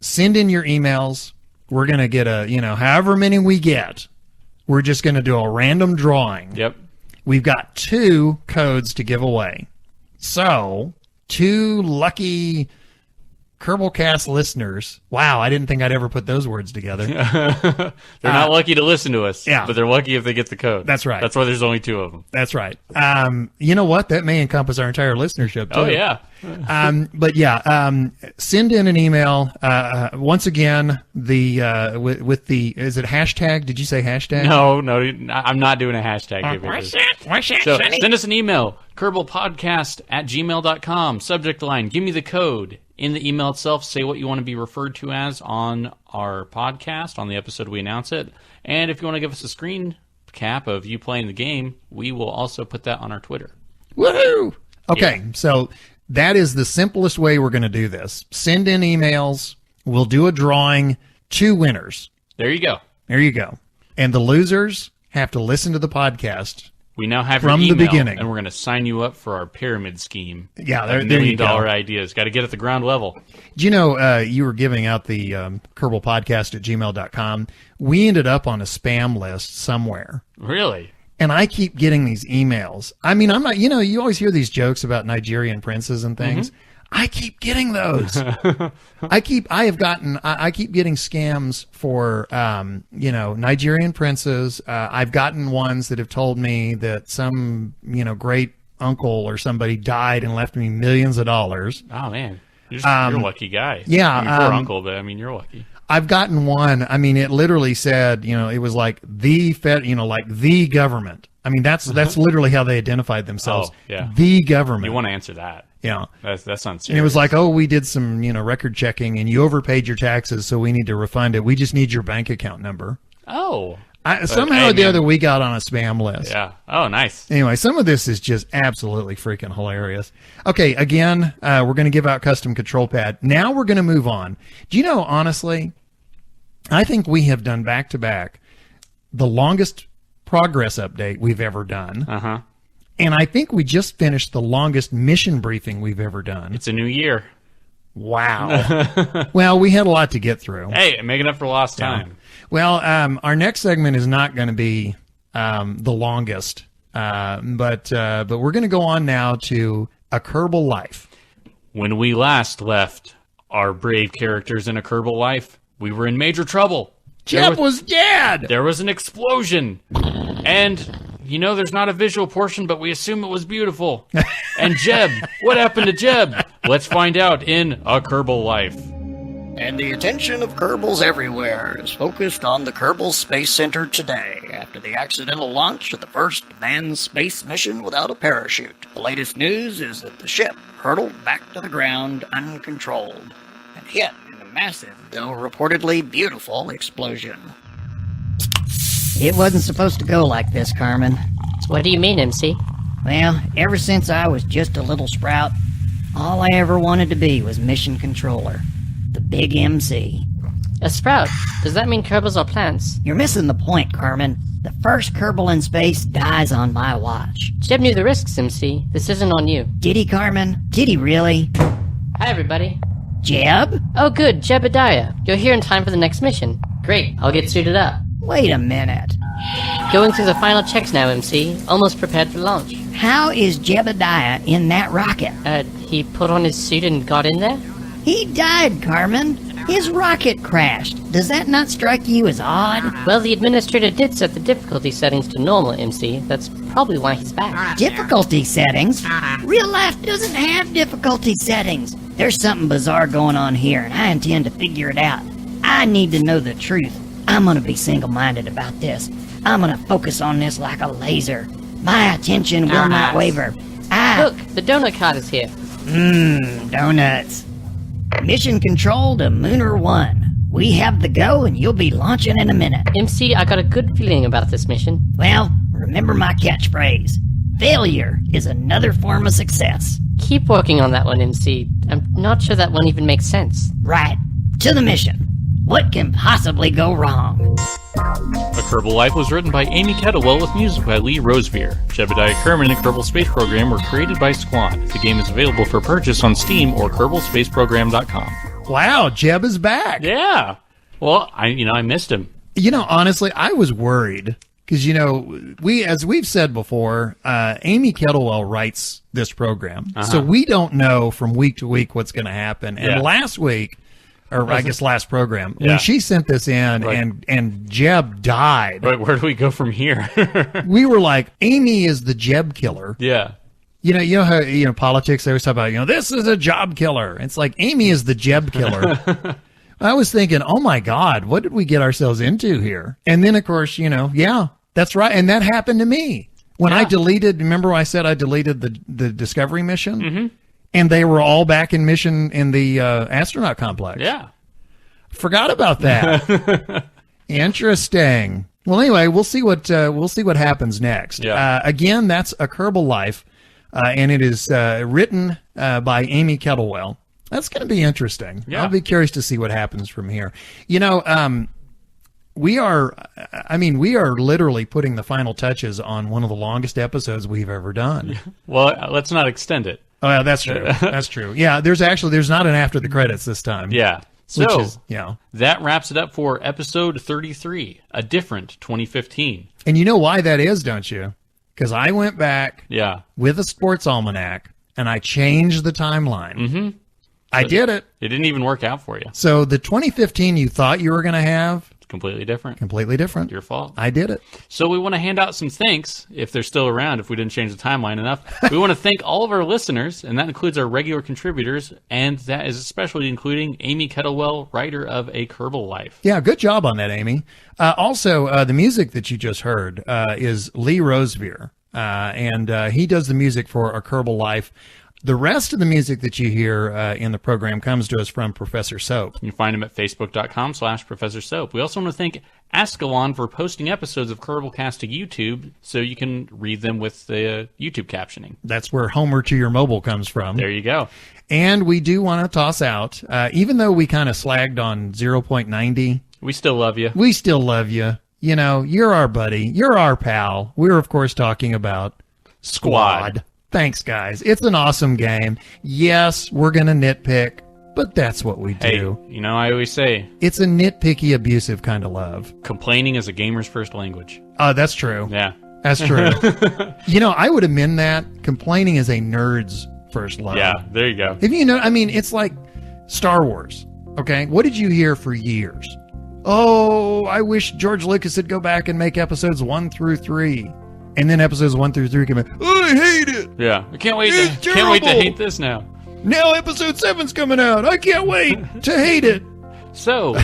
send in your emails. We're going to get however many we get, we're just going to do a random drawing. Yep. We've got 2 codes to give away. So, 2 lucky Kerbalcast listeners. Wow, I didn't think I'd ever put those words together. They're not lucky to listen to us, yeah. but they're lucky if they get the code. That's right. That's why there's only 2 of them. That's right. You know what? That may encompass our entire listenership, too. Oh, yeah. But yeah, send in an email. Once again, with the, is it hashtag? Did you say hashtag? No, I'm not doing a hashtag. So send us an email, kerbalpodcast@gmail.com. Subject line, give me the code. In the email itself, say what you want to be referred to as on our podcast, on the episode we announce it. And if you want to give us a screen cap of you playing the game, we will also put that on our Twitter. Woohoo! Okay, so that is the simplest way we're going to do this. Send in emails. We'll do a drawing. 2 winners. There you go. There you go. And the losers have to listen to the podcast. We now have from your email, the beginning, and we're going to sign you up for our pyramid scheme. Yeah, $1 million ideas. Got to get at the ground level. Do you know you were giving out the kerbalpodcast@gmail.com? We ended up on a spam list somewhere. Really? And I keep getting these emails. I mean, I'm not. You know, you always hear these jokes about Nigerian princes and things. Mm-hmm. I keep getting those. I keep getting scams for, Nigerian princes. I've gotten ones that have told me that some, great uncle or somebody died and left me millions of dollars. Oh man, you're a lucky guy. Yeah. I mean, poor uncle, but I mean, you're lucky. I've gotten one. I mean, it literally said, it was like the government. I mean, that's literally how they identified themselves. Oh, yeah. The government. You want to answer that. Yeah. That's not serious. And it was like, oh, we did some, record checking and you overpaid your taxes, so we need to refund it. We just need your bank account number. Oh. Somehow or the other, we got on a spam list. Yeah. Oh, nice. Anyway, some of this is just absolutely freaking hilarious. Okay, again, we're going to give out custom control pad. Now we're going to move on. Do you know, honestly, I think we have done back-to-back the longest progress update we've ever done. Uh-huh. And I think we just finished the longest mission briefing we've ever done. It's a new year. Wow. Well, we had a lot to get through. Hey, making up for lost time. Yeah. Well, our next segment is not going to be the longest, but we're going to go on now to A Kerbal Life. When we last left our brave characters in A Kerbal Life, we were in major trouble. Jeb was dead! There was an explosion. And, there's not a visual portion, but we assume it was beautiful. And Jeb, what happened to Jeb? Let's find out in A Kerbal Life. And the attention of Kerbals everywhere is focused on the Kerbal Space Center today after the accidental launch of the first manned space mission without a parachute. The latest news is that the ship hurtled back to the ground uncontrolled and hit in a massive, though reportedly beautiful, explosion. It wasn't supposed to go like this, Carmen. What do you mean, MC? Well, ever since I was just a little sprout, all I ever wanted to be was mission controller. The big MC. A sprout? Does that mean Kerbals are plants? You're missing the point, Carmen. The first Kerbal in space dies on my watch. Jeb knew the risks, MC. This isn't on you. Did he, Carmen? Did he really? Hi, everybody. Jeb? Oh, good. Jebediah. You're here in time for the next mission. Great. I'll get suited up. Wait a minute. Going through the final checks now, MC. Almost prepared for launch. How is Jebediah in that rocket? He put on his suit and got in there? He died, Carmen. His rocket crashed. Does that not strike you as odd? Well, the administrator did set the difficulty settings to normal, MC. That's probably why he's back. Difficulty settings? Real life doesn't have difficulty settings. There's something bizarre going on here, and I intend to figure it out. I need to know the truth. I'm gonna be single-minded about this. I'm gonna focus on this like a laser. My attention will not waver. Look, the donut card is here. Donuts. Mission control to Mooner 1. We have the go and you'll be launching in a minute. MC, I got a good feeling about this mission. Well, remember my catchphrase. Failure is another form of success. Keep working on that one, MC. I'm not sure that one even makes sense. Right. To the mission. What can possibly go wrong? A Kerbal Life was written by Amy Kettlewell with music by Lee Rosevere. Jebediah Kerman and Kerbal Space Program were created by Squad. The game is available for purchase on Steam or KerbalSpaceProgram.com. Wow, Jeb is back. Yeah. Well, I missed him. Honestly, I was worried Because, as we've said before, Amy Kettlewell writes this program. So we don't know from week to week what's going to happen. And last week, or I guess last program, when she sent this in and Jeb died. Right, where do we go from here? We were like, Amy is the Jeb killer. Yeah. You know how, politics, they always talk about, this is a job killer. It's like, Amy is the Jeb killer. I was thinking, oh my God, what did we get ourselves into here? And then, of course, that's right. And that happened to me. When I deleted, remember I said I deleted the Discovery mission? Mm-hmm. And they were all back in mission in the astronaut complex. Yeah. Forgot about that. Interesting. Well, anyway, we'll see what happens next. Yeah. Again, that's A Kerbal Life, and it is written by Amy Kettlewell. That's going to be interesting. Yeah. I'll be curious to see what happens from here. We are literally putting the final touches on one of the longest episodes we've ever done. Well, let's not extend it. Oh, yeah, that's true. That's true. Yeah, there's not an after the credits this time. Yeah. So Which is, that wraps it up for episode 33, a different 2015. And you know why that is, don't you? Because I went back with a sports almanac and I changed the timeline. Mm-hmm. I did it. It didn't even work out for you. So the 2015 you thought you were going to have, Completely different. completely different. Your fault. I did it. So we want to hand out some thanks, if they're still around, if we didn't change the timeline enough. We want to thank all of our listeners, and that includes our regular contributors, and that is especially including Amy Kettlewell, writer of A Kerbal Life. Yeah, good job on that, Amy. Also, the music that you just heard is Lee Rosevear, and he does the music for A Kerbal Life. The rest of the music that you hear in the program comes to us from Professor Soap. You can find him at facebook.com/Professor Soap. We also want to thank Ascalon for posting episodes of Kerbalcast to YouTube so you can read them with the YouTube captioning. That's where Homer to your mobile comes from. There you go. And we do want to toss out, even though we kind of slagged on 0.90, we still love you. We still love you. You're our buddy. You're our pal. We're, of course, talking about Squad. Thanks, guys. It's an awesome game. Yes, we're going to nitpick, but that's what we do. Hey, I always say, it's a nitpicky, abusive kind of love. Complaining is a gamer's first language. That's true. Yeah. That's true. I would amend that. Complaining is a nerd's first love. Yeah, there you go. It's like Star Wars. Okay? What did you hear for years? Oh, I wish George Lucas would go back and make episodes 1 through 3. And then episodes 1 through 3 come in. I hate it. Yeah, I can't wait to hate this now. Now episode 7's coming out. I can't wait to hate it. So,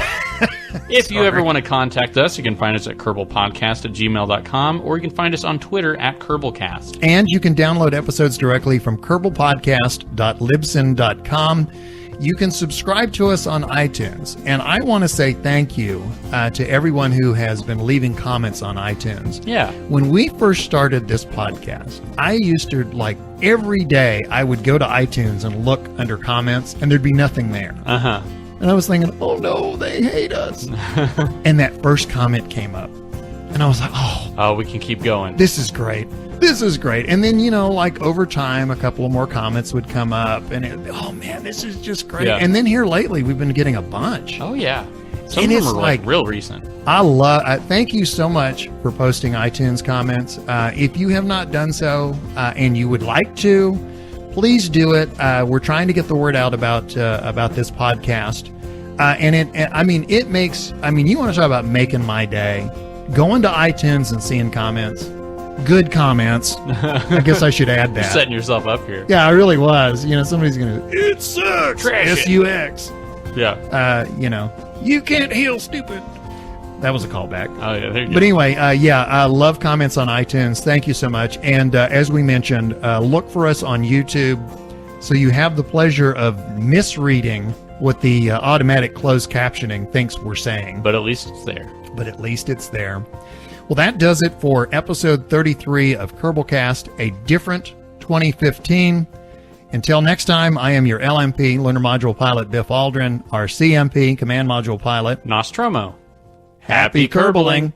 if you ever want to contact us, you can find us at kerbalpodcast@gmail.com, or you can find us on Twitter at Kerbalcast. And you can download episodes directly from kerbalpodcast.libsyn.com. You can subscribe to us on iTunes. And I want to say thank you to everyone who has been leaving comments on iTunes. Yeah. When we first started this podcast, I used to, every day, I would go to iTunes and look under comments, and there'd be nothing there. Uh-huh. And I was thinking, oh no, they hate us. And that first comment came up. And I was like, oh, we can keep going. This is great. This is great. And then, over time, a couple of more comments would come up. And oh, man, this is just great. Yeah. And then here lately, we've been getting a bunch. Oh, yeah. Some of them are real recent. Thank you so much for posting iTunes comments. If you have not done so and you would like to, please do it. We're trying to get the word out about this podcast. It makes, you want to talk about making my day. Going to iTunes and seeing comments. Good comments. I guess I should add that. You're setting yourself up here. Yeah, I really was. Somebody's going to, it sucks. Trash S-U-X. Yeah. You can't heal stupid. That was a callback. Oh, yeah, there you go. But anyway, love comments on iTunes. Thank you so much. And as we mentioned, look for us on YouTube so you have the pleasure of misreading what the automatic closed captioning thinks we're saying. But at least it's there. Well, that does it for episode 33 of Kerbalcast, a different 2015. Until next time, I am your LMP, Lunar Module Pilot Biff Aldrin, our CMP, Command Module Pilot, Nostromo. Happy Kerbaling!